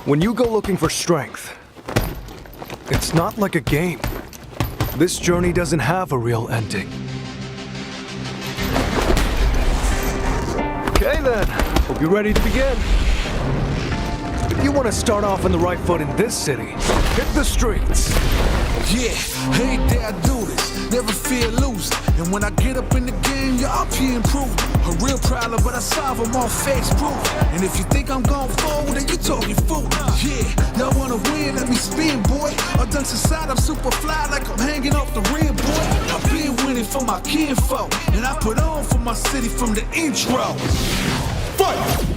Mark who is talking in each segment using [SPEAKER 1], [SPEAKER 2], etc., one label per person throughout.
[SPEAKER 1] When you go looking for strength, it's not like a game. This journey doesn't have a real ending. Okay then, hope you're ready to begin. If you want to start off on the right foot in this city, hit the streets.
[SPEAKER 2] Yeah, every day I do this, never fear losing. And when I get up in the game, y'all be improving. A real problem, but I solve them all face proof. And if you think I'm going forward, then you talking fool. Yeah, y'all wanna win, let me spin, boy. All done inside, I'm super fly like I'm hanging off the rim, boy. I've been winning for my kinfolk, and I put on for my city from the intro. Fight!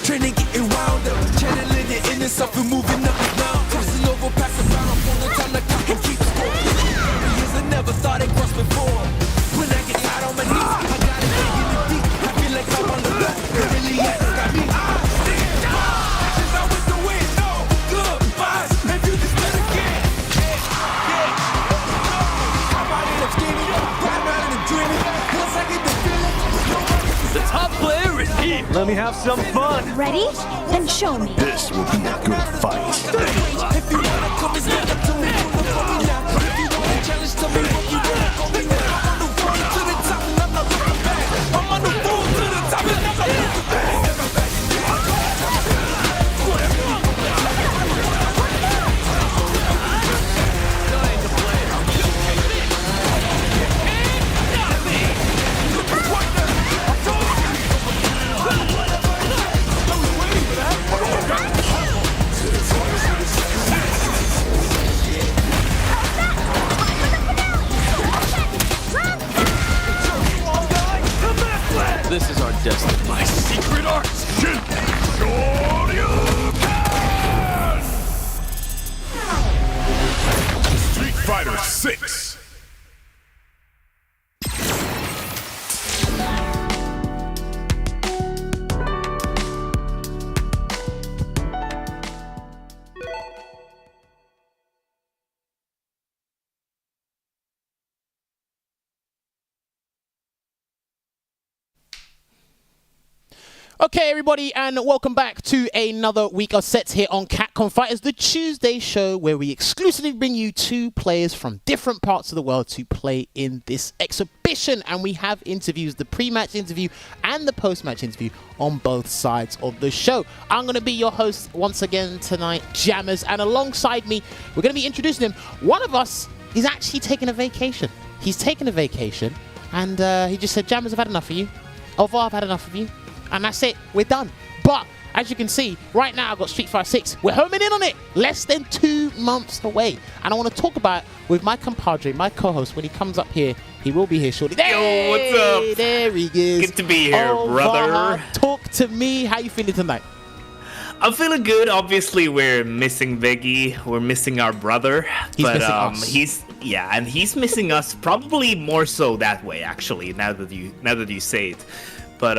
[SPEAKER 2] Training getting wound up, channeling it in itself and moving up and down. Crossing over, passing around, full of time to clock and keep score. Years I never thought it crossed before. When I get tired on my knees, I got it in the deep. I feel like I'm on the road, it really has got me. Since I went to win, no goodbyes. If you just let it get, I'm out here scheming, right around in the dreaming. Once I get the feeling,
[SPEAKER 3] the top player is here.
[SPEAKER 1] Let me have some fun.
[SPEAKER 4] Ready? Then show me.
[SPEAKER 5] This will be a good fight.
[SPEAKER 2] if you wanna come and stand up to me, pull up on me now. If you wanna challenge to me, what you wanna call me now? I'm on the road to the top and I'm not looking back. I'm on the road to the top and I'm not looking back.
[SPEAKER 3] This is our destiny.
[SPEAKER 5] My secret art, Street Fighter 6.
[SPEAKER 6] Okay, everybody, and welcome back to another week of sets here on Capcom Fighters, the Tuesday show where we exclusively bring you two players from different parts of the world to play in this exhibition. And we have interviews, the pre-match interview and the post-match interview on both sides of the show. I'm going to be your host once again tonight, Jammers, and alongside me, we're going to be introducing him. One of us is actually taking a vacation. He's taking a vacation, and he just said, Jammers, I've had enough of you. Over, I've had enough of you. And that's it. We're done. But as you can see, right now I've got Street Fighter 6. We're homing in on it. Less than 2 months away. And I want to talk about it with my compadre, my co-host. When he comes up here, he will be here shortly.
[SPEAKER 7] Yo, what's up?
[SPEAKER 6] There he is.
[SPEAKER 7] Good to be here, brother.
[SPEAKER 6] Talk to me. How you feeling tonight?
[SPEAKER 7] I'm feeling good. Obviously, we're missing Viggy. We're missing our brother.
[SPEAKER 6] He's missing us.
[SPEAKER 7] He's missing us. Probably more so that way, actually. Now that you say it. But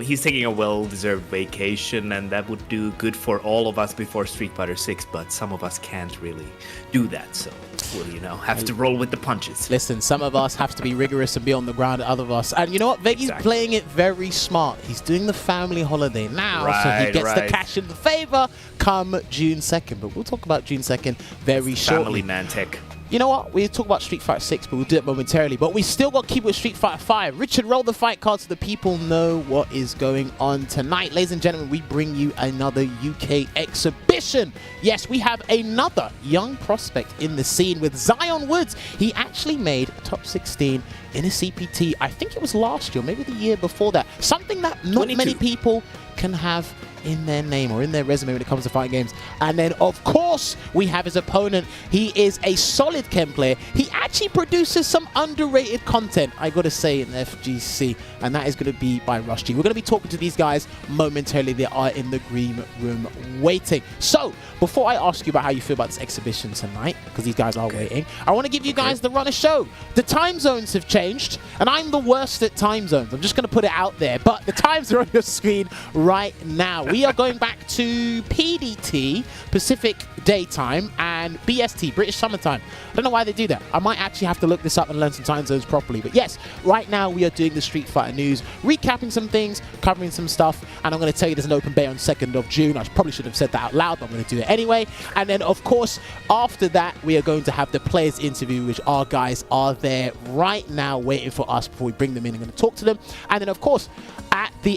[SPEAKER 7] he's taking a well-deserved vacation, and that would do good for all of us before Street Fighter 6, but some of us can't really do that, so we'll, have to roll with the punches.
[SPEAKER 6] Listen, some of us have to be rigorous and be on the ground, other of us. And you know what? Veggy's playing it very smart. He's doing the family holiday now, so he gets the cash in the favor come June 2nd. But we'll talk about June 2nd very shortly.
[SPEAKER 7] Family man tech.
[SPEAKER 6] You know what? We'll talk about Street Fighter 6, but we'll do it momentarily. But we still got to keep with Street Fighter 5. Richard, roll the fight card so the people know what is going on tonight. Ladies and gentlemen, we bring you another UK exhibition. Yes, we have another young prospect in the scene with Zion Woods. He actually made a top 16 in a CPT. I think it was last year, maybe the year before that. Something that not
[SPEAKER 7] 22.
[SPEAKER 6] many people can have in their name or in their resume when it comes to fighting games. And then, of course, we have his opponent. He is a solid Ken player. He actually produces some underrated content, I gotta say, in FGC, and that is going to be by Rush G. We're going to be talking to these guys momentarily. They are in the green room waiting. So, before I ask you about how you feel about this exhibition tonight, because these guys are waiting, I want to give you guys the run of show. The time zones have changed, and I'm the worst at time zones. I'm just going to put it out there, but the times are on your screen right now. we are going back to PDT, Pacific Daytime, and BST, British Summertime. I don't know why they do that. I might actually have to look this up and learn some time zones properly. But yes, right now we are doing the Street Fighter news, recapping some things, covering some stuff, and I'm going to tell you there's an open beta on 2nd of June. I probably should have said that out loud, but I'm going to do it anyway. And then, of course, after that, we are going to have the players interview, which our guys are there right now waiting for us before we bring them in. I'm going to talk to them. And then, of course, at the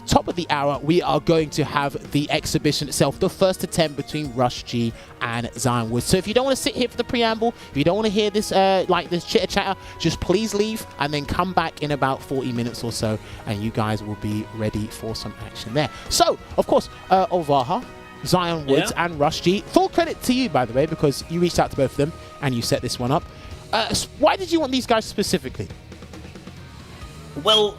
[SPEAKER 6] top of the hour, we are going to have the exhibition itself, the first to 10 between Rush G and Zion Woods. So if you don't want to sit here for the preamble, if you don't want to hear this this chitter chatter, just please leave and then come back in about 40 minutes or so, and you guys will be ready for some action there. So, of course, Ovaha, Zion Woods, and Rush G. Full credit to you, by the way, because you reached out to both of them and you set this one up. Why did you want these guys specifically?
[SPEAKER 7] Well,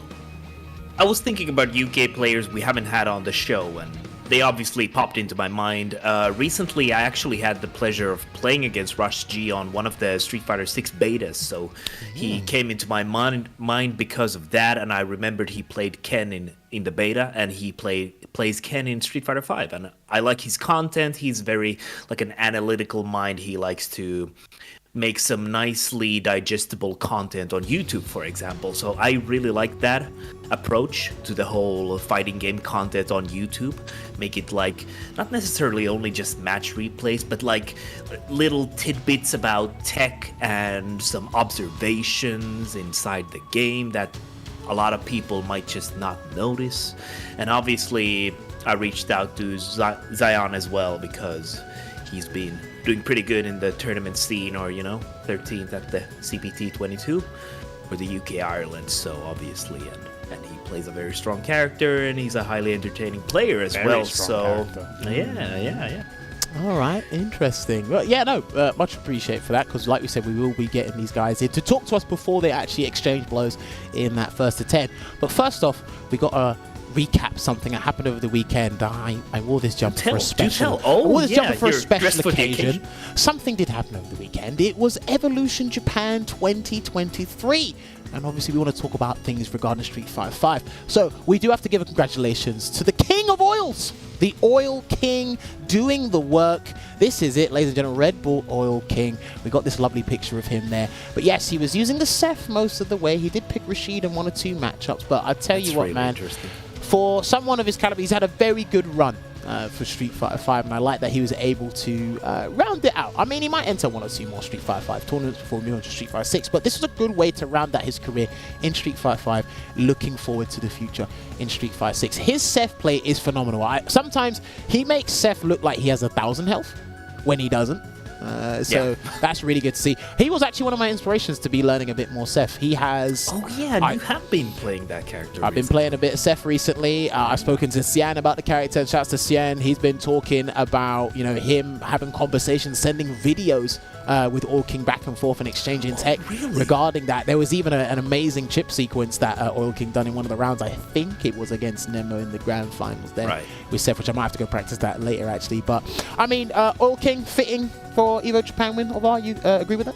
[SPEAKER 7] I was thinking about UK players we haven't had on the show, and they obviously popped into my mind. Recently, I actually had the pleasure of playing against Rush G on one of the Street Fighter 6 betas, so he came into my mind because of that, and I remembered he played Ken in the beta, and he plays Ken in Street Fighter 5, and I like his content. He's very like an analytical mind. He likes to make some nicely digestible content on YouTube, for example. So I really like that approach to the whole fighting game content on YouTube. Make it like not necessarily only just match replays, but like little tidbits about tech and some observations inside the game that a lot of people might just not notice. And obviously I reached out to Zion as well, because he's been doing pretty good in the tournament scene, or 13th at the CPT 22 for the UK Ireland. So obviously, and he plays a very strong character, and he's a highly entertaining player as well. So yeah.
[SPEAKER 6] All right, interesting. Well, yeah, no, much appreciated for that, because like we said, we will be getting these guys in to talk to us before they actually exchange blows in that first to 10. But first off, we got a recap something that happened over the weekend. I wore this jumper for a special occasion. Something did happen over the weekend. It was Evolution Japan 2023. And obviously we want to talk about things regarding Street Fighter 5. So we do have to give a congratulations to the King of Oils, the Oil King, doing the work. This is it, ladies and gentlemen, Red Bull Oil King. We got this lovely picture of him there. But yes, he was using the Seth most of the way. He did pick Rashid in 1 or 2 matchups. But I tell you what, really, man, for someone of his caliber, he's had a very good run for Street Fighter 5, and I like that he was able to round it out. I mean, he might enter 1 or 2 more Street Fighter 5 tournaments before moving on to Street Fighter 6, but this was a good way to round out his career in Street Fighter 5, looking forward to the future in Street Fighter 6. His Seth play is phenomenal. Sometimes he makes Seth look like he has 1,000 health when he doesn't. That's really good to see. He was actually one of my inspirations to be learning a bit more Seth. He has...
[SPEAKER 7] Oh yeah, and you have been playing that character
[SPEAKER 6] I've been playing a bit of Seth recently. I've spoken to Sian about the character. Shouts to Sian. He's been talking about, him having conversations, sending videos with Oil King back and forth and exchanging tech regarding that. There was even an amazing chip sequence that Oil King done in one of the rounds. I think it was against Nemo in the grand finals there with Seth, which I might have to go practice that later actually. But I mean, Oil King fitting for Evo Japan win, or you agree with that?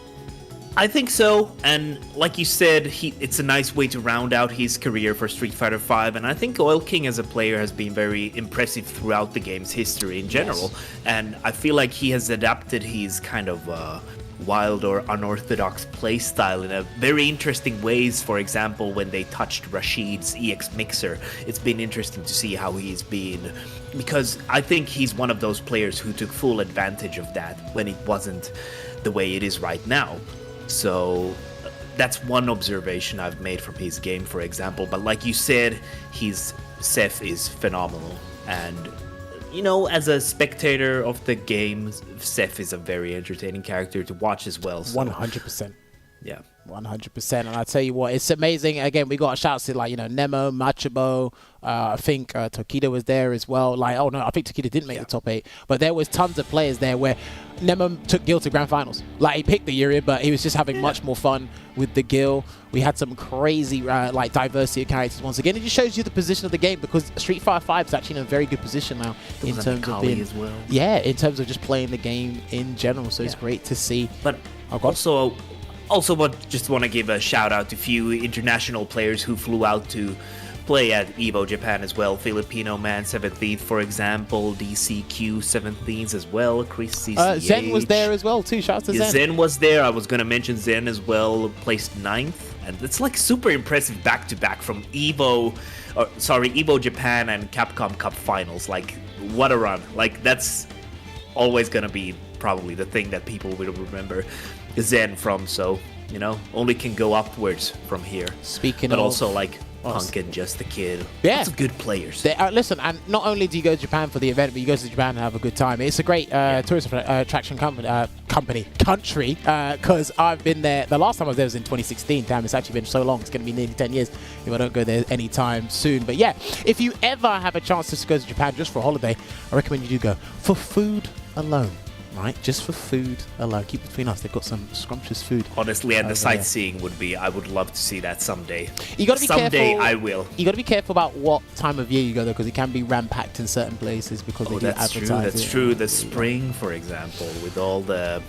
[SPEAKER 7] I think so, and like you said, it's a nice way to round out his career for Street Fighter 5, and I think Oil King as a player has been very impressive throughout the game's history in general, and I feel like he has adapted his kind of wild or unorthodox playstyle in a very interesting ways. For example, when they touched Rashid's EX Mixer, it's been interesting to see how he's been, because I think he's one of those players who took full advantage of that when it wasn't the way it is right now. So that's one observation I've made from his game, for example. But like you said, his Seth is phenomenal. And, as a spectator of the game, Seth is a very entertaining character to watch as well. So.
[SPEAKER 6] 100%.
[SPEAKER 7] Yeah.
[SPEAKER 6] 100%. And I tell you what, it's amazing. Again, we got shouts to Nemo, Machabo. I think Tokido was there as well. I think Tokido didn't make the top 8, but there was tons of players there where Nemo took Gil to grand finals. He picked the Yuri, but he was just having much more fun with the Gil. We had some crazy diversity of characters once again. It just shows you the position of the game, because Street Fighter 5 is actually in a very good position now in terms of being, in terms of just playing the game in general. So it's great to see.
[SPEAKER 7] But also just want to give a shout out to a few international players who flew out to play at EVO Japan as well. Filipino Man 17th, for example. DCQ 17th as well. Chris CCH.
[SPEAKER 6] Zen was there as well too. Shout out to
[SPEAKER 7] Yeah,
[SPEAKER 6] Zen.
[SPEAKER 7] Zen was there. I was gonna mention Zen as well. Placed 9th, and it's like super impressive back-to-back from EVO Japan and Capcom Cup finals. Like, what a run! Like, that's always gonna be probably the thing that people will remember Zen from. So, you know, only can go upwards from here.
[SPEAKER 6] Speaking
[SPEAKER 7] but
[SPEAKER 6] of,
[SPEAKER 7] also like Punk and Just a Kid.
[SPEAKER 6] Yeah.
[SPEAKER 7] Lots of good players.
[SPEAKER 6] Listen, and not only do you go to Japan for the event, but you go to Japan and have a good time. It's a great tourist attraction country, because I've been there. The last time I was there was in 2016. Damn, it's actually been so long. It's going to be nearly 10 years if I don't go there anytime soon. But yeah, if you ever have a chance to go to Japan just for a holiday, I recommend you do go. For food alone. Right, just for food alone. Keep it between us. They've got some scrumptious food.
[SPEAKER 7] Honestly, and the sightseeing would be. I would love to see that someday.
[SPEAKER 6] You got to be careful.
[SPEAKER 7] Someday I will.
[SPEAKER 6] You got to be careful about what time of year you go there, because it can be ram-packed in certain places because they do advertise.
[SPEAKER 7] That's true. The spring, for example, with all the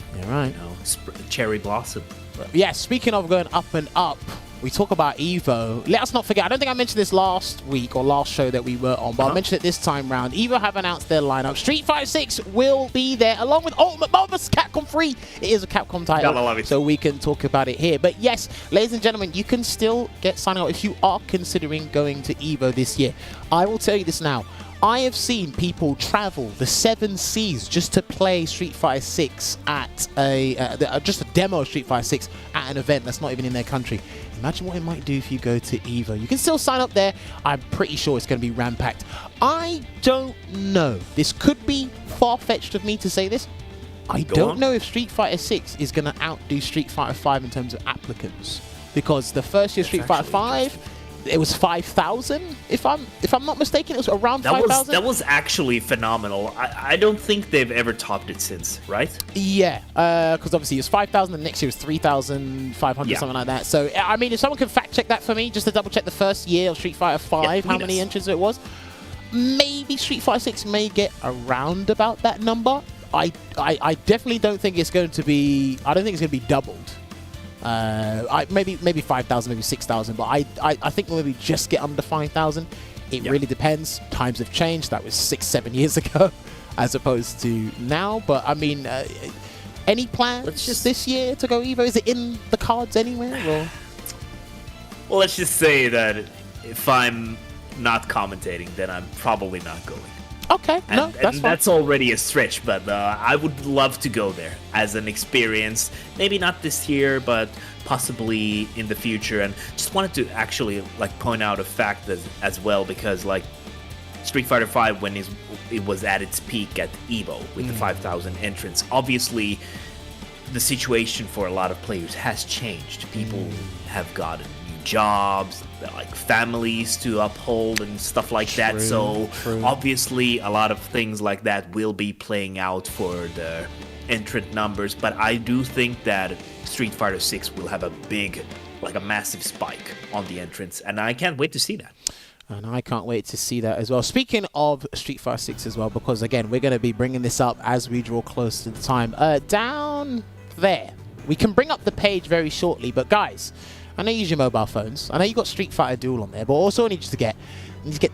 [SPEAKER 7] cherry blossom.
[SPEAKER 6] Yeah. Speaking of going up and up, we talk about EVO. Let us not forget, I don't think I mentioned this last week or last show that we were on, but I'll mention it this time round. EVO have announced their lineup. Street Fighter 6 will be there, along with Ultimate Marvel's Capcom 3. It is a Capcom title,
[SPEAKER 7] Gotta love it.
[SPEAKER 6] so we can talk about it here. But yes, ladies and gentlemen, you can still get signed up if you are considering going to EVO this year. I will tell you this now. I have seen people travel the 7 seas just to play Street Fighter 6 at just a demo of Street Fighter 6 at an event that's not even in their country. Imagine what it might do if you go to EVO. You can still sign up there. I'm pretty sure it's going to be ram-packed. I don't know. This could be far-fetched of me to say this. I don't know if Street Fighter 6 is going to outdo Street Fighter 5 in terms of applicants, because the first year Street Fighter 5, it was 5,000. If I'm not mistaken, it was around 5,000.
[SPEAKER 7] That was actually phenomenal. I don't think they've ever topped it since, right?
[SPEAKER 6] Yeah, because obviously it was 5,000, and next year was 3,500, something like that. So, I mean, if someone can fact check that for me, just to double check the first year of Street Fighter 5, how many entrants it was, maybe Street Fighter 6 may get around about that number. I definitely don't think it's going to be. I don't think it's going to be doubled. Maybe 5,000, maybe 6,000, but I think we'll maybe just get under 5,000. It really depends. Times have changed. That was 6-7 years ago, as opposed to now. But I mean, any plans just this year to go EVO? Is it in the cards anywhere? Or?
[SPEAKER 7] Well, let's just say that if I'm not commentating, then I'm probably not going.
[SPEAKER 6] Okay, no, that's fine.
[SPEAKER 7] That's already a stretch, but I would love to go there as an experience. Maybe not this year, but possibly in the future. And just wanted to actually point out a fact as well, because Street Fighter 5, when it was at its peak at EVO with the 5,000 entrants, obviously the situation for a lot of players has changed. People have gotten new jobs, families to uphold and stuff like that. So obviously a lot of things like that will be playing out for the entrant numbers. But I do think that Street Fighter 6 will have a massive spike on the entrants, and I can't wait to see that.
[SPEAKER 6] And I can't wait to see that as well. Speaking of Street Fighter 6 as well, because again, we're going to be bringing this up as we draw close to the time. Down there, we can bring up the page very shortly, but guys, I know you use your mobile phones. I know you got Street Fighter Duel on there, but also I need you to get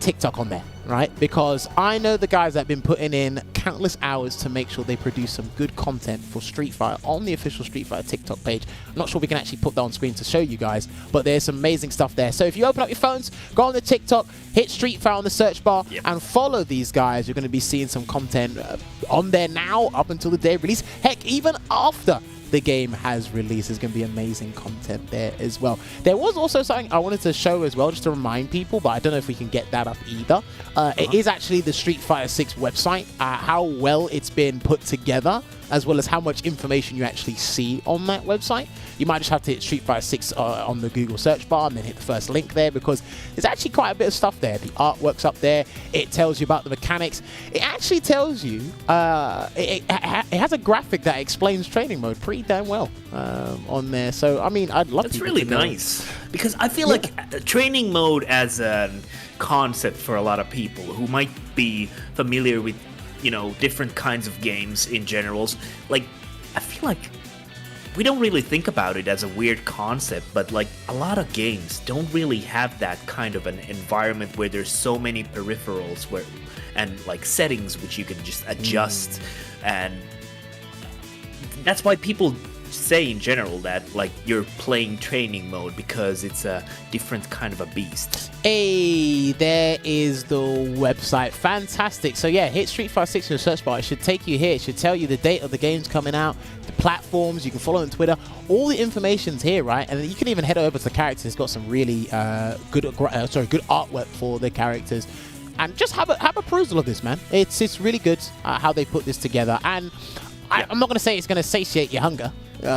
[SPEAKER 6] TikTok on there, right? Because I know the guys that have been putting in countless hours to make sure they produce some good content for Street Fighter on the official Street Fighter TikTok page. I'm not sure we can actually put that on screen to show you guys, but there's some amazing stuff there. So if you open up your phones, go on the TikTok, hit Street Fighter on the search bar, and follow these guys. You're going to be seeing some content on there now up until the day of release. Heck, even after the game has released, there's going to be amazing content there as well. There was also something I wanted to show as well, just to remind people, but I don't know if we can get that up either. It is actually the Street Fighter 6 website, how well it's been put together, as well as how much information you actually see on that website. You might just have to hit Street Fighter 6 on the Google search bar and then hit the first link there, because there's actually quite a bit of stuff there. The artwork's up there. It tells you about the mechanics. It actually tells you, it has a graphic that explains training mode pretty damn well on there. So, I mean, I'd love to. That's
[SPEAKER 7] really nice, because I feel like training mode as a concept for a lot of people who might be familiar with, different kinds of games in general. I feel like we don't really think about it as a weird concept, but like a lot of games don't really have that kind of an environment where there's so many peripherals and like settings which you can just adjust, and that's why people say in general that like you're playing training mode, because it's a different kind of a beast.
[SPEAKER 6] Hey, there is the website. Fantastic. So yeah, hit Street Fighter 6 in the search bar. It should take you here. It should tell you the date of the games coming out, the platforms. You can follow on Twitter. All the information's here, right? And then you can even head over to the characters. It's got some really good artwork for the characters. And just have a perusal of this, man. It's really good how they put this together. And I'm not going to say it's going to satiate your hunger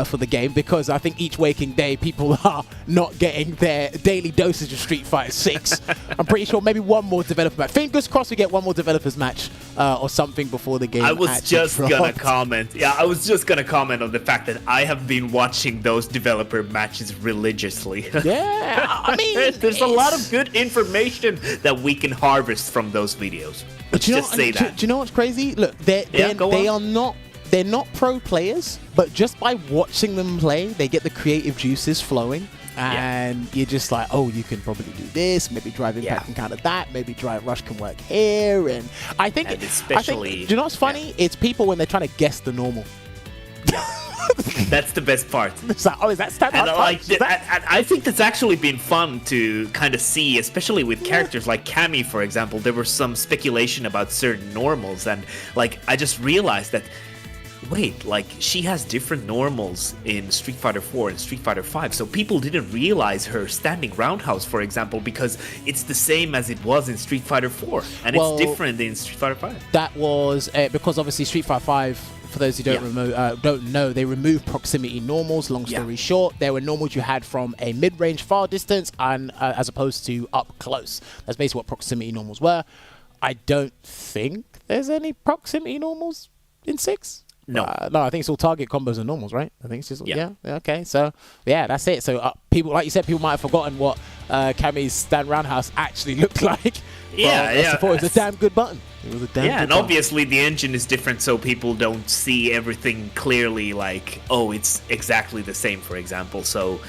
[SPEAKER 6] for the game, because I think each waking day people are not getting their daily dosage of Street Fighter 6. I'm pretty sure maybe one more developer match. Fingers crossed we get one more developers match or something before the game.
[SPEAKER 7] I was just gonna comment. Yeah, I was just gonna comment on the fact that I have been watching those developer matches religiously.
[SPEAKER 6] Yeah, I mean,
[SPEAKER 7] there's a lot of good information that we can harvest from those videos. Let's just say that.
[SPEAKER 6] Do you know what's crazy? Look, they're not pro players, but just by watching them play, they get the creative juices flowing. And you're just like, oh, you can probably do this. Maybe Drive Impact can counter that. Maybe Drive Rush can work here. And I think, do you know what's funny? It's people when they're trying to guess the normal.
[SPEAKER 7] That's the best part.
[SPEAKER 6] It's like, oh, is that stand up?
[SPEAKER 7] I think that's actually been fun to kind of see, especially with characters like Cammy, for example. There was some speculation about certain normals, and like I just realized that, wait, like she has different normals in Street Fighter 4 and Street Fighter 5, so people didn't realize her standing roundhouse, for example, because it's the same as it was in Street Fighter 4, and it's different in Street Fighter 5.
[SPEAKER 6] That was because obviously Street Fighter 5, for those who don't know, they removed proximity normals. Long story short, there were normals you had from a mid-range far distance, and as opposed to up close. That's basically what proximity normals were. I don't think there's any proximity normals in 6.
[SPEAKER 7] No,
[SPEAKER 6] I think it's all target combos and normals, right? I think it's just okay. So that's it. So people, like you said, people might have forgotten what Cammy's stand roundhouse actually looked like. I suppose it was a damn good button. It was a damn good
[SPEAKER 7] and
[SPEAKER 6] button.
[SPEAKER 7] Obviously the engine is different, so people don't see everything clearly. Like, oh, it's exactly the same, for example. So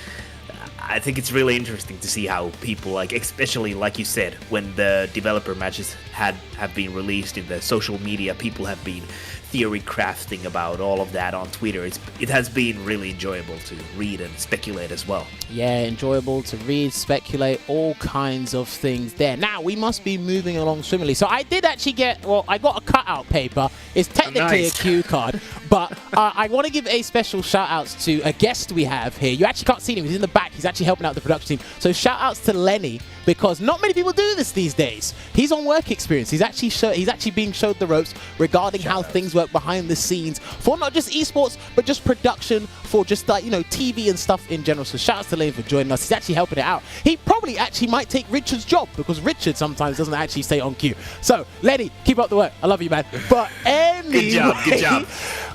[SPEAKER 7] I think it's really interesting to see how people, like, especially like you said, when the developer matches have been released in the social media, people have been theory crafting about all of that on Twitter. It has been really enjoyable to read and speculate as well.
[SPEAKER 6] Yeah, enjoyable to read, speculate, all kinds of things there. Now, we must be moving along swimmingly. So I did actually I got a cutout paper. It's technically a cue card, but I want to give a special shout out to a guest we have here. You actually can't see him. He's in the back. He's actually helping out the production team. So shout outs to Lenny, because not many people do this these days. He's on work experience. He's actually being showed the ropes regarding how things work behind the scenes for not just esports, but just production for just like, TV and stuff in general. So shout out to Lenny for joining us. He's actually helping it out. He probably actually might take Richard's job, because Richard sometimes doesn't actually stay on cue. So Lenny, keep up the work. I love you, man. But anyway,
[SPEAKER 7] good job.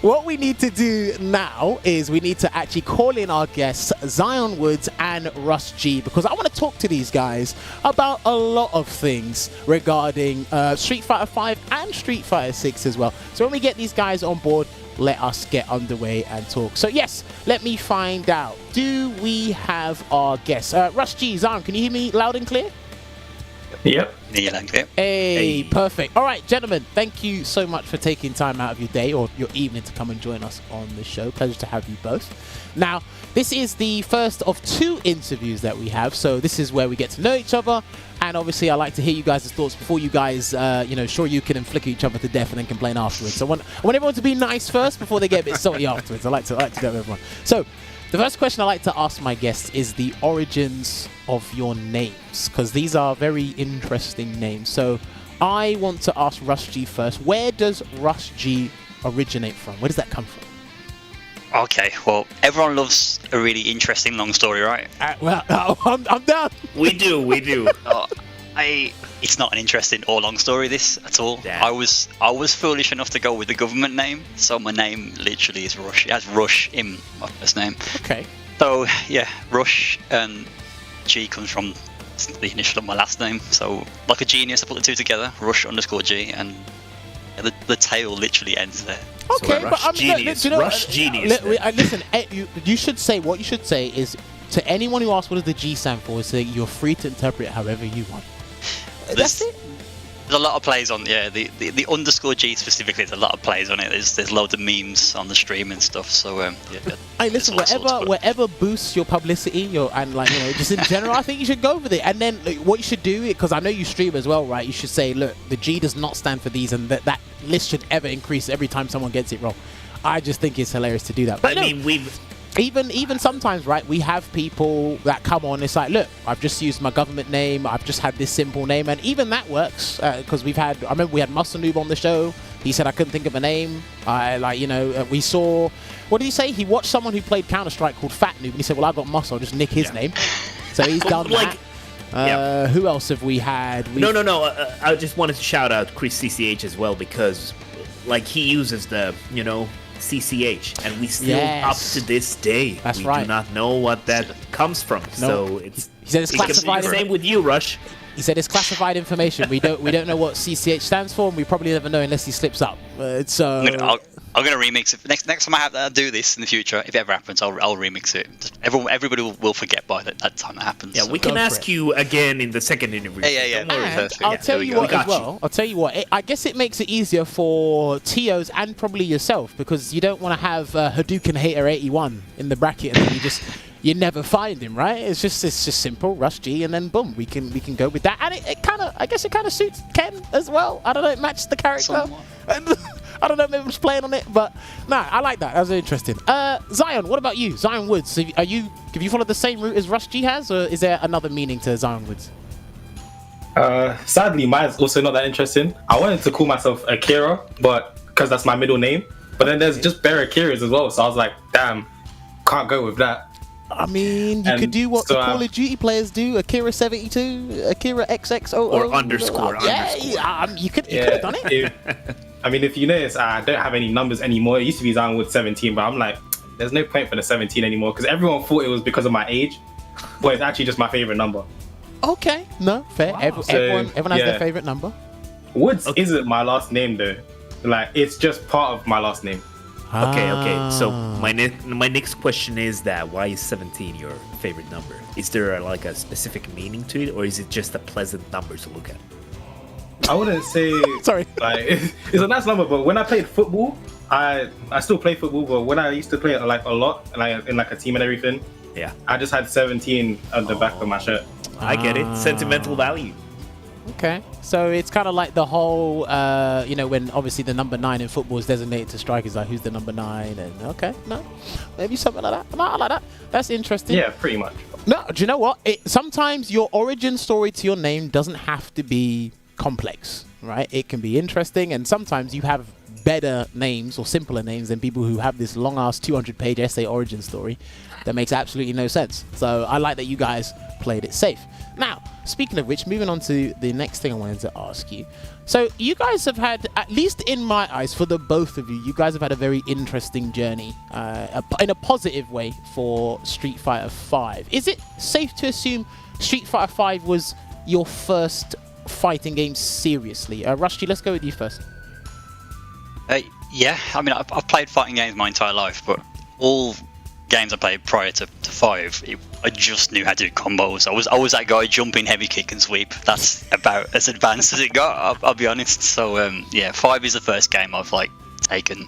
[SPEAKER 6] What we need to do now is we need to actually call in our guests, Zion Woods and Russ G, because I want to talk to these guys about a lot of things regarding Street Fighter 5 and Street Fighter 6 as well. So when we get these guys on board, let us get underway and talk. So yes, let me find out. Do we have our guests? Russ G, Zion, can you hear me loud and clear?
[SPEAKER 8] Yep.
[SPEAKER 6] Hey, perfect. All right, gentlemen, thank you so much for taking time out of your day or your evening to come and join us on the show. Pleasure to have you both. Now, this is the first of 2 interviews that we have, so this is where we get to know each other, and obviously I like to hear you guys' thoughts before you guys, sure you can flicker each other to death and then complain afterwards. So I want everyone to be nice first before they get a bit salty afterwards. I like to do that with everyone. So the first question I like to ask my guests is the origins of your names, because these are very interesting names. So I want to ask Russ G first. Where does Russ G originate from? Where does that come from?
[SPEAKER 8] Okay, well, everyone loves a really interesting long story, right?
[SPEAKER 6] I'm done.
[SPEAKER 7] We do.
[SPEAKER 8] It's not an interesting or long story, this, at all.
[SPEAKER 7] Damn.
[SPEAKER 8] I was foolish enough to go with the government name, so my name literally is Rush. It has Rush in my first name.
[SPEAKER 6] Okay.
[SPEAKER 8] So, yeah, Rush and G comes from the initial of my last name. So, like a genius, I put the two together, Rush _G, and the tail literally ends there.
[SPEAKER 6] Okay,
[SPEAKER 7] So
[SPEAKER 6] but I mean,
[SPEAKER 7] genius,
[SPEAKER 6] do you know,
[SPEAKER 7] Rush genius.
[SPEAKER 6] listen, you should say what you should say is to anyone who asks what does the G stand for, is that you're free to interpret it however you want. That's it.
[SPEAKER 8] There's a lot of plays on the underscore G specifically. There's a lot of plays on it. There's loads of memes on the stream and stuff. So
[SPEAKER 6] Hey, listen, whatever boosts your publicity, and like just in general, I think you should go with it. And then what you should do, because I know you stream as well, right? You should say, look, the G does not stand for these, and that list should ever increase every time someone gets it wrong. I just think it's hilarious to do that. But
[SPEAKER 7] I mean, we've.
[SPEAKER 6] Even sometimes, right, we have people that come on, it's like, look, I've just used my government name, I've just had this simple name, and even that works, because I remember we had Muscle Noob on the show, he said I couldn't think of a name, we saw, what did he say? He watched someone who played Counter-Strike called Fat Noob, and he said, well, I've got Muscle, I'll just nick his name. So he's done that. Who else have we had?
[SPEAKER 7] No. I just wanted to shout out Chris CCH as well, because, like, he uses the, CCH, and we still up to this day we do not know what that comes from. So he said it's classified. Same with you, Rush.
[SPEAKER 6] He said it's classified information. We don't know what CCH stands for, and we probably never know unless he slips up.
[SPEAKER 8] I'm gonna remix it. Next time I have to do this in the future, if it ever happens, I'll remix it. Everybody will forget by that time that happens.
[SPEAKER 7] Yeah, we can ask you again in the second interview.
[SPEAKER 8] Yeah.
[SPEAKER 6] I'll tell you what as well. I'll tell you what. I guess it makes it easier for TOs and probably yourself, because you don't want to have Hadouken Hater 81 in the bracket and then you never find him, right? It's just simple, Rush G, and then boom, we can go with that. And I guess it kind of suits Ken as well. I don't know, it matches the character. I don't know, maybe I'm just playing on it, but nah, I like that. That was interesting. Zion, what about you? Zion Woods, have you followed the same route as Rush G has, or is there another meaning to Zion Woods?
[SPEAKER 9] Sadly, mine's also not that interesting. I wanted to call myself Akira, but because that's my middle name. But then there's just bare Akiras as well, so I was like, damn, can't go with that.
[SPEAKER 6] I mean, you could do what the Call of Duty players do, Akira 72, Akira XXO.
[SPEAKER 7] Or underscore.
[SPEAKER 6] You could have done it.
[SPEAKER 9] If you notice, I don't have any numbers anymore. It used to be Zion Woods 17, but I'm like, there's no point for the 17 anymore, because everyone thought it was because of my age, but it's actually just my favorite number.
[SPEAKER 6] Okay, no, fair. Wow. Everyone has their favorite number.
[SPEAKER 9] Woods isn't my last name though. Like, it's just part of my last name.
[SPEAKER 7] Okay. So my next question is that why is 17 your favorite number? Is there like a specific meaning to it, or is it just a pleasant number to look at?
[SPEAKER 9] I wouldn't say.
[SPEAKER 6] Sorry.
[SPEAKER 9] Like, it's a nice number, but when I played football, I still play football, but when I used to play it like a lot, like in like a team and everything, I just had 17 on the back of my shirt.
[SPEAKER 7] I get it. Sentimental value.
[SPEAKER 6] Okay, so it's kind of like the whole, when obviously the number 9 in football is designated to strikers, like who's the number 9, and maybe something like that. No, I like that. That's interesting.
[SPEAKER 9] Yeah, pretty much.
[SPEAKER 6] No, do you know what? Sometimes your origin story to your name doesn't have to be complex, right? It can be interesting, and sometimes you have better names or simpler names than people who have this long-ass 200-page essay origin story that makes absolutely no sense. So I like that you guys played it safe. Now, speaking of which, moving on to the next thing I wanted to ask you. So you guys have had, at least in my eyes, for the both of you, you guys have had a very interesting journey in a positive way for Street Fighter V. Is it safe to assume Street Fighter V was your first fighting game seriously? Rusty, let's go with you first.
[SPEAKER 8] Yeah, I mean, I've played fighting games my entire life, but all games I played prior to 5, I just knew how to do combos. I was that guy jumping heavy kick and sweep. That's about as advanced as it got, I'll be honest. So 5 is the first game I've taken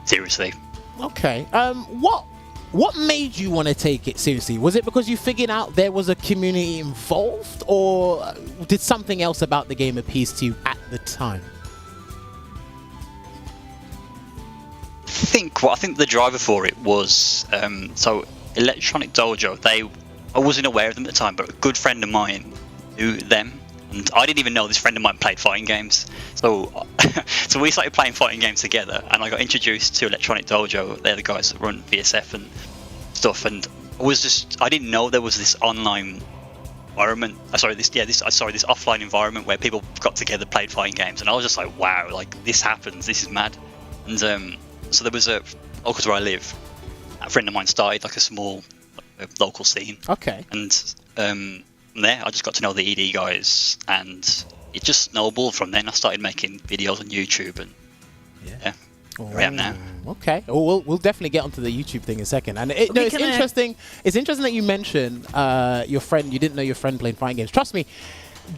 [SPEAKER 8] seriously.
[SPEAKER 6] Okay. What made you want to take it seriously? Was it because you figured out there was a community involved, or did something else about the game appeal to you at the time?
[SPEAKER 8] I think the driver for it was so Electronic Dojo. I wasn't aware of them at the time, but a good friend of mine knew them, and I didn't even know this friend of mine played fighting games. So we started playing fighting games together, and I got introduced to Electronic Dojo. They're the guys that run VSF and stuff, and I didn't know there was this online environment. This offline environment where people got together, played fighting games, and I was just like, wow, like this happens. This is mad. And so there was a local to where I live. A friend of mine started like a small local scene.
[SPEAKER 6] Okay.
[SPEAKER 8] And there I just got to know the ED guys, and it just snowballed from then. I started making videos on YouTube, and where I am now.
[SPEAKER 6] Okay. Well, we'll definitely get onto the YouTube thing in a second. And it's interesting. It's interesting that you mentioned your friend. You didn't know your friend playing fighting games. Trust me.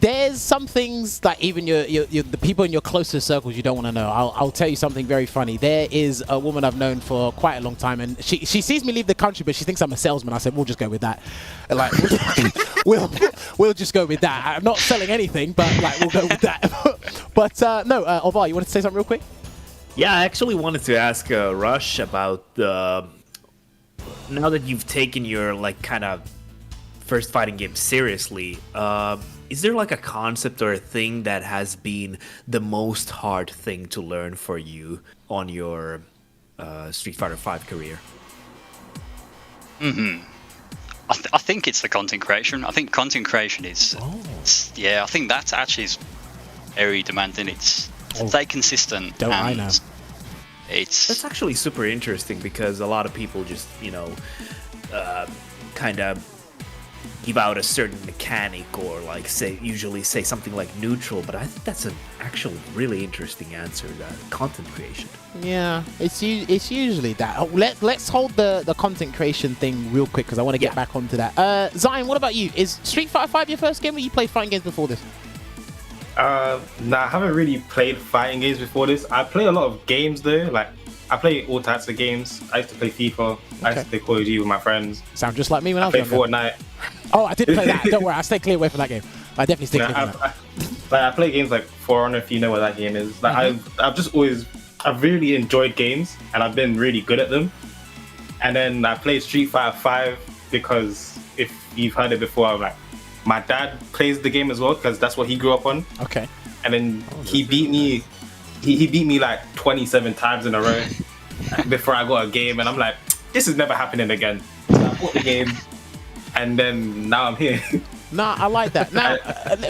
[SPEAKER 6] There's some things that even the people in your closest circles you don't want to know. I'll tell you something very funny. There is a woman I've known for quite a long time, and she sees me leave the country, but she thinks I'm a salesman. I said, we'll just go with that. Like, we'll just go with that. I'm not selling anything, but like we'll go with that. But no, Alvar, you wanted to say something real quick?
[SPEAKER 7] Yeah, I actually wanted to ask Rush about now that you've taken your like kind of first fighting game seriously. Is there like a concept or a thing that has been the most hard thing to learn for you on your Street Fighter V career?
[SPEAKER 8] I think it's the content creation. I think content creation is, I think that's actually very demanding. It's stay consistent.
[SPEAKER 6] Don't I know?
[SPEAKER 7] That's actually super interesting because a lot of people just, kind of give out a certain mechanic or like usually say something like neutral, but I think that's an actually really interesting answer, that content creation.
[SPEAKER 6] Yeah, it's usually that. Let's hold the content creation thing real quick because I want to get back onto that. Zion, what about you? Is Street Fighter 5 your first game, or you played fighting games before this?
[SPEAKER 9] Nah, I haven't really played fighting games before this. I play a lot of games though. Like, I play all types of games. I used to play FIFA. I used to play Call of Duty with my friends.
[SPEAKER 6] Sound just like me when I was
[SPEAKER 9] younger.
[SPEAKER 6] Fortnite. Oh, I did play that. Don't worry, I stay clear away from that game. I definitely stay clear from that.
[SPEAKER 9] I play games like For Honor, if you know what that game is. Like I've really enjoyed games, and I've been really good at them. And then I played Street Fighter 5 because if you've heard it before, like my dad plays the game as well because that's what he grew up on.
[SPEAKER 6] Okay.
[SPEAKER 9] And then he beat me. He beat me like 27 times in a row before I got a game, and I'm like, this is never happening again. So I bought the game, and then now I'm here.
[SPEAKER 6] Nah, I like that. Now,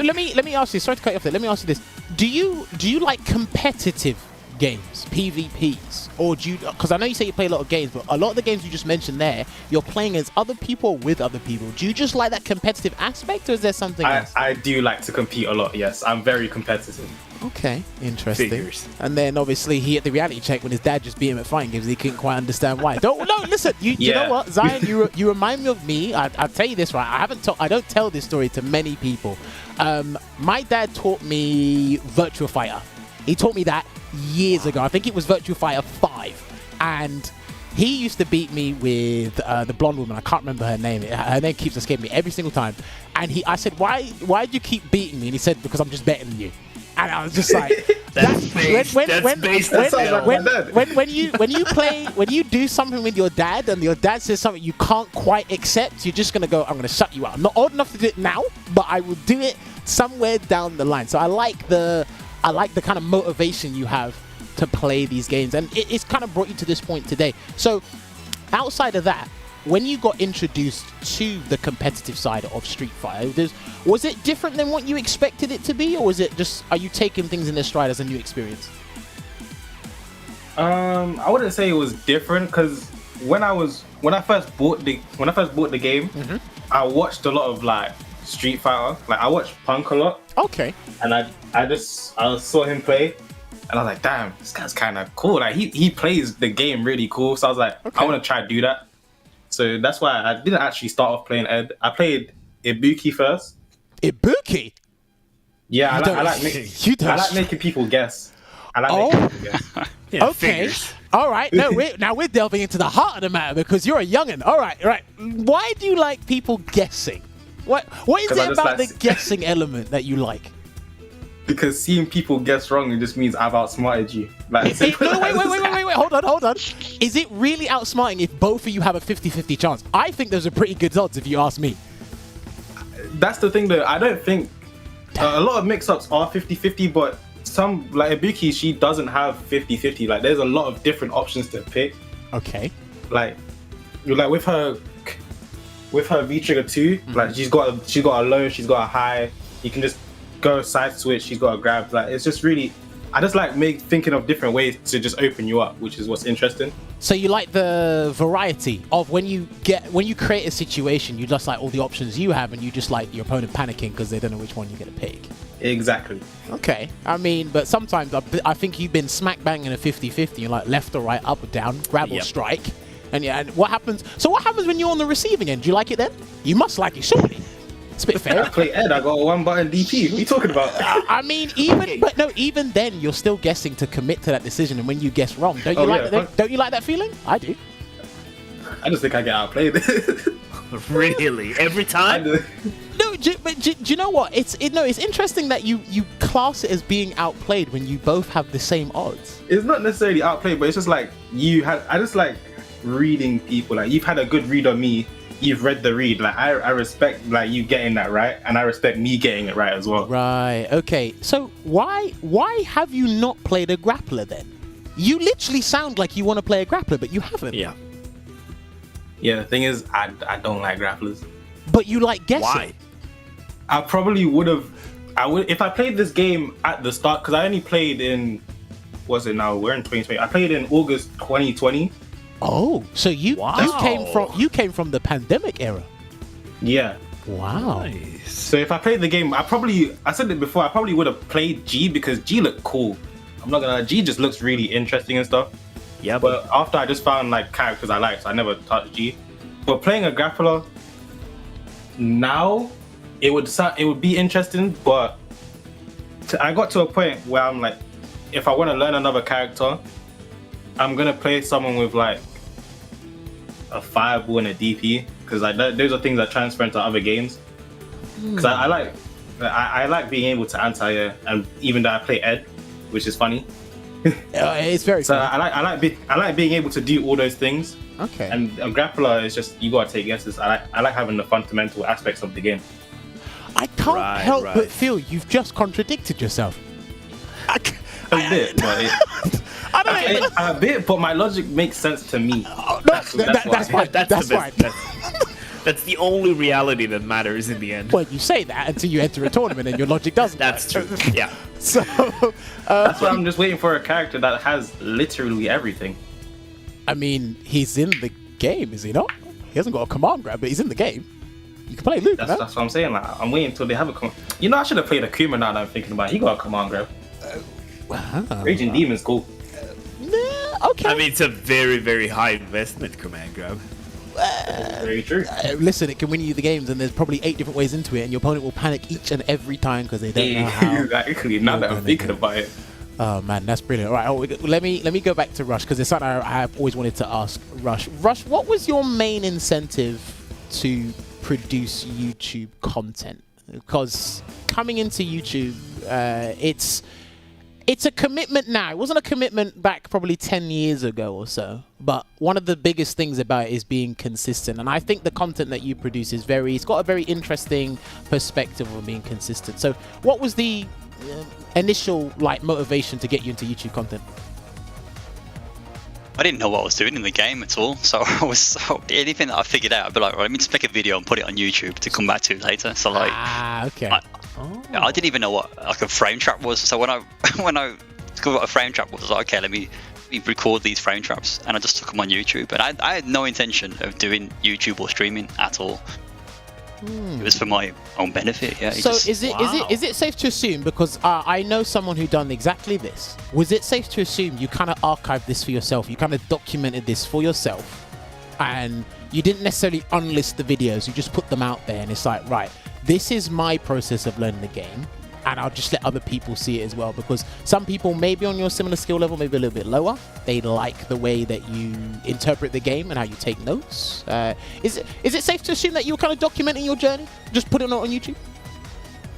[SPEAKER 6] let me ask you. Sorry to cut you off there. Let me ask you this: Do you like competitive games, PvPs, or do you? Because I know you say you play a lot of games, but a lot of the games you just mentioned there, you're playing as other people or with other people. Do you just like that competitive aspect, or is there something else?
[SPEAKER 9] I do like to compete a lot. Yes, I'm very competitive.
[SPEAKER 6] Okay, interesting.
[SPEAKER 7] Figures.
[SPEAKER 6] And then obviously he had the reality check when his dad just beat him at fighting games. He couldn't quite understand why. No, listen. You know what, Zion? You remind me of me. I'll tell you this, right? I don't tell this story to many people. My dad taught me Virtua Fighter. He taught me that years ago. I think it was Virtua Fighter 5, and he used to beat me with the blonde woman. I can't remember her name. Her name keeps escaping me every single time. And I said, why do you keep beating me? And he said, because I'm just better than you. And I was just like, when you do something with your dad and your dad says something you can't quite accept, you're just gonna go, I'm gonna shut you out. I'm not old enough to do it now, but I will do it somewhere down the line. So I like the kind of motivation you have to play these games, and it's kind of brought you to this point today. So outside of that, when you got introduced to the competitive side of Street Fighter, was it different than what you expected it to be, or was it just, are you taking things in their stride as a new experience?
[SPEAKER 9] I wouldn't say it was different because when I first bought the game, I watched a lot of like Street Fighter. Like I watched Punk a lot.
[SPEAKER 6] Okay.
[SPEAKER 9] And I saw him play, and I was like, damn, this guy's kind of cool. Like he plays the game really cool. So I was like, I want to try to do that. So that's why I didn't actually start off playing Ed. I played Ibuki first.
[SPEAKER 6] Ibuki?
[SPEAKER 9] Yeah, I like making people guess. I like making people guess.
[SPEAKER 6] Yeah, okay. Figures. All right. No, we're delving into the heart of the matter because you're a youngin'. All right. Why do you like people guessing? What is it about the guessing element that you like?
[SPEAKER 9] Because seeing people guess wrong, it just means I've outsmarted you. Like,
[SPEAKER 6] wait, hold on. Is it really outsmarting if both of you have a 50-50 chance? I think those are pretty good odds if you ask me.
[SPEAKER 9] That's the thing though, I don't think a lot of mix-ups are 50-50, but some, like Ibuki, she doesn't have 50-50. Like there's a lot of different options to pick.
[SPEAKER 6] Okay.
[SPEAKER 9] Like with her V-Trigger 2, like she's got a low, she's got a high, you can just go side switch, she's got a grab. Like it's just really, I just like thinking of different ways to just open you up, which is what's interesting.
[SPEAKER 6] So you like the variety of when you create a situation, you just like all the options you have, and you just like your opponent panicking because they don't know which one you're gonna pick.
[SPEAKER 9] Exactly.
[SPEAKER 6] Okay, I mean, but sometimes I think you've been smack banging a 50-50, you're like left or right, up or down, grab or strike, and yeah. And what happens? So what happens when you're on the receiving end? Do you like it then? You must like it, surely. It's a bit fair.
[SPEAKER 9] I play Ed. I got a 1-button DP. What are you talking about?
[SPEAKER 6] I mean, even then, you're still guessing to commit to that decision, and when you guess wrong, don't you like that feeling? I do.
[SPEAKER 9] I just think I get outplayed.
[SPEAKER 7] Really? Every time?
[SPEAKER 6] No, but do you know what? It's interesting that you class it as being outplayed when you both have the same odds.
[SPEAKER 9] It's not necessarily outplayed, but it's just like I just like reading people. Like, you've had a good read on me. You've read the read. Like, I respect like you getting that right, and I respect me getting it right as well.
[SPEAKER 6] Right. Okay. So why have you not played a grappler then? You literally sound like you want to play a grappler, but you haven't.
[SPEAKER 9] Yeah. Yeah. The thing is, I don't like grapplers.
[SPEAKER 6] But you like guessing.
[SPEAKER 7] Why?
[SPEAKER 9] I probably would have. I would if I played this game at the start, because I only played in. What's it now? We're in 2020. I played in August 2020.
[SPEAKER 6] Oh, so you came from the pandemic era.
[SPEAKER 9] Yeah.
[SPEAKER 6] Wow.
[SPEAKER 7] Nice.
[SPEAKER 9] So if I played the game, I said it before, I probably would have played G, because G looked cool. I'm not gonna lie, G just looks really interesting and stuff.
[SPEAKER 7] Yeah,
[SPEAKER 9] But after I just found like characters I liked, so I never touched G. But playing a grappler now, it would be interesting, but I got to a point where I'm like, if I want to learn another character, I'm gonna play someone with like a fireball and a DP, because like those are things that transfer into other games. Because I like being able to anti-air, and even though I play Ed, which is funny.
[SPEAKER 6] It's very
[SPEAKER 9] so
[SPEAKER 6] funny.
[SPEAKER 9] I like being able to do all those things.
[SPEAKER 6] Okay.
[SPEAKER 9] And a grappler is just, you gotta take guesses. I like having the fundamental aspects of the game.
[SPEAKER 6] I can't help but feel you've just contradicted yourself.
[SPEAKER 9] A bit, but
[SPEAKER 6] I don't know.
[SPEAKER 9] a bit, but my logic makes sense to me.
[SPEAKER 6] That's fine. That's fine.
[SPEAKER 7] That's the only reality that matters in the end.
[SPEAKER 6] Well, you say that until you enter a tournament and your logic doesn't.
[SPEAKER 7] That's true. Yeah.
[SPEAKER 6] So
[SPEAKER 9] that's why I'm just waiting for a character that has literally everything.
[SPEAKER 6] I mean, he's in the game, is he not? He hasn't got a command grab, but he's in the game. You can play Luke.
[SPEAKER 9] That's what I'm saying. Like, I'm waiting until they have a command. You know, I should have played Akuma now that I'm thinking about it. He got a command grab.
[SPEAKER 6] Wow.
[SPEAKER 9] Raging Demon's cool.
[SPEAKER 6] Okay.
[SPEAKER 7] I mean, it's a very, very high investment command grab.
[SPEAKER 9] Very true.
[SPEAKER 6] Listen, it can win you the games, and there's probably 8 different ways into it, and your opponent will panic each and every time because they don't know how.
[SPEAKER 9] Exactly. Now that I'm thinking about it.
[SPEAKER 6] Oh man, that's brilliant. All right, let me go back to Rush, because it's something I have always wanted to ask Rush. Rush, what was your main incentive to produce YouTube content? Because coming into YouTube, it's a commitment now. It wasn't a commitment back probably 10 years ago or so. But one of the biggest things about it is being consistent. And I think the content that you produce is it's got a very interesting perspective of being consistent. So what was the initial motivation to get you into YouTube content?
[SPEAKER 8] I didn't know what I was doing in the game at all, so anything that I figured out, I'd be like, right, let me just make a video and put it on YouTube to come back to later. So
[SPEAKER 6] okay.
[SPEAKER 8] I didn't even know what like a frame trap was. So when I discovered what a frame trap was, I was like, okay, let me record these frame traps, and I just took them on YouTube. And I had no intention of doing YouTube or streaming at all. It was for my own benefit. Yeah.
[SPEAKER 6] So is it safe to assume, because I know someone who done exactly this? Was it safe to assume you kind of archived this for yourself? You kind of documented this for yourself, and you didn't necessarily unlist the videos. You just put them out there, and it's like, right, this is my process of learning the game, and I'll just let other people see it as well, because some people may be on your similar skill level, maybe a little bit lower. They like the way that you interpret the game and how you take notes. Is it safe to assume that you're kind of documenting your journey, just putting it on YouTube?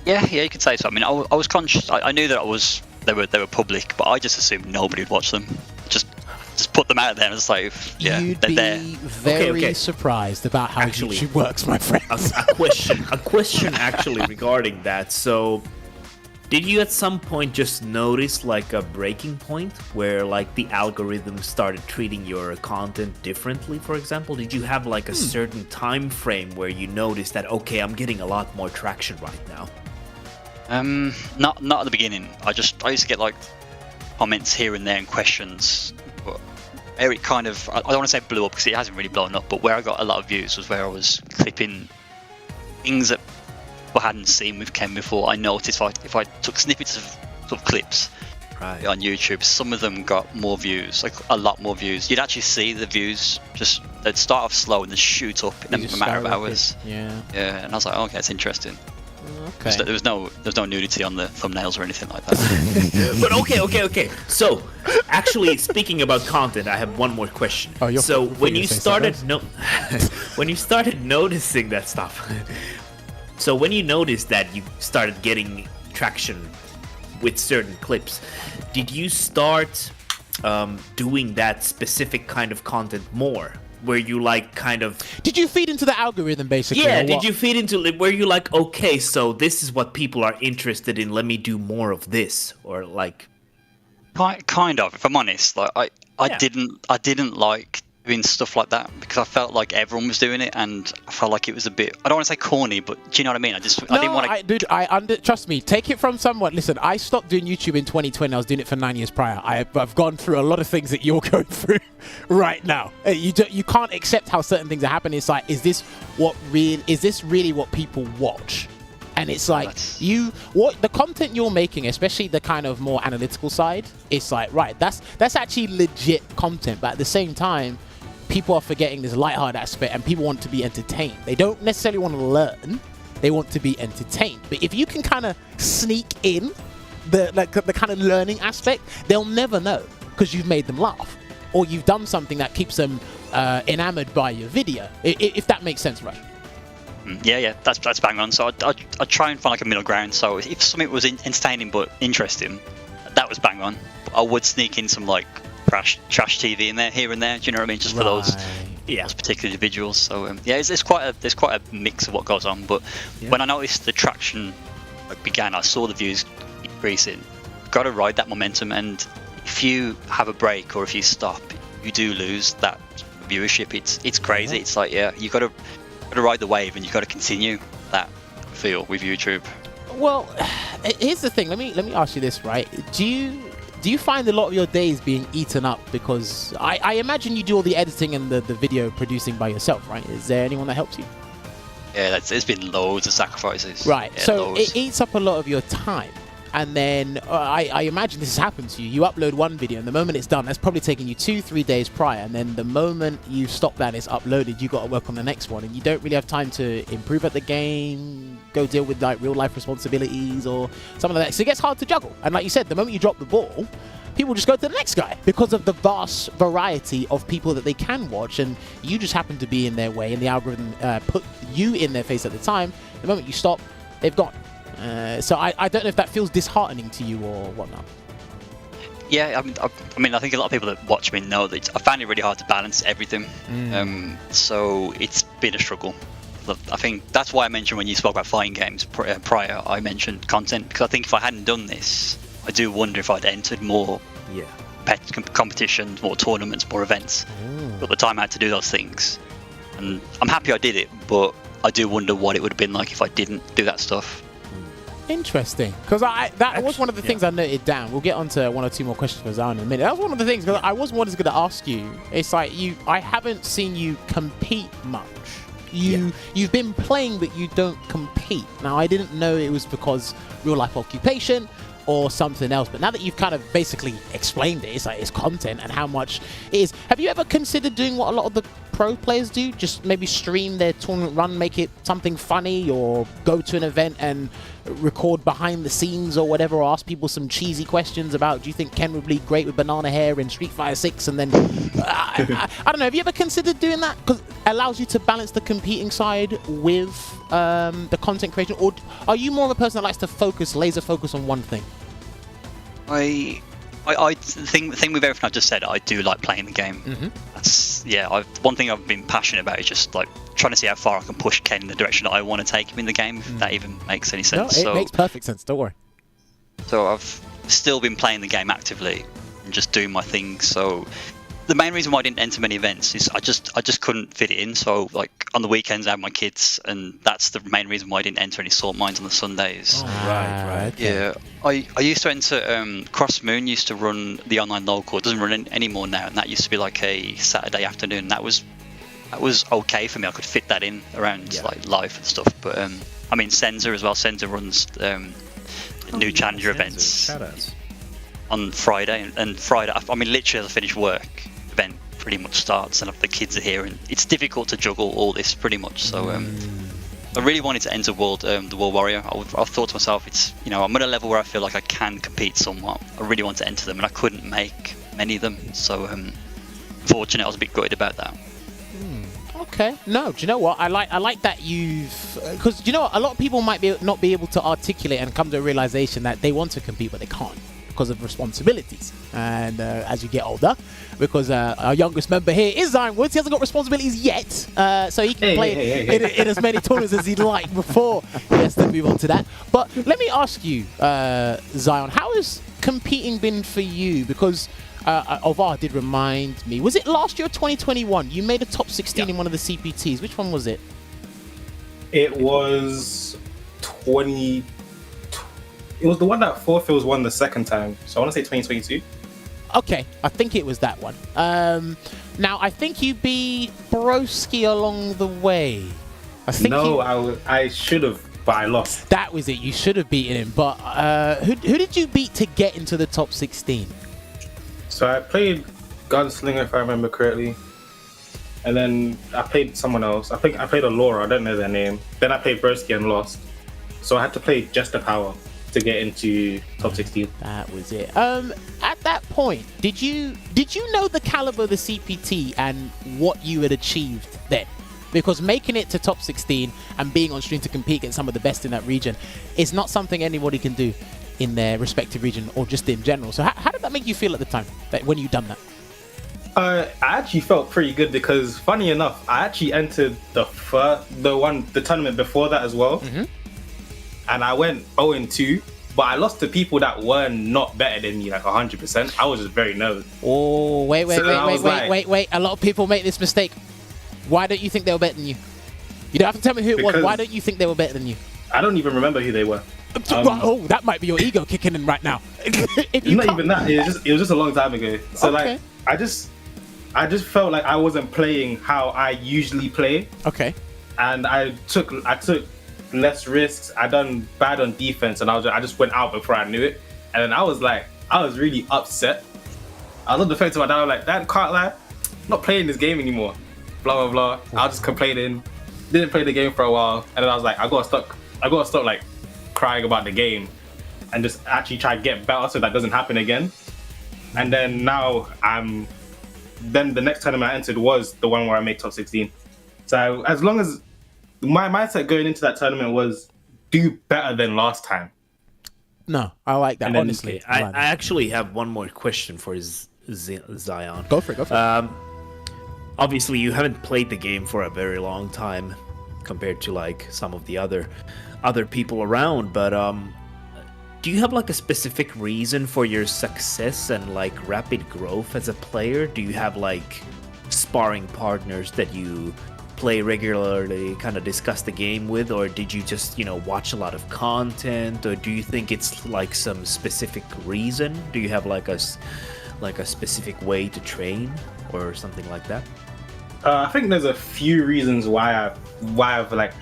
[SPEAKER 8] Yeah, you could say so. I mean, I was conscious. I knew that they were public, but I just assumed nobody would watch them. Just put them out there, and it's like, yeah,
[SPEAKER 6] you'd
[SPEAKER 8] they're
[SPEAKER 6] be
[SPEAKER 8] there.
[SPEAKER 6] very surprised about how YouTube works, my friend.
[SPEAKER 7] A question actually regarding that. So, did you at some point just notice like a breaking point where like the algorithm started treating your content differently, for example? Did you have like a certain time frame where you noticed that, okay, I'm getting a lot more traction right now?
[SPEAKER 8] Not at the beginning. I used to get like comments here and there and questions. But where it kind of, I don't want to say blew up because it hasn't really blown up, but where I got a lot of views was where I was clipping things that I hadn't seen with Ken before. I noticed if I took snippets of sort of clips on YouTube, some of them got more views, like a lot more views. You'd actually see the views just, they'd start off slow and then shoot up in a matter of hours.
[SPEAKER 6] Yeah.
[SPEAKER 8] Yeah, and I was like, oh, okay, it's interesting.
[SPEAKER 6] Okay.
[SPEAKER 8] There was no nudity on the thumbnails or anything like that.
[SPEAKER 7] But okay. So, actually, speaking about content, I have one more question.
[SPEAKER 6] Oh,
[SPEAKER 7] so when you started when you started noticing that stuff, so when you noticed that you started getting traction with certain clips, did you start doing that specific kind of content more? Where you like kind of...
[SPEAKER 6] Did you feed into the algorithm basically?
[SPEAKER 7] Yeah, did you feed into it where you like, okay, so this is what people are interested in, let me do more of this, or like...
[SPEAKER 8] Kind of, if I'm honest. Like I didn't like doing stuff like that because I felt like everyone was doing it, and I felt like it was a bit, I don't want to say corny, but do you know what I mean? I didn't want to...
[SPEAKER 6] Trust me, take it from someone. Listen, I stopped doing YouTube in 2020. I was doing it for 9 years prior. I've gone through a lot of things that you're going through right now. You can't accept how certain things are happening. It's like, is this really what people watch? And it's like, the content you're making, especially the kind of more analytical side, it's like, right, that's actually legit content. But at the same time, people are forgetting this lighthearted aspect, and people want to be entertained. They don't necessarily want to learn; they want to be entertained. But if you can kind of sneak in the kind of learning aspect, they'll never know because you've made them laugh, or you've done something that keeps them enamored by your video. If that makes sense, Rush.
[SPEAKER 8] Yeah, that's bang on. So I try and find like a middle ground. So if something was entertaining but interesting, that was bang on. But I would sneak in some like trash TV in there, here and there. Do you know what I mean? Just for those particular individuals. So there's quite a mix of what goes on. But when I noticed the traction began, I saw the views increasing. Got to ride that momentum, and if you have a break or if you stop, you do lose that viewership. It's crazy. It's like you got to ride the wave, and you got to continue that feel with YouTube.
[SPEAKER 6] Well, here's the thing. Let me ask you this, right? Do you find a lot of your days being eaten up because I imagine you do all the editing and the video producing by yourself, right? Is there anyone that helps you?
[SPEAKER 8] Yeah, there's been loads of sacrifices.
[SPEAKER 6] Right,
[SPEAKER 8] yeah,
[SPEAKER 6] so
[SPEAKER 8] loads.
[SPEAKER 6] It eats up a lot of your time. And then I imagine this has happened to you. You upload one video, and the moment it's done, that's probably taken you 2-3 days prior. And then the moment you stop that, it's uploaded. You got to work on the next one, and you don't really have time to improve at the game, go deal with like real life responsibilities or something like that. So it gets hard to juggle. And like you said, the moment you drop the ball, people just go to the next guy because of the vast variety of people that they can watch, and you just happen to be in their way, and the algorithm put you in their face at the time. The moment you stop, they've gone. So I don't know if that feels disheartening to you or whatnot.
[SPEAKER 8] Yeah, I mean, I think a lot of people that watch me know that I find it really hard to balance everything. So it's been a struggle. I think that's why I mentioned when you spoke about fighting games prior, I mentioned content, because I think if I hadn't done this, I do wonder if I'd entered more competitions, more tournaments, more events. But the time I had to do those things, and I'm happy I did it, but I do wonder what it would have been like if I didn't do that stuff.
[SPEAKER 6] Interesting, because that was one of the things I noted down. We'll get on to one or two more questions for Zion in a minute. That was one of the things, because I was going to ask you. It's like I haven't seen you compete much. You've been playing, but you don't compete. Now, I didn't know it was because real life occupation or something else, but now that you've kind of basically explained it, it's like it's content and how much it is. Have you ever considered doing what a lot of the pro players do? Just maybe stream their tournament run, make it something funny, or go to an event and record behind the scenes or whatever, or ask people some cheesy questions about, do you think Ken would be great with banana hair in Street Fighter 6? And then, I don't know, have you ever considered doing that? Because it allows you to balance the competing side with the content creation, or are you more of a person that likes to laser focus on one thing?
[SPEAKER 8] The thing with everything I've just said, I do like playing the game. That's one thing I've been passionate about is just like trying to see how far I can push Ken in the direction that I want to take him in the game. If that even makes any sense.
[SPEAKER 6] No, it makes perfect sense. Don't worry.
[SPEAKER 8] So I've still been playing the game actively and just doing my thing. So the main reason why I didn't enter many events is I just couldn't fit it in. So like on the weekends I have my kids, and that's the main reason why I didn't enter any salt mines on the Sundays.
[SPEAKER 6] Right.
[SPEAKER 8] Yeah, I used to enter Cross Moon used to run the online local. It doesn't run anymore now, and that used to be like a Saturday afternoon. That was okay for me. I could fit that in around like life and stuff. But I mean Senza as well. Senza runs new challenger events on Friday, and Friday, I mean literally as I finish work, event pretty much starts, and the kids are here, and it's difficult to juggle all this pretty much. So I really wanted to enter the World Warrior. I thought to myself, it's, you know, I'm at a level where I feel like I can compete somewhat. I really want to enter them, and I couldn't make many of them. So unfortunately, I was a bit gutted about that.
[SPEAKER 6] Okay. No, do you know what? I like that you've... Because, you know what? A lot of people might not be able to articulate and come to a realization that they want to compete, but they can't because of responsibilities. And as you get older, because our youngest member here is Zion Woods, he hasn't got responsibilities yet, so he can play in as many tournaments as he'd like before he has to move on to that. But let me ask you, Zion, how has competing been for you? Because Ovar did remind me, was it last year, 2021? You made a top 16 in one of the CPTs. Which one was it?
[SPEAKER 9] It was 20. It was the one that Forfils won the second time. So I want to say 2022.
[SPEAKER 6] Okay, I think it was that one. Now, I think you beat Broski along the way.
[SPEAKER 9] I should have, but I lost.
[SPEAKER 6] That was it. You should have beaten him. But who did you beat to get into the top 16?
[SPEAKER 9] So I played Gunslinger, if I remember correctly. And then I played someone else. I think I played a Laura. I don't know their name. Then I played Broski and lost. So I had to play Jester Power to get into top 16.
[SPEAKER 6] That was it. At that point, did you know the caliber of the CPT and what you had achieved then? Because making it to top 16 and being on stream to compete against some of the best in that region is not something anybody can do in their respective region or just in general. So how did that make you feel at the time, when you done that?
[SPEAKER 9] I actually felt pretty good because, funny enough, I actually entered the tournament before that as well.
[SPEAKER 6] Mm-hmm.
[SPEAKER 9] And I went 0-2, but I lost to people that were not better than me, like 100%. I was just very nervous.
[SPEAKER 6] Oh, wait. A lot of people make this mistake. Why don't you think they were better than you? You don't have to tell me who it was. Why don't you think they were better than you?
[SPEAKER 9] I don't even remember who they were.
[SPEAKER 6] That might be your ego kicking in right now.
[SPEAKER 9] Not even that. It was just a long time ago. So
[SPEAKER 6] okay.
[SPEAKER 9] I just felt like I wasn't playing how I usually play.
[SPEAKER 6] Okay.
[SPEAKER 9] And I took less risks. I done bad on defense, and I just went out before I knew it. And then I was really upset. I was on the fence with my dad. I was like, Dad, can't lie, I'm not playing this game anymore. Blah blah blah. I was just complaining. Didn't play the game for a while, and then I was like, I gotta stop like crying about the game, and just actually try to get better so that doesn't happen again. And then now then the next tournament I entered was the one where I made top 16. So as long as my mindset going into that tournament was do better than last time.
[SPEAKER 6] No, I like that, honestly.
[SPEAKER 7] I actually have one more question for Zion.
[SPEAKER 6] Go for it.
[SPEAKER 7] Obviously, you haven't played the game for a very long time compared to like some of the other people around, but do you have like a specific reason for your success and like rapid growth as a player? Do you have like sparring partners that you play regularly, kind of discuss the game with, or did you just, watch a lot of content, or do you think it's like some specific reason? Do you have like a specific way to train or something like that?
[SPEAKER 9] I think there's a few reasons why I've like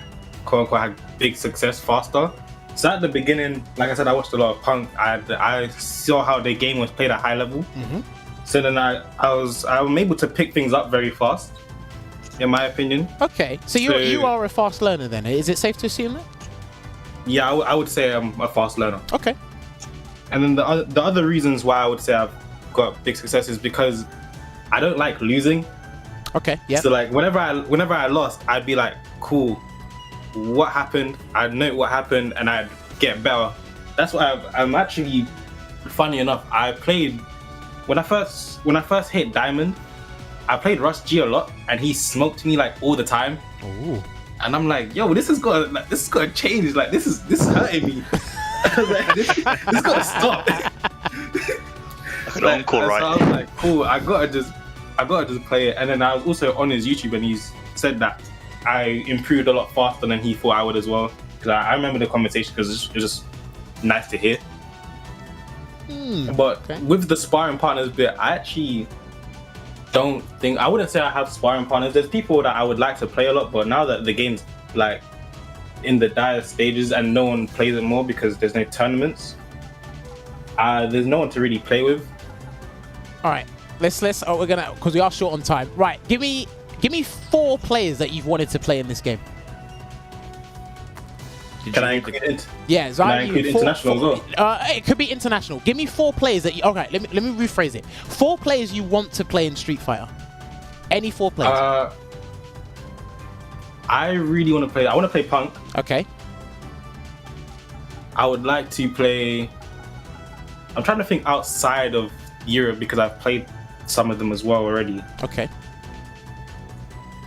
[SPEAKER 9] quote unquote had big success faster. So at the beginning, like I said, I watched a lot of Punk. I saw how the game was played at high level.
[SPEAKER 6] Mm-hmm.
[SPEAKER 9] So then I'm able to pick things up very fast, in my opinion.
[SPEAKER 6] Okay, so you are a fast learner then. Is it safe to assume that?
[SPEAKER 9] Yeah, I would say I'm a fast learner.
[SPEAKER 6] Okay.
[SPEAKER 9] And then the other reasons why I would say I've got big success is because I don't like losing.
[SPEAKER 6] Okay, yeah.
[SPEAKER 9] So like whenever I lost, I'd be like, cool, what happened? I'd note what happened and I'd get better. That's why I'm actually, funny enough, I played when I first hit Diamond, I played Rush G a lot and he smoked me like all the time.
[SPEAKER 6] Ooh.
[SPEAKER 9] And I'm like, yo, this has got to change. Like this is hurting me. I was like, this got to stop.
[SPEAKER 8] Encore, right?
[SPEAKER 9] So I was like, cool, I gotta just I gotta just play it. And then I was also on his YouTube, and he's said that I improved a lot faster than he thought I would as well. Because I remember the conversation because it's just nice to hear. But with the sparring partners bit, I actually don't think I wouldn't say I have sparring partners. There's people that I would like to play a lot, but now that the game's like in the dire stages and no one plays it more because there's no tournaments, there's no one to really play with.
[SPEAKER 6] All right, let's we're gonna, because we are short on time. Right, give me 4 players that you've wanted to play in this game.
[SPEAKER 9] Can I include it?
[SPEAKER 6] Yeah,
[SPEAKER 9] Can I include international as well?
[SPEAKER 6] It could be international. Give me 4 players that you... Okay, let me rephrase it. 4 players you want to play in Street Fighter. Any 4 players.
[SPEAKER 9] I really want to play... I want to play Punk.
[SPEAKER 6] Okay.
[SPEAKER 9] I would like to play... I'm trying to think outside of Europe because I've played some of them as well already.
[SPEAKER 6] Okay.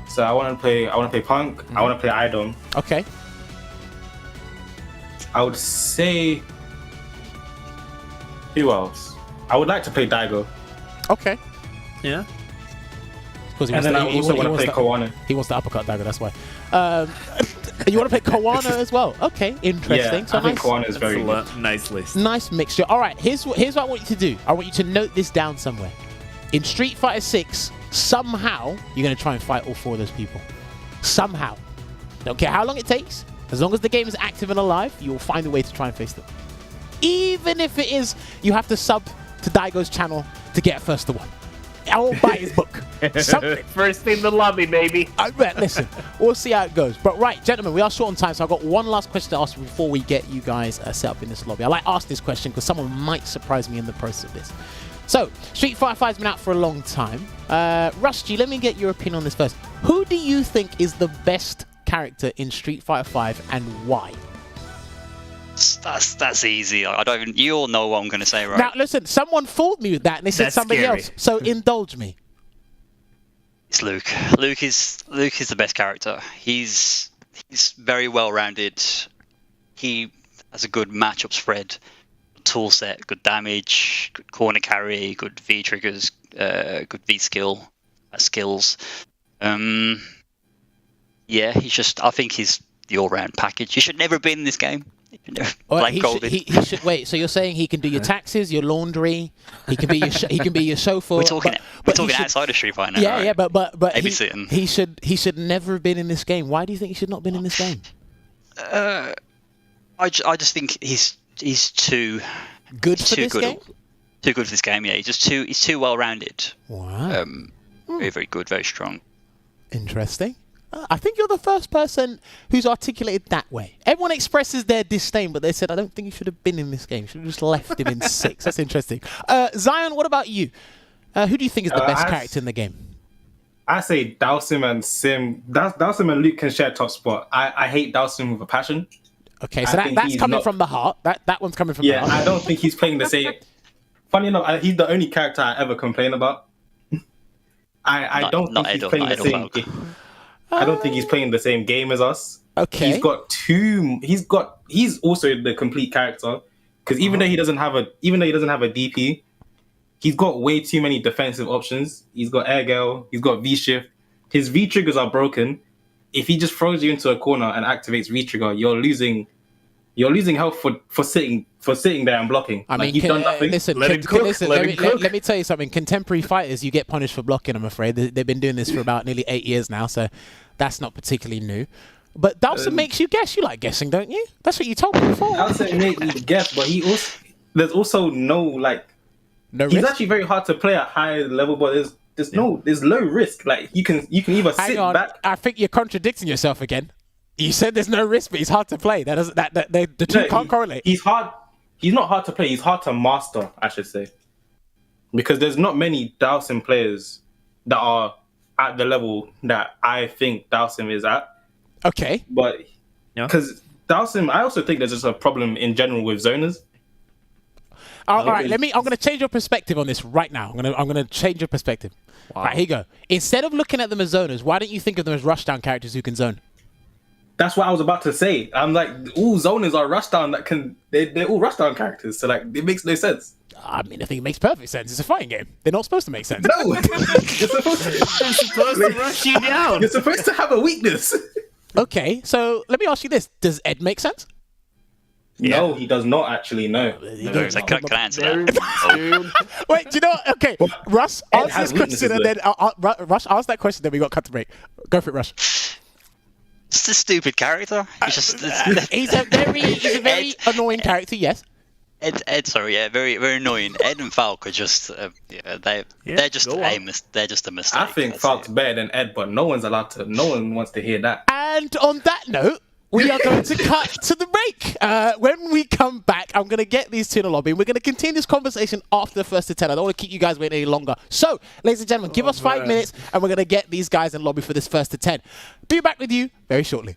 [SPEAKER 9] So I want to play Punk. I want to play Idom.
[SPEAKER 6] Okay.
[SPEAKER 9] I would say... Who else? I would like to play Daigo.
[SPEAKER 6] Okay.
[SPEAKER 3] Yeah.
[SPEAKER 9] And then I also want to play Koano.
[SPEAKER 6] He wants to uppercut Daigo, that's why. You want to play Koano as well? Okay, interesting.
[SPEAKER 9] Yeah, so I think Koano is very good.
[SPEAKER 3] Nice list.
[SPEAKER 6] Nice mixture. All right, here's what I want you to do. I want you to note this down somewhere. In Street Fighter 6, somehow, you're going to try and fight all 4 of those people. Somehow. Don't care how long it takes. As long as the game is active and alive, you will find a way to try and face them. Even if it is you have to sub to Daigo's channel to get first to 1. I'll buy his book. Something.
[SPEAKER 7] First in the lobby, baby.
[SPEAKER 6] I bet. Listen, we'll see how it goes. But right, gentlemen, we are short on time, so I've got one last question to ask you before we get you guys set up in this lobby. I like to ask this question because someone might surprise me in the process of this. So, Street Fighter 5's been out for a long time. Rusty, let me get your opinion on this first. Who do you think is the best character in Street Fighter 5 and why?
[SPEAKER 8] That's easy. I don't even. You all know what I'm going to say, right?
[SPEAKER 6] Now, listen. Someone fooled me with that, and they said
[SPEAKER 7] That's
[SPEAKER 6] somebody
[SPEAKER 7] scary.
[SPEAKER 6] else. So indulge me.
[SPEAKER 8] It's Luke. Luke is the best character. He's very well rounded. He has a good matchup spread, tool set, good damage, good corner carry, good V triggers, good V skills. Yeah, I think he's the all-round package. He should never have been in this game.
[SPEAKER 6] He should wait. So you're saying he can do your taxes, your laundry. He can be your chauffeur.
[SPEAKER 8] We're talking outside of Street Fighter now.
[SPEAKER 6] Yeah,
[SPEAKER 8] right?
[SPEAKER 6] yeah, but
[SPEAKER 8] babysitting.
[SPEAKER 6] He should never have been in this game. Why do you think he should not have been in this game?
[SPEAKER 8] I just think he's too
[SPEAKER 6] good for this game.
[SPEAKER 8] Too good for this game. Yeah, he's too well rounded.
[SPEAKER 6] Wow.
[SPEAKER 8] Very, very good, very strong.
[SPEAKER 6] Interesting. I think you're the first person who's articulated that way. Everyone expresses their disdain, but they said, I don't think you should have been in this game. You should have just left him in 6. That's interesting. Zion, what about you? Who do you think is the best character in the game?
[SPEAKER 9] I say Dhalsim and Sim. Dhalsim and Luke can share top spot. I hate Dhalsim with a passion.
[SPEAKER 6] Okay, so that's coming from the heart. That one's coming from the heart.
[SPEAKER 9] Yeah, I don't think he's playing the same. Funny enough, he's the only character I ever complain about. I don't think he's playing the same game. I don't think he's playing the same game as us.
[SPEAKER 6] Okay.
[SPEAKER 9] He's also the complete character because even though he doesn't have a DP, he's got way too many defensive options. He's got air gale. He's got V shift. His V triggers are broken. If he just throws you into a corner and activates V trigger, you're losing health for sitting there and blocking.
[SPEAKER 6] I mean,
[SPEAKER 9] you've done nothing.
[SPEAKER 6] Let me tell you something. Contemporary fighters, you get punished for blocking, I'm afraid. They've been doing this for about nearly 8 years now, so that's not particularly new. But Dhalsim makes you guess. You like guessing, don't you? That's what you told me before.
[SPEAKER 9] Dhalsim makes you guess, but there's also no he's
[SPEAKER 6] risk?
[SPEAKER 9] actually very hard to play at high level, but there's low risk. Like you can either sit back.
[SPEAKER 6] I think you're contradicting yourself again. You said there's no risk, but he's hard to play. The two can't correlate.
[SPEAKER 9] He's not hard to play. He's hard to master, I should say, because there's not many Dhalsim players that are at the level that I think Dhalsim is at.
[SPEAKER 6] Okay,
[SPEAKER 9] but because Dhalsim, I also think there's just a problem in general with zoners.
[SPEAKER 6] All right, I'm going to change your perspective on this right now. I'm going to change your perspective. Wow. All right, here you go. Instead of looking at them as zoners, why don't you think of them as rushdown characters who can zone?
[SPEAKER 9] That's what I was about to say. I'm like, all zoners are rushdown that can. They're all rushdown characters, so like it makes no sense.
[SPEAKER 6] I mean, I think it makes perfect sense. It's a fighting game. They're not supposed to make sense.
[SPEAKER 9] No, you're supposed
[SPEAKER 7] to rush you down.
[SPEAKER 9] You're supposed to have a weakness.
[SPEAKER 6] Okay, so let me ask you this: does Ed make sense?
[SPEAKER 9] No, he does not actually. No.
[SPEAKER 8] So can I answer that?
[SPEAKER 6] Wait, do you know what? Okay, Russ,
[SPEAKER 9] Ed
[SPEAKER 6] answer
[SPEAKER 9] has
[SPEAKER 6] this question, and then Rush, ask that question. Then we got cut to break. Go for it, Rush.
[SPEAKER 8] Just a stupid character. He's just
[SPEAKER 6] He's a very annoying character. Yes.
[SPEAKER 8] Ed, sorry, yeah, very, very annoying. Ed and Falk are just, they're just they're just a mistake.
[SPEAKER 9] I think Falk's better than Ed, but no one wants to hear that.
[SPEAKER 6] And on that note, we are going to cut to the break. When we come back, I'm going to get these two in the lobby, and we're going to continue this conversation after the first to 10. I don't want to keep you guys waiting any longer. So, ladies and gentlemen, give us 5 minutes, and we're going to get these guys in the lobby for this first to 10. Be back with you very shortly.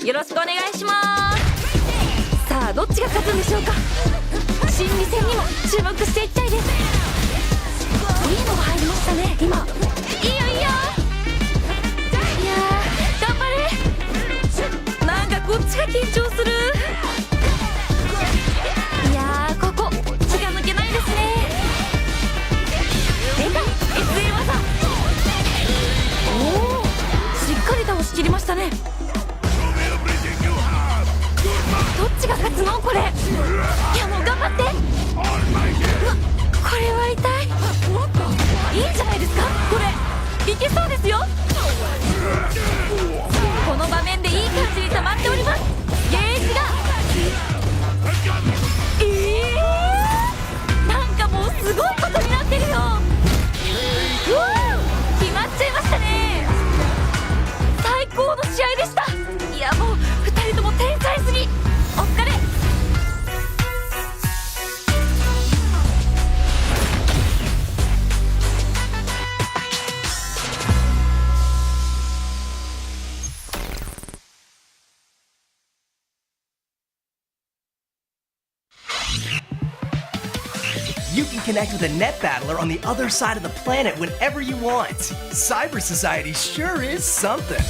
[SPEAKER 10] よろしくお願いします。さあどっちが勝つんでしょうか。心理戦にも注目していきたいです。いいのが入りましたね今。いいよいいよ。いやー頑張れ。なんかこっちが緊張する。いやーここ気が抜けないですね。でかい SA 技。おおしっかり倒しきりましたね。どっちが勝つのこれ。いやもう頑張って。うわこれは痛い。いいんじゃないですかこれ。いけそうですよ。この場面でいい感じに溜まっております。ゲージがなんかもうすごいことになってるよ。うわ決まっちゃいましたね。最高の試合でした。いやもう2人とも天才すぎ。お疲れ。
[SPEAKER 11] You can connect with a net battler on the other side of the planet whenever you want. Cyber Society sure is something.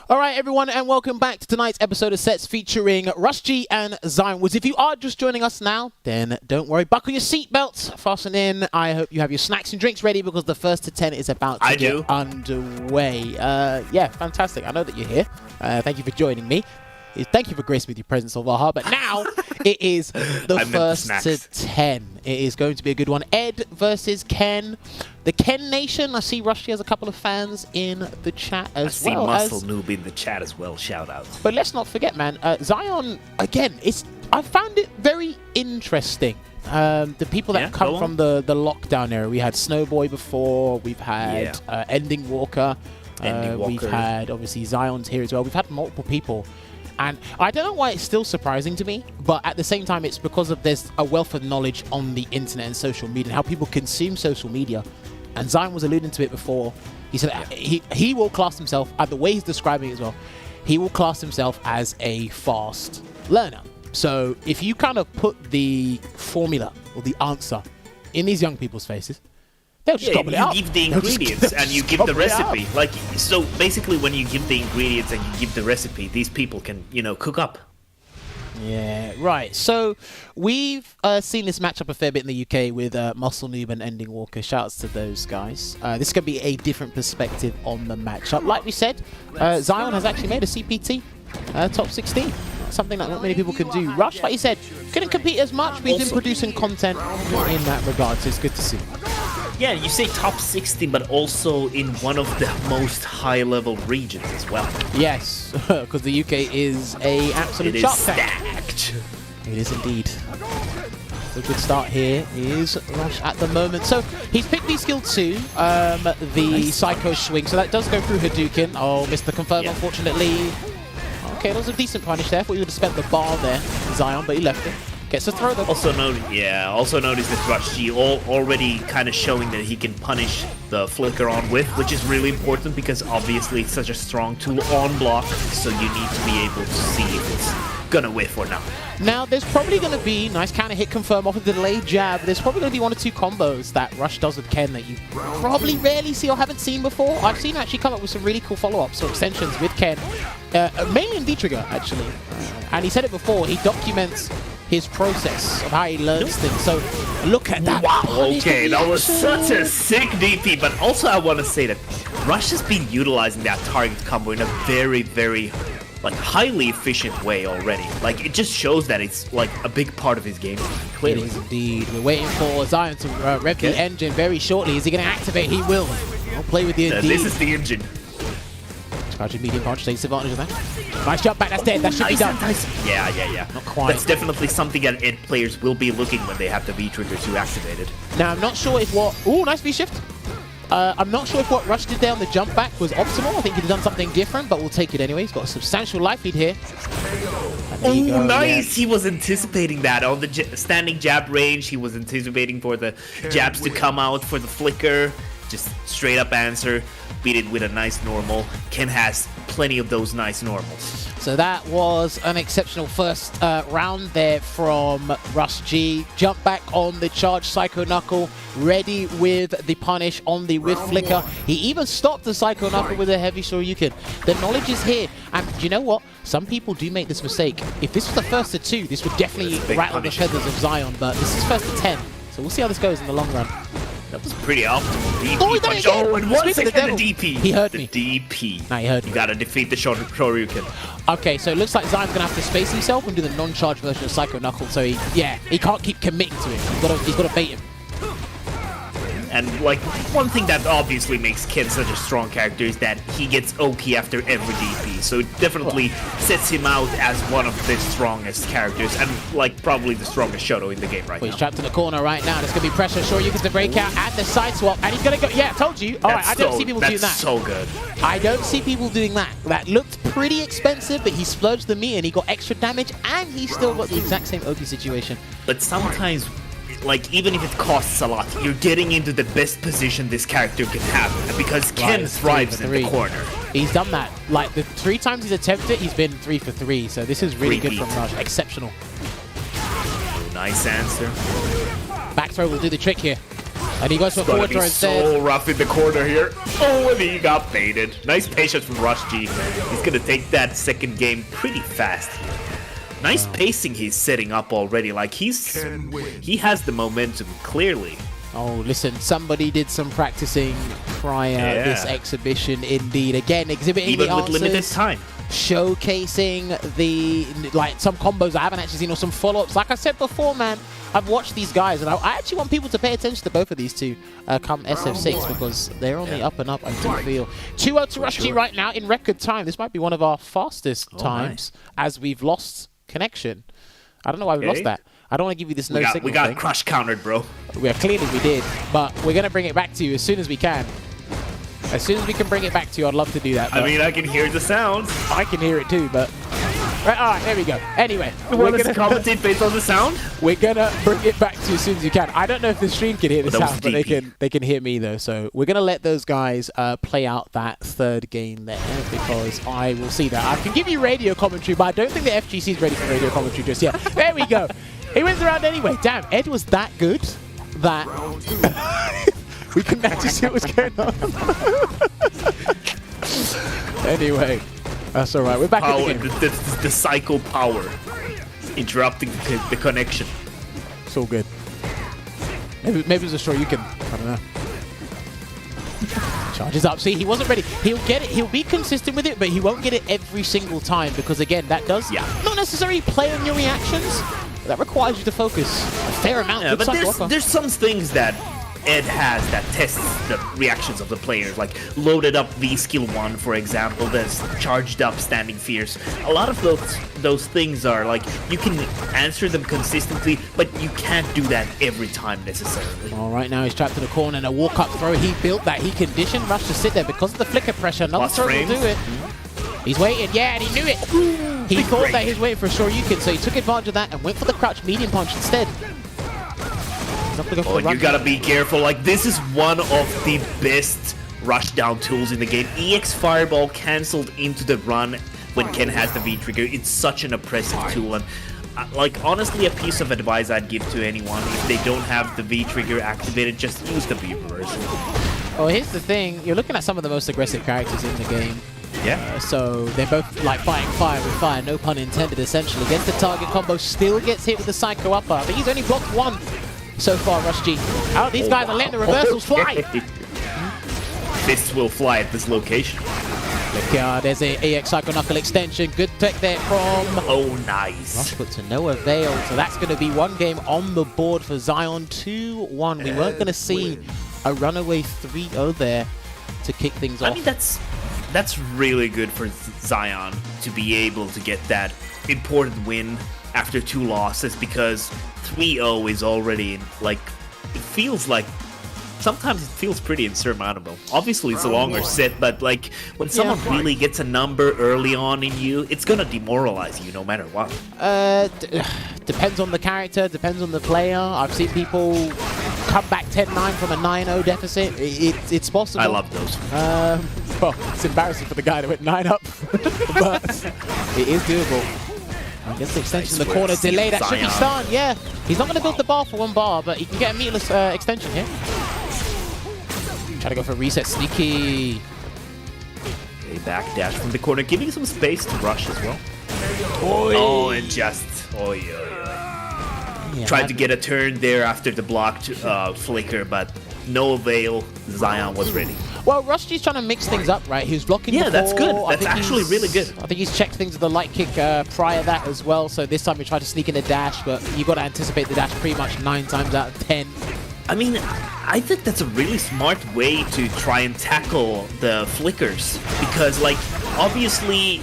[SPEAKER 6] All right, everyone, and welcome back to tonight's episode of Sets featuring Rush G and Zion Woods. If you are just joining us now, then don't worry. Buckle your seatbelts, fasten in. I hope you have your snacks and drinks ready because the first to 10 is about to get underway. Yeah, fantastic. I know that you're here. Thank you for joining me. Thank you for gracing with your presence, Olvaha. But now it is the first to 10. It is going to be a good one. Ed versus Ken. The Ken Nation. I see Rushy has a couple of fans in the chat as well.
[SPEAKER 7] I see Muscle Noob in the chat as well. Shout out.
[SPEAKER 6] But let's not forget, man. Zion, again, I found it very interesting. The people that come from the lockdown era. We had Snowboy before. We've had Ending Walker. We've had, obviously, Zion's here as well. We've had multiple people. And I don't know why it's still surprising to me, but at the same time, it's because there's a wealth of knowledge on the internet and social media and how people consume social media. And Zion was alluding to it before. He said he will class himself, the way he's describing it as well, he will class himself as a fast learner. So if you kind of put the formula or the answer in these young people's faces, they'll just gobble it up.
[SPEAKER 7] You give the ingredients and you give the recipe. Like, so basically when you give the ingredients and you give the recipe, these people can, cook up.
[SPEAKER 6] Yeah, right. So we've seen this matchup a fair bit in the UK with Muscle Noob and Ending Walker. Shouts to those guys. This is going to be a different perspective on the matchup. Like we said, Zion has actually made a CPT top 16. Something that not many people can do. Rush, like you said, couldn't compete as much, but he's been producing content in that regard, so it's good to see.
[SPEAKER 7] Yeah, you say top 16, but also in one of the most high-level regions as well.
[SPEAKER 6] Yes, because the UK is a absolute shark tank. It is indeed. So a good start here is Rush at the moment. So he's picked the skill 2, the Psycho Swing. So that does go through Hadouken. Oh, missed the confirm, unfortunately. Okay, that was a decent punish there. I thought you would have spent the bar there, Zion, but he left it. Gets a throw though.
[SPEAKER 7] Also noticed that Rush G already kind of showing that he can punish the flicker on whiff, which is really important because obviously it's such a strong tool on block, so you need to be able to see if it's gonna whiff or not.
[SPEAKER 6] Now, there's probably going to be, nice counter hit confirm off of the delayed jab, there's probably going to be 1 or 2 combos that Rush does with Ken that you probably rarely see or haven't seen before. I've seen him actually come up with some really cool follow-ups or extensions with Ken, mainly in V-Trigger, actually. And he said it before, he documents his process of how he learns things. So, look at that.
[SPEAKER 7] Wow, okay, that was such a sick DP, but also I want to say that Rush has been utilizing that target combo in a very, very highly efficient way already. Like, it just shows that it's like a big part of his game. Clearly.
[SPEAKER 6] It is indeed. We're waiting for Zion to rev the engine very shortly. Is he going to activate? He will. I'll play with the
[SPEAKER 7] this is the engine.
[SPEAKER 6] Charging medium punch, takes advantage of that. Nice jump back, that's dead. That should be done.
[SPEAKER 7] Yeah.
[SPEAKER 6] Not quite.
[SPEAKER 7] That's definitely something that Ed players will be looking when they have the V-Trigger 2 activated.
[SPEAKER 6] Now, I'm not sure if ooh, nice V-shift. I'm not sure if what Rush did there on the jump back was optimal. I think he'd have done something different, but we'll take it anyway. He's got a substantial life lead here.
[SPEAKER 7] Oh, nice! Yeah. He was anticipating that on the standing jab range. He was anticipating for the jabs to come out for the flicker. Just straight up answer. Beat it with a nice normal. Ken has plenty of those nice normals.
[SPEAKER 6] So that was an exceptional first round there from Rush G. Jump back on the charge Psycho Knuckle, ready with the punish on the whiff flicker. He even stopped the Psycho Knuckle with a heavy Shoryuken. The knowledge is here, and do you know what? Some people do make this mistake. If this was the first to 2, this would definitely rattle the feathers of Zion, but this is first to 10. So we'll see how this goes in the long run.
[SPEAKER 7] That was pretty optimal. DP.
[SPEAKER 6] Oh, he done it again!
[SPEAKER 7] And once again, the DP.
[SPEAKER 6] He heard me.
[SPEAKER 7] The DP.
[SPEAKER 6] Nah, he heard me.
[SPEAKER 7] You gotta defeat the Shoryuken.
[SPEAKER 6] Okay, so it looks like Zion's gonna have to space himself and do the non-charge version of Psycho Knuckle. So he can't keep committing to it. He's gotta bait him.
[SPEAKER 7] And one thing that obviously makes Ken such a strong character is that he gets OP after every DP. So it definitely sets him out as one of the strongest characters and probably the strongest Shoto in the game right now.
[SPEAKER 6] He's trapped in the corner right now. There's gonna be pressure. Sure, you get the breakout and the side swap, and he's gonna go. Yeah, told you. All right, I don't see people doing that.
[SPEAKER 7] That's so good.
[SPEAKER 6] I don't see people doing that. That looked pretty expensive, but he splurged the meat and he got extra damage, and he still got the exact same OP situation.
[SPEAKER 7] But sometimes, even if it costs a lot, you're getting into the best position this character can have, because Ken thrives in the corner.
[SPEAKER 6] He's done that. The 3 times he's attempted it, he's been 3 for 3. So this is really good from Rush. Exceptional.
[SPEAKER 7] Nice answer.
[SPEAKER 6] Back throw will do the trick here. And he goes for forward throw instead.
[SPEAKER 7] So rough in the corner here. Oh, and he got baited. Nice patience from Rush G. He's gonna take that second game pretty fast. Nice pacing he's setting up already. Like he has the momentum clearly.
[SPEAKER 6] Oh, listen, somebody did some practicing prior this exhibition indeed. Again, exhibiting
[SPEAKER 7] even
[SPEAKER 6] the
[SPEAKER 7] with
[SPEAKER 6] answers,
[SPEAKER 7] limited time.
[SPEAKER 6] showcasing the some combos I haven't actually seen or some follow-ups. Like I said before, man, I've watched these guys and I actually want people to pay attention to both of these two come SF6 because they're on the up and up, I do feel. 2-0 to Rush G right now in record time. This might be one of our fastest times as we've lost connection. I don't know why we lost that. I don't want to give you this signal
[SPEAKER 7] We got
[SPEAKER 6] thing.
[SPEAKER 7] crush countered, bro.
[SPEAKER 6] Yeah, clearly we did, but we're going to bring it back to you as soon as we can. As soon as we can bring it back to you, I'd love to do that.
[SPEAKER 7] I mean, I can hear the sound.
[SPEAKER 6] I can hear it too, but... Right, all right, there we go. Anyway,
[SPEAKER 7] You want us to commentate based on the sound?
[SPEAKER 6] we're going to bring it back to you as soon as you can. I don't know if the stream can hear the
[SPEAKER 7] That was
[SPEAKER 6] sound, but they can hear me, though. So we're going to let those guys play out that third game there because I will see that. I can give you radio commentary, but I don't think the FGC is ready for radio commentary just yet. There we go. He wins the round anyway. Damn, Ed was that good that we couldn't actually see what was going on. Anyway, that's all right. We're back in the game.
[SPEAKER 7] The cycle power interrupting the connection.
[SPEAKER 6] It's all good. Maybe it's a short you can. I don't know. Charges up. See, he wasn't ready. He'll get it. He'll be consistent with it, but he won't get it every single time because, again, that does not necessarily play on your reactions. That requires you to focus a fair amount.
[SPEAKER 7] Yeah, but there's some things that Ed has that tests the reactions of the players, like loaded up V skill 1, for example, that's charged up standing fierce. A lot of those things are like you can answer them consistently, but you can't do that every time necessarily.
[SPEAKER 6] All right, now he's trapped in the corner and a walk-up throw. He built that. He conditioned Rush to sit there because of the flicker pressure. Another throw will do it. He's waiting, and he knew it. He thought that he was waiting for a Shoryuken, so he took advantage of that and went for the crouch medium punch instead.
[SPEAKER 7] Oh, you gotta be careful. Like, this is one of the best rushdown tools in the game. EX Fireball cancelled into the run when Ken has the V-Trigger. It's such an oppressive tool. And, like, honestly, a piece of advice I'd give to anyone, if they don't have the V-Trigger activated, just use the V-Reversal.
[SPEAKER 6] Oh, here's the thing. You're looking at some of the most aggressive characters in the game.
[SPEAKER 7] Yeah.
[SPEAKER 6] So they're both like fighting fire with fire, no pun intended, essentially. Against the target combo, still gets hit with the Psycho Upper, but he's only blocked one so far, Rush G. Oh, these guys are letting the reversals fly.
[SPEAKER 7] Fists will fly at this location.
[SPEAKER 6] Look out, there's a AX Psycho Knuckle extension. Good tech there from...
[SPEAKER 7] Oh, nice.
[SPEAKER 6] Rush, but to no avail. So that's going to be one game on the board for Zion. 2-1. We weren't going to see a runaway 3-0 there to kick things off.
[SPEAKER 7] I mean, that's really good for Zion to be able to get that important win after 2 losses, because 3-0 is already, like, it feels like, sometimes it feels pretty insurmountable. Obviously, it's a longer set, but, like, when someone really gets a number early on in you, it's gonna demoralize you no matter what.
[SPEAKER 6] Depends on the character, depends on the player. I've seen people come back 10-9 from a 9-0 deficit. It's possible.
[SPEAKER 7] I love those.
[SPEAKER 6] Well, it's embarrassing for the guy that went 9-up, but it is doable. I guess the extension in the corner, delay, that should be stunned, yeah. He's not going to build the bar for 1 bar, but he can get a meatless extension here. Try to go for a reset, sneaky.
[SPEAKER 7] A backdash from the corner, giving some space to Rush as well.
[SPEAKER 6] Oh,
[SPEAKER 7] and just... Tried to get a turn there after the blocked flicker, but no avail. Zion was ready.
[SPEAKER 6] Well, Rusty's trying to mix things up, right? He was blocking before.
[SPEAKER 7] That's good. That's actually really good.
[SPEAKER 6] I think he's checked things with the light kick prior that as well. So this time he tried to sneak in a dash, but you got to anticipate the dash pretty much 9 times out of 10.
[SPEAKER 7] I mean, I think that's a really smart way to try and tackle the flickers, because, like, obviously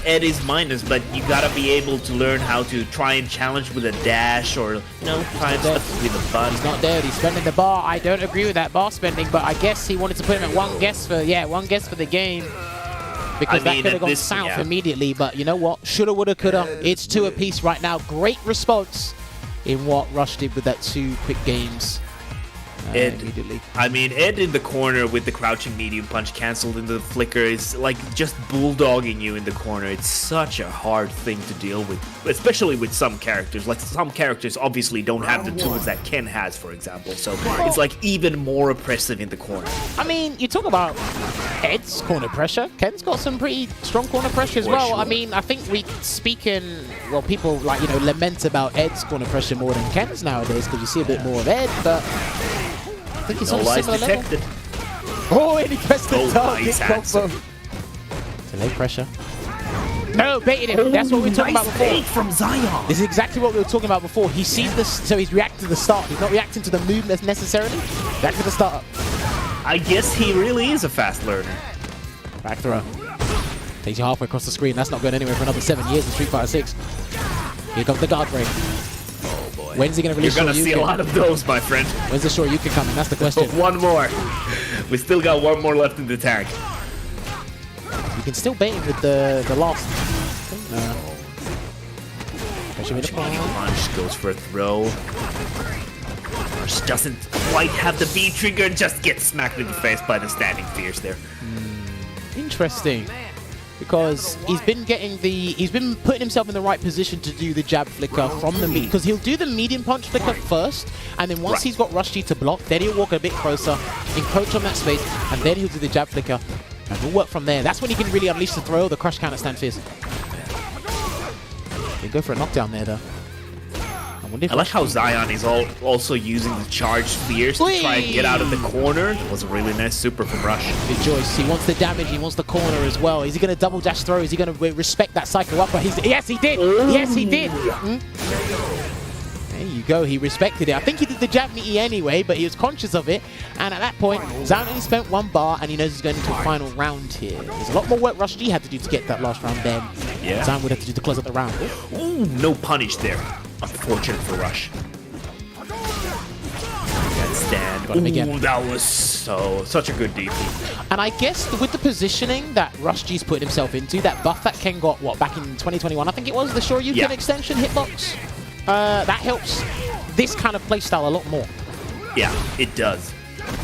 [SPEAKER 7] Ed is minus, but you gotta be able to learn how to try and challenge with a dash, or, you know, try and stuff with a button.
[SPEAKER 6] He's not there. He's spending the bar. I don't agree with that bar spending, but I guess he wanted to put him at one guess for the game. Because that could have gone south immediately, but you know what? Shoulda, woulda, coulda. It's 2 apiece right now. Great response in what Rush did with that 2 quick games. immediately.
[SPEAKER 7] I mean, Ed in the corner with the crouching medium punch cancelled into the flicker is like just bulldogging you in the corner. It's such a hard thing to deal with, especially with some characters. Like some characters obviously don't have the tools that Ken has, for example. So it's like even more oppressive in the corner.
[SPEAKER 6] I mean, you talk about Ed's corner pressure. Ken's got some pretty strong corner pressure as well.
[SPEAKER 7] Sure.
[SPEAKER 6] I mean, I think we speak in, well, people like, you know, lament about Ed's corner pressure more than Ken's nowadays because you see a bit more of Ed, but I think he's on a similar level. Oh, and he pressed the target combo. Delay pressure. No, baited him. That's what we were talking about before.
[SPEAKER 7] From Zion.
[SPEAKER 6] This is exactly what we were talking about before. He sees this, so he's reacting to the start. He's not reacting to the movement necessarily. Back to the start.
[SPEAKER 7] I guess he really is a fast learner.
[SPEAKER 6] Back throw. Takes you halfway across the screen. That's not going anywhere for another 7 years in Street Fighter 6. Here comes the guard break.
[SPEAKER 7] Oh boy.
[SPEAKER 6] When's he going to release
[SPEAKER 7] You're going to see a lot of those, my friend.
[SPEAKER 6] When's the Shoryuken coming? That's the question.
[SPEAKER 7] One more. We still got one more left in the tank.
[SPEAKER 6] You can still bait him with the last. Pressure with the
[SPEAKER 7] Punch goes for a throw. Rush doesn't quite have the B trigger and just gets smacked in the face by the standing fierce there.
[SPEAKER 6] Interesting. Because he's been putting himself in the right position to do the jab flicker from the medium, because he'll do the medium punch flicker first, and then once he's got Rush G to block, then he'll walk a bit closer, encroach on that space, and then he'll do the jab flicker, and we'll work from there. That's when he can really unleash the throw, the crush counter stand fierce. He'll go for a knockdown there though.
[SPEAKER 7] I like how Zion is also using the charged fierce to try and get out of the corner. That was a really nice super from Rush.
[SPEAKER 6] Good choice. He wants the damage, he wants the corner as well. Is he going to double dash throw? Is he going to respect that cycle up? Yes, he did. Yes, he did. There you go. He respected it. I think he did the jab meaty anyway, but he was conscious of it. And at that point, Zion only spent 1 bar, and he knows he's going into a final round here. There's a lot more work Rush G had to do to get that last round then.
[SPEAKER 7] Yeah.
[SPEAKER 6] Zion would have to do to close up the round.
[SPEAKER 7] Ooh, no punish there. Unfortunate for Rush. That stand.
[SPEAKER 6] Got him again.
[SPEAKER 7] Ooh, that was such a good DP.
[SPEAKER 6] And I guess with the positioning that Rush G's put himself into, that buff that Ken got, what, back in 2021, I think it was, the Shoryuken extension hitbox, that helps this kind of playstyle a lot more.
[SPEAKER 7] Yeah, it does.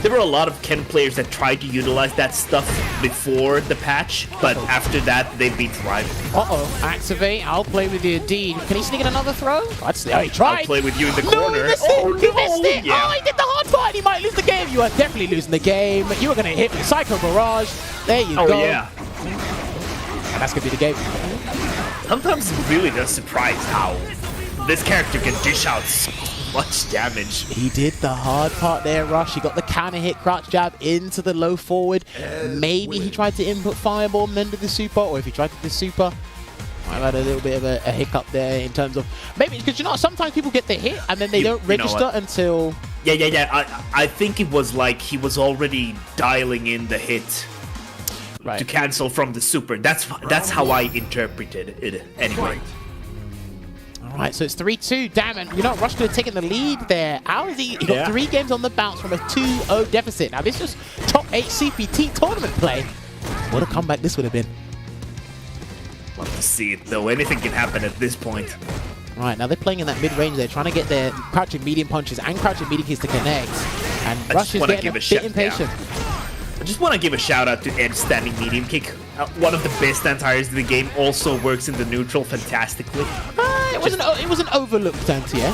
[SPEAKER 7] There were a lot of Ken players that tried to utilize that stuff before the patch, but after that, they've been thriving.
[SPEAKER 6] Uh-oh, activate, I'll play with you indeed. Can he sneak in another throw? Oh, he tried.
[SPEAKER 7] I'll play with you in the
[SPEAKER 6] No,
[SPEAKER 7] corner.
[SPEAKER 6] he missed it.
[SPEAKER 7] Oh,
[SPEAKER 6] He
[SPEAKER 7] no.
[SPEAKER 6] missed it.
[SPEAKER 7] Yeah.
[SPEAKER 6] Oh, he did the hard part. He might lose the game. You are definitely losing the game. You are going to hit with Psycho Barrage. There you go.
[SPEAKER 7] Oh, yeah.
[SPEAKER 6] And that's going to be the game.
[SPEAKER 7] Sometimes it really does surprise how this character can dish out so much damage.
[SPEAKER 6] He did the hard part there, Rush. He got the counter hit, crouch jab into the low forward. Maybe he tried to input Fireball and then did the super, or if he tried to do the super, I've had a little bit of a hiccup there in terms of maybe because you know sometimes people get the hit and then they don't register until.
[SPEAKER 7] Yeah. I think it was like he was already dialing in the hit to cancel from the super. That's how I interpreted it anyway.
[SPEAKER 6] Alright, so it's 3-2. Damn it. You know, Rush could have taken the lead there. How is he? He got 3 games on the bounce from a 2-0 deficit. Now, this was top 8 CPT tournament play. What a comeback this would have been.
[SPEAKER 7] Love to see it, though. Anything can happen at this point.
[SPEAKER 6] Right, now they're playing in that mid-range. They're trying to get their crouching medium punches and crouching medium kicks to connect. And Rush is getting a bit impatient.
[SPEAKER 7] I just want to give a shout out to Ed's standing medium kick. One of the best anti-airs in the game, also works in the neutral fantastically.
[SPEAKER 6] It was an overlooked anti-air.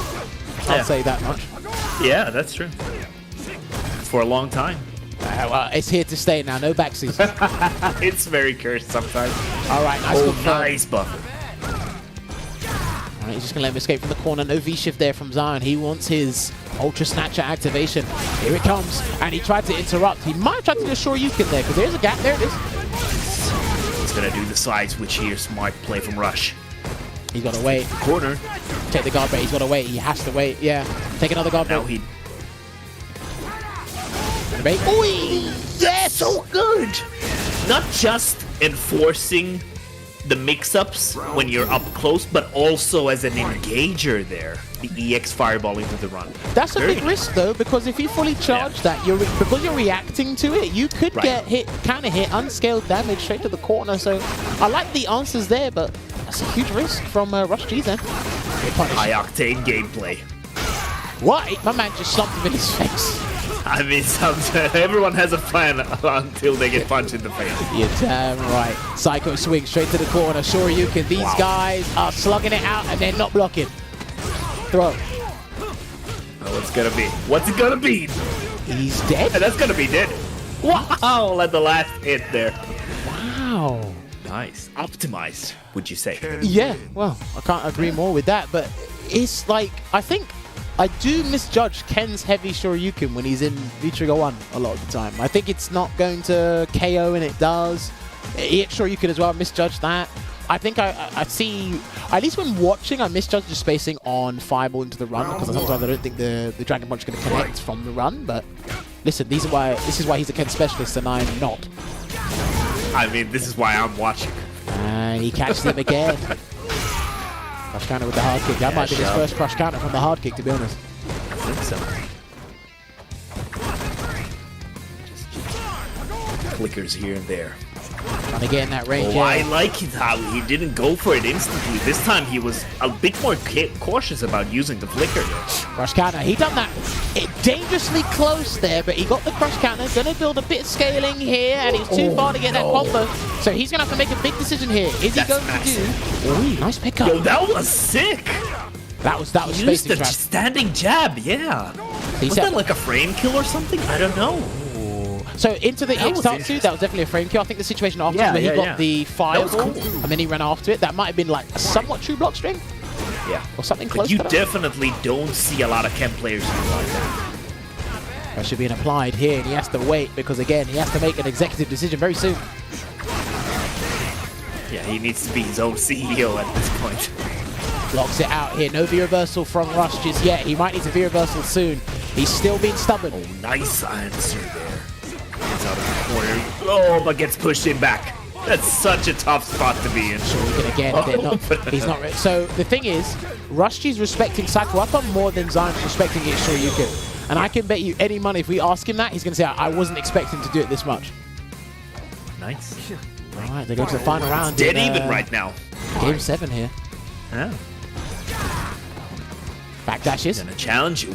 [SPEAKER 6] I'll say that much.
[SPEAKER 7] Yeah, that's true. For a long time.
[SPEAKER 6] Well, it's here to stay now. No backsies.
[SPEAKER 7] It's very cursed sometimes.
[SPEAKER 6] All right,
[SPEAKER 7] nice buffer.
[SPEAKER 6] All right, he's just going to let him escape from the corner. No V-shift there from Zion. He wants his Ultra Snatcher activation. Here it comes. And he tried to interrupt. He might have tried to do a Shoryuken there because there's a gap. There it is.
[SPEAKER 7] He's going to do the side switch here. Smart play from Rush.
[SPEAKER 6] He's got to wait.
[SPEAKER 7] Corner.
[SPEAKER 6] Take the guard break. He's got to wait. He has to wait. Yeah. Take another guard break.
[SPEAKER 7] Now he...
[SPEAKER 6] Oi!
[SPEAKER 7] Yes! So good! Not just enforcing the mix-ups when you're up close, but also as an engager there. The EX fireball into the run.
[SPEAKER 6] That's a big risk though, because if you fully charge that, because you're reacting to it, you could get hit, counter hit, unscaled damage straight to the corner. So I like the answers there, but that's a huge risk from Rush G then.
[SPEAKER 7] High octane gameplay.
[SPEAKER 6] What? My man just slumped him in his face.
[SPEAKER 7] I mean, everyone has a plan until they get punched in the face.
[SPEAKER 6] You're damn right. Psycho swing straight to the corner. Shoryuken. These guys are slugging it out and they're not blocking. Throw.
[SPEAKER 7] What's it gonna be? What's it gonna be?
[SPEAKER 6] He's dead?
[SPEAKER 7] That's gonna be dead. Wow, at the last hit there.
[SPEAKER 6] Wow.
[SPEAKER 7] Nice. Optimized, would you say?
[SPEAKER 6] Yeah, well, I can't agree more with that, but it's like, I think I do misjudge Ken's heavy Shoryuken when he's in V-Trigger 1 a lot of the time. I think it's not going to KO and it does. EX Shoryuken as well, I misjudged that. I think I see, at least when watching, I misjudged the spacing on Fireball into the run because sometimes I don't think the Dragon Punch is going to connect from the run, but listen, this is why he's a Ken specialist and I'm not.
[SPEAKER 7] I mean, this is why I'm watching.
[SPEAKER 6] And he catches him again. Crush counter with the hard kick. That might be his first crush counter from the hard kick, to be honest.
[SPEAKER 7] I think so. Just flickers here and there.
[SPEAKER 6] Trying to get in that range.
[SPEAKER 7] Oh, I like it how he didn't go for it instantly. This time he was a bit more cautious about using the flicker.
[SPEAKER 6] Crush counter. He done that dangerously close there, but he got the crush counter. Going to build a bit of scaling here, and he's too far to get that combo. So he's going to have to make a big decision here. Is he going to do? Ooh, nice pickup.
[SPEAKER 7] Yo, that was sick.
[SPEAKER 6] That was
[SPEAKER 7] Used the
[SPEAKER 6] trap.
[SPEAKER 7] standing jab, yeah. Was that like a frame kill or something? I don't know.
[SPEAKER 6] So into the EX Tatsu, that was definitely a frame kill. I think the situation after where he got the fireball and then he ran after it, that might have been like a somewhat true block string.
[SPEAKER 7] Yeah.
[SPEAKER 6] Or something close
[SPEAKER 7] to
[SPEAKER 6] that.
[SPEAKER 7] You definitely don't see a lot of Ken players do like that.
[SPEAKER 6] Pressure being applied here, and he has to wait because, again, he has to make an executive decision very soon.
[SPEAKER 7] Yeah, he needs to be his own CEO at this point.
[SPEAKER 6] Blocks it out here. No V-reversal from Rush just yet. He might need a V-reversal soon. He's still being stubborn.
[SPEAKER 7] Oh, nice answer there. Gets out of the corner. Oh, but gets pushed in back. That's such a tough spot to be in.
[SPEAKER 6] He's not. So the thing is, Rushji's respecting Psycho Upper more than Zion's respecting it Shoryuken. And I can bet you any money if we ask him that, he's going to say, I wasn't expecting to do it this much.
[SPEAKER 7] Nice.
[SPEAKER 6] All right, they go to the final round.
[SPEAKER 7] Dead even right now.
[SPEAKER 6] Game 7 here.
[SPEAKER 7] Yeah.
[SPEAKER 6] Backdashes.
[SPEAKER 7] Gonna challenge. Ooh.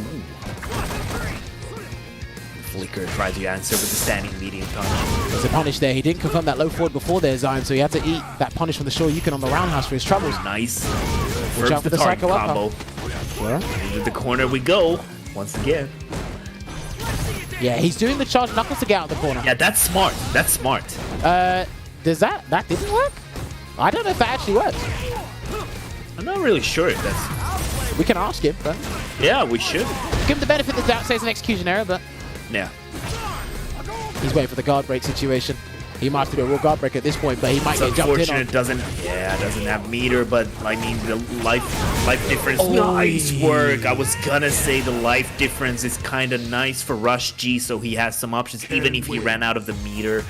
[SPEAKER 7] Flicker tried to answer with the standing medium punch.
[SPEAKER 6] There's a punish there. He didn't confirm that low forward before there, Zion, so he had to eat that punish from the Shoryuken on the roundhouse for his troubles.
[SPEAKER 7] Nice.
[SPEAKER 6] Watch out for the
[SPEAKER 7] target
[SPEAKER 6] Psycho
[SPEAKER 7] combo.
[SPEAKER 6] Yeah.
[SPEAKER 7] Into the corner we go. Once again.
[SPEAKER 6] Yeah, he's doing the charge knuckles to get out of the corner.
[SPEAKER 7] Yeah, that's smart. That's smart.
[SPEAKER 6] Does that didn't work? I don't know if that actually works.
[SPEAKER 7] I'm not really sure if that's...
[SPEAKER 6] We can ask him, but...
[SPEAKER 7] Yeah, we should.
[SPEAKER 6] Give him the benefit of the doubt, say it's an execution error, but...
[SPEAKER 7] Yeah.
[SPEAKER 6] He's waiting for the guard break situation. He might have to do a real guard break at this point, but he might get jumped in on.
[SPEAKER 7] It doesn't have meter, but I mean the life difference. Nice work. I was gonna say the life difference is kind of nice for Rush G, so he has some options even if he ran out of the meter.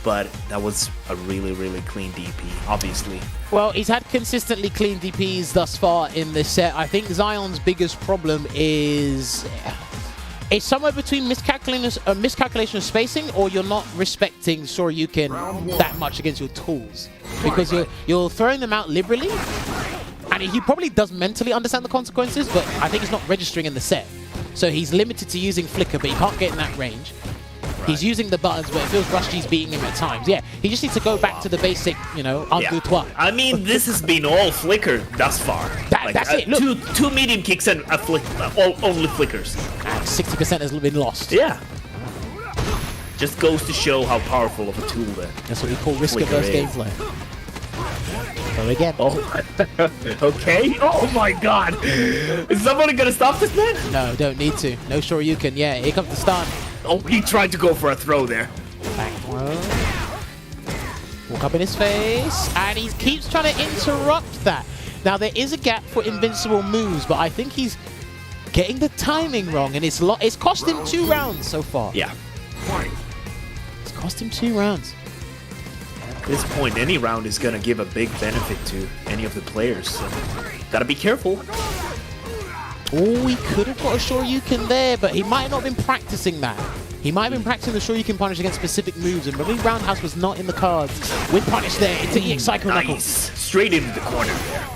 [SPEAKER 7] But that was a really, really clean DP, obviously.
[SPEAKER 6] Well, he's had consistently clean DPs thus far in this set. I think Zion's biggest problem is... It's somewhere between miscalculation of spacing, or you're not respecting Shoryuken that much against your tools. Because you're throwing them out liberally, and he probably does mentally understand the consequences, but I think he's not registering in the set. So he's limited to using Flicker, but he can't get in that range. He's using the buttons, but it feels Rushji's beating him at times. Yeah, he just needs to go back to the basic, un deux trois.
[SPEAKER 7] I mean, this has been all Flicker thus far.
[SPEAKER 6] That's it. Look.
[SPEAKER 7] Two medium kicks and only Flickers.
[SPEAKER 6] And 60% has been lost.
[SPEAKER 7] Yeah. Just goes to show how powerful of a tool that.
[SPEAKER 6] That's what we call risk-averse gameplay. So again.
[SPEAKER 7] Oh, okay. Oh my God. Is somebody gonna stop this man?
[SPEAKER 6] No, don't need to. No Shoryuken. Yeah, here comes the stun.
[SPEAKER 7] Oh, he tried to go for a throw there.
[SPEAKER 6] Back throw. Walk up in his face, and he keeps trying to interrupt that. Now, there is a gap for invincible moves, but I think he's getting the timing wrong, and it's cost him 2 rounds so far.
[SPEAKER 7] Yeah.
[SPEAKER 6] It's cost him 2 rounds.
[SPEAKER 7] At this point, any round is going to give a big benefit to any of the players, so gotta be careful.
[SPEAKER 6] Oh, he could have got a Shoryuken there, but he might not have been practicing that. He might have been practicing the Shoryuken punish against specific moves, and maybe Roundhouse was not in the cards. With punish there into EX Psycho Knuckles.
[SPEAKER 7] Straight into the corner there.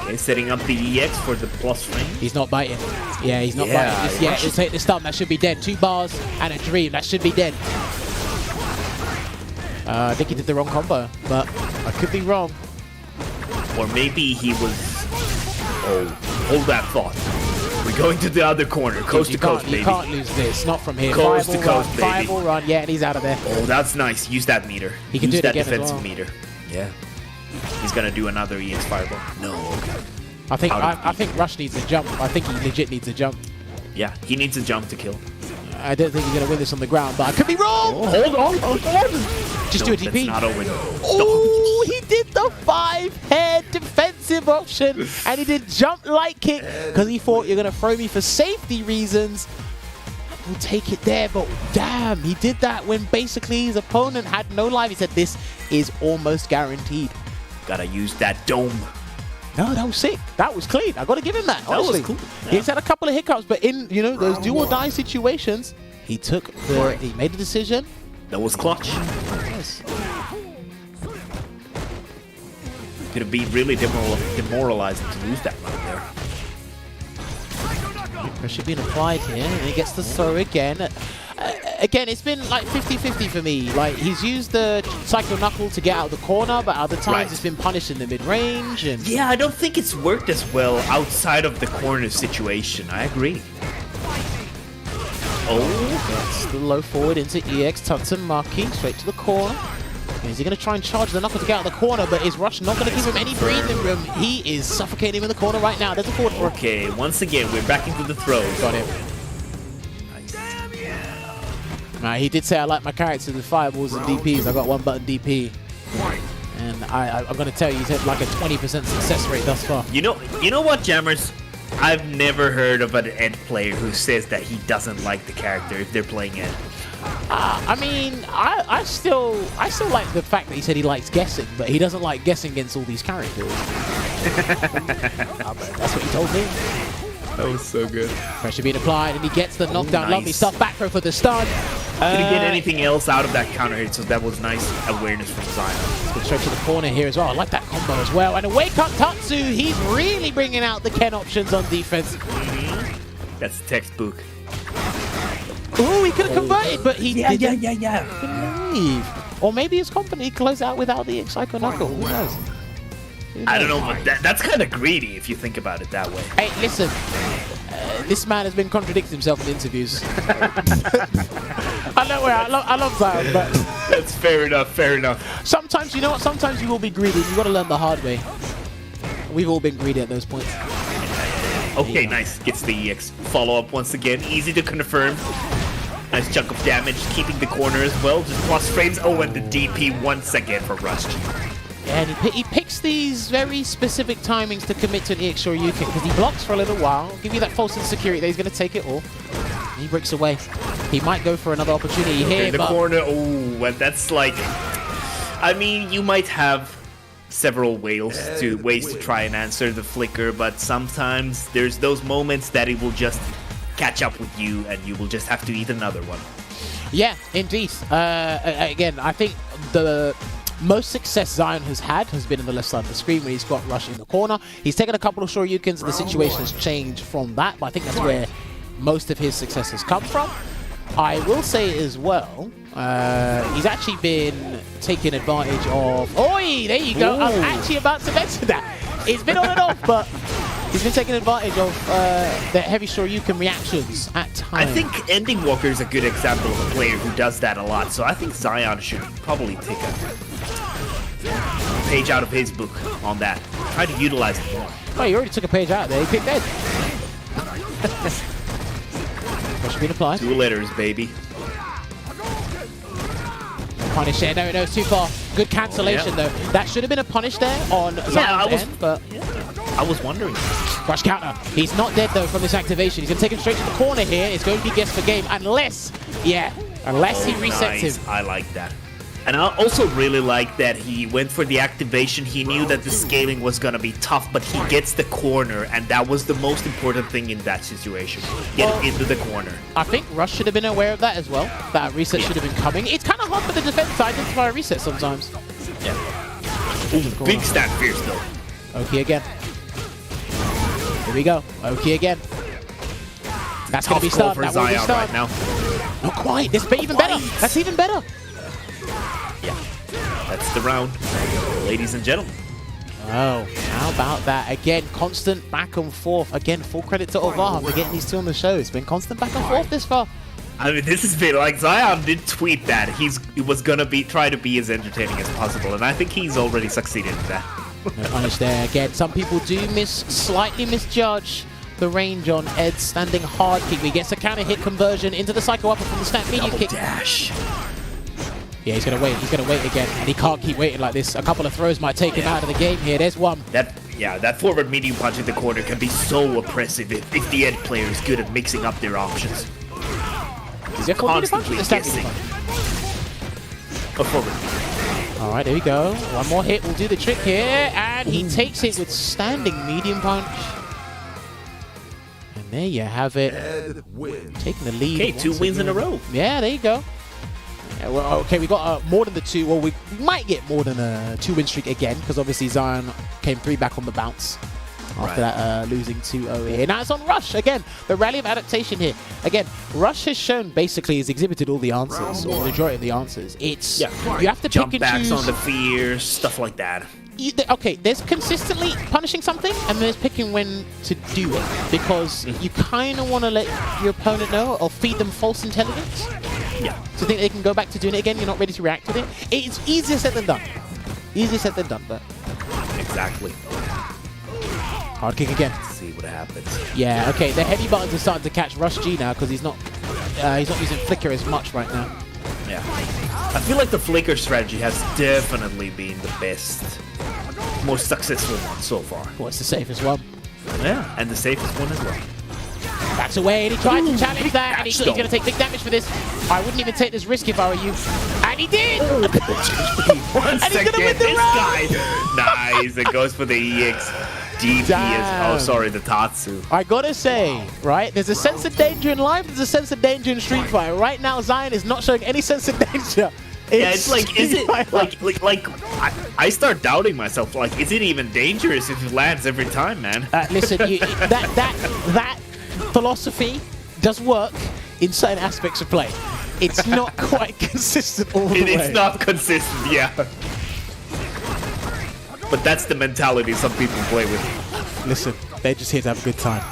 [SPEAKER 7] Okay, setting up the EX for the plus frame.
[SPEAKER 6] He's not biting. Yeah, he's not biting just yet. He'll take the stun. That should be dead. 2 bars and a dream. That should be dead. I think he did the wrong combo, but I could be wrong.
[SPEAKER 7] Or maybe he was... Oh, hold that thought. We're going to the other corner. Coast to coast, baby.
[SPEAKER 6] You can't lose this. Not from here.
[SPEAKER 7] Coast to coast, baby.
[SPEAKER 6] Fireball run. Yeah, and he's out of there.
[SPEAKER 7] Oh, that's nice. Use that meter.
[SPEAKER 6] He can
[SPEAKER 7] Use
[SPEAKER 6] do it
[SPEAKER 7] that
[SPEAKER 6] again as
[SPEAKER 7] defensive
[SPEAKER 6] well.
[SPEAKER 7] meter. Yeah. He's gonna do another EX fireball. No, okay.
[SPEAKER 6] I think Rush needs a jump. I think he legit needs a jump.
[SPEAKER 7] Yeah, he needs a jump to kill.
[SPEAKER 6] I don't think he's gonna win this on the ground, but I could be wrong.
[SPEAKER 7] Oh, hold on.
[SPEAKER 6] Just
[SPEAKER 7] no,
[SPEAKER 6] do a DP.
[SPEAKER 7] That's not over.
[SPEAKER 6] Oh, he did the 5-head defensive option, and he did jump light kick because he thought you're gonna throw me for safety reasons. We'll take it there, but damn, he did that when basically his opponent had no life. He said this is almost guaranteed.
[SPEAKER 7] Gotta use that dome.
[SPEAKER 6] No, that was sick. That was clean. I gotta give him that. Honestly.
[SPEAKER 7] That was cool. Yeah.
[SPEAKER 6] He's had a couple of hiccups, but in those do or die situations, he made the decision.
[SPEAKER 7] That was clutch.
[SPEAKER 6] Yes.
[SPEAKER 7] Could be really demoralizing to lose that round there.
[SPEAKER 6] Pressure being applied here, and he gets the throw again. Again, it's been like 50-50 for me. Like, he's used the Psycho Knuckle to get out of the corner, but other times it's been punished in the mid-range. And
[SPEAKER 7] yeah, I don't think it's worked as well outside of the corner situation. I agree.
[SPEAKER 6] Oh, that's the low forward into EX. Tatsumaki straight to the corner. Is he going to try and charge the Knuckle to get out of the corner, but is Rush not going to give him any breathing room? He is suffocating him in the corner right now. There's a forward for him.
[SPEAKER 7] Okay, once again, we're back into the throw.
[SPEAKER 6] Got him. He did say I like my characters with fireballs and DPs. I got 1-button DP. And I'm going to tell you, he's had like a 20% success rate thus far.
[SPEAKER 7] You know what, Jammers? I've never heard of an Ed player who says that he doesn't like the character if they're playing Ed.
[SPEAKER 6] I mean, I still like the fact that he said he likes guessing, but he doesn't like guessing against all these characters. That's what he told me.
[SPEAKER 7] That was so good.
[SPEAKER 6] Pressure being applied, and he gets the knockdown.
[SPEAKER 7] Nice.
[SPEAKER 6] Lovely stuff. Back throw for the stun.
[SPEAKER 7] Didn't get anything else out of that counter hit, so that was nice awareness from Zion.
[SPEAKER 6] Let's go straight to the corner here as well. I like that combo as well. And a wake up Tatsu. He's really bringing out the Ken options on defense.
[SPEAKER 7] That's textbook.
[SPEAKER 6] Oh, he could have converted, but he didn't.
[SPEAKER 7] Yeah.
[SPEAKER 6] Believe. Or maybe his company closed out without the Psycho Knuckle. Who knows?
[SPEAKER 7] I don't know, but that's kind of greedy if you think about it that way.
[SPEAKER 6] Hey, listen. This man has been contradicting himself in interviews. I love Zion, but
[SPEAKER 7] that's fair enough.
[SPEAKER 6] sometimes, you know what? Sometimes you will be greedy. You got to learn the hard way. We've all been greedy at those points.
[SPEAKER 7] Okay, nice. Gets the EX follow up once again. Easy to confirm. Nice chunk of damage, keeping the corner as well. Just plus frames. Oh, and the DP once again for Rush.
[SPEAKER 6] Yeah, and he picks these very specific timings to commit to an EX Shoryuken because he blocks for a little while, give you that false insecurity that he's going to take it all. And he breaks away. He might go for another opportunity here,
[SPEAKER 7] in the corner. Oh, and that's like... I mean, you might have several ways to try and answer the flicker, but sometimes there's those moments that it will just catch up with you and you will just have to eat another one.
[SPEAKER 6] Yeah, indeed. Again, I think the most success Zion has had has been in the left side of the screen when he's got Rush in the corner. He's taken a couple of Shoryukens and the situation has changed from that, but I think that's where most of his success has come from. I will say as well, he's actually been taking advantage of... Oi, there you go. Ooh. I'm actually about to mention that. It's been on and off, but he's been taking advantage of the heavy Shoryuken reactions at times.
[SPEAKER 7] I think Ending Walker is a good example of a player who does that a lot, so I think Zion should probably take a page out of his book on that. Try to utilize it more.
[SPEAKER 6] Oh, you already took a page out there. He picked Ed. Pressure being applied.
[SPEAKER 7] 2 letters, baby.
[SPEAKER 6] Punish there. No, it's too far. Good cancellation, though. That should have been a punish there on Zion's end, but...
[SPEAKER 7] I was wondering.
[SPEAKER 6] Rush counter. He's not dead, though, from this activation. He's going to take him straight to the corner here. It's going to be guess for game, unless he resets him.
[SPEAKER 7] I like that. And I also really like that he went for the activation. He knew that the scaling was going to be tough, but he gets the corner, and that was the most important thing in that situation. Get into the corner.
[SPEAKER 6] I think Rush should have been aware of that as well. That reset should have been coming. It's kind of hard for the defense to identify a reset sometimes.
[SPEAKER 7] Yeah. Ooh, big stand fierce, though.
[SPEAKER 6] Okay, again. Here we go. Oki again. That's going to be
[SPEAKER 7] Tough call
[SPEAKER 6] stunned.
[SPEAKER 7] for
[SPEAKER 6] That will be
[SPEAKER 7] Zion
[SPEAKER 6] stunned.
[SPEAKER 7] right now.
[SPEAKER 6] Not quite. This is even better. That's even better.
[SPEAKER 7] Yeah, that's the round, ladies and gentlemen.
[SPEAKER 6] Oh, how about that? Again, constant back and forth. Again, full credit to Ovar for getting these two on the show. It's been constant back and forth this far.
[SPEAKER 7] I mean, this has been like Zion did tweet that he was gonna try to be as entertaining as possible, and I think he's already succeeded in that.
[SPEAKER 6] No punish there. Again, some people do slightly misjudge the range on Ed's standing hard kick. He gets a counter hit conversion into the psycho upper from the snap medium kick.
[SPEAKER 7] Dash.
[SPEAKER 6] Yeah, he's gonna wait. He's gonna wait again, and he can't keep waiting like this. A couple of throws might take him out of the game here. There's one.
[SPEAKER 7] That forward medium punch in the corner can be so oppressive if the Ed player is good at mixing up their options.
[SPEAKER 6] Is it
[SPEAKER 7] Constantly guessing. Forward.
[SPEAKER 6] All right, there we go. One more hit will do the trick here, and he takes it with standing medium punch. And there you have it. Taking the lead.
[SPEAKER 7] Okay, 2 wins in a row.
[SPEAKER 6] Yeah, there you go. Yeah, well, okay, we got more than the 2. Well, we might get more than a 2-win streak again, because obviously Zion came 3 back on the bounce after that losing 2-0 here. Now it's on Rush again. The rally of adaptation here. Again, Rush has shown basically has exhibited all the answers, or the majority of the answers. It's you have to
[SPEAKER 7] jump
[SPEAKER 6] pick and
[SPEAKER 7] backs
[SPEAKER 6] choose
[SPEAKER 7] on the fears, stuff like that.
[SPEAKER 6] Okay, there's consistently punishing something, and there's picking when to do it, because you kind of want to let your opponent know or feed them false intelligence.
[SPEAKER 7] Yeah.
[SPEAKER 6] To think they can go back to doing it again, you're not ready to react with it. It's easier said than done. Easier said than done, but...
[SPEAKER 7] Exactly.
[SPEAKER 6] Hard kick again.
[SPEAKER 7] Let's see what happens.
[SPEAKER 6] Yeah, okay, the heavy buttons are starting to catch Rush G now, because he's not using flicker as much right now.
[SPEAKER 7] Yeah. I feel like the flicker strategy has definitely been the best, most successful one so far.
[SPEAKER 6] What's the safest one?
[SPEAKER 7] Yeah, and the safest one as well.
[SPEAKER 6] Backs away, and he tried to challenge that, and he's going to take big damage for this. I wouldn't even take this risk if I were you. And he did!
[SPEAKER 7] One second, this guy. Nice, it goes for the EX. DPS. Oh, sorry, the Tatsu.
[SPEAKER 6] I gotta say, right, there's a sense of danger in life, there's a sense of danger in Street Fighter. Right now, Zion is not showing any sense of danger.
[SPEAKER 7] Yeah, it's like, is it, like, I start doubting myself, like, is it even dangerous if it lands every time, man?
[SPEAKER 6] Listen, that philosophy does work in certain aspects of play. It's not quite consistent all the way.
[SPEAKER 7] It's not consistent, yeah. But that's the mentality some people play with.
[SPEAKER 6] Listen, they're just here to have a good time.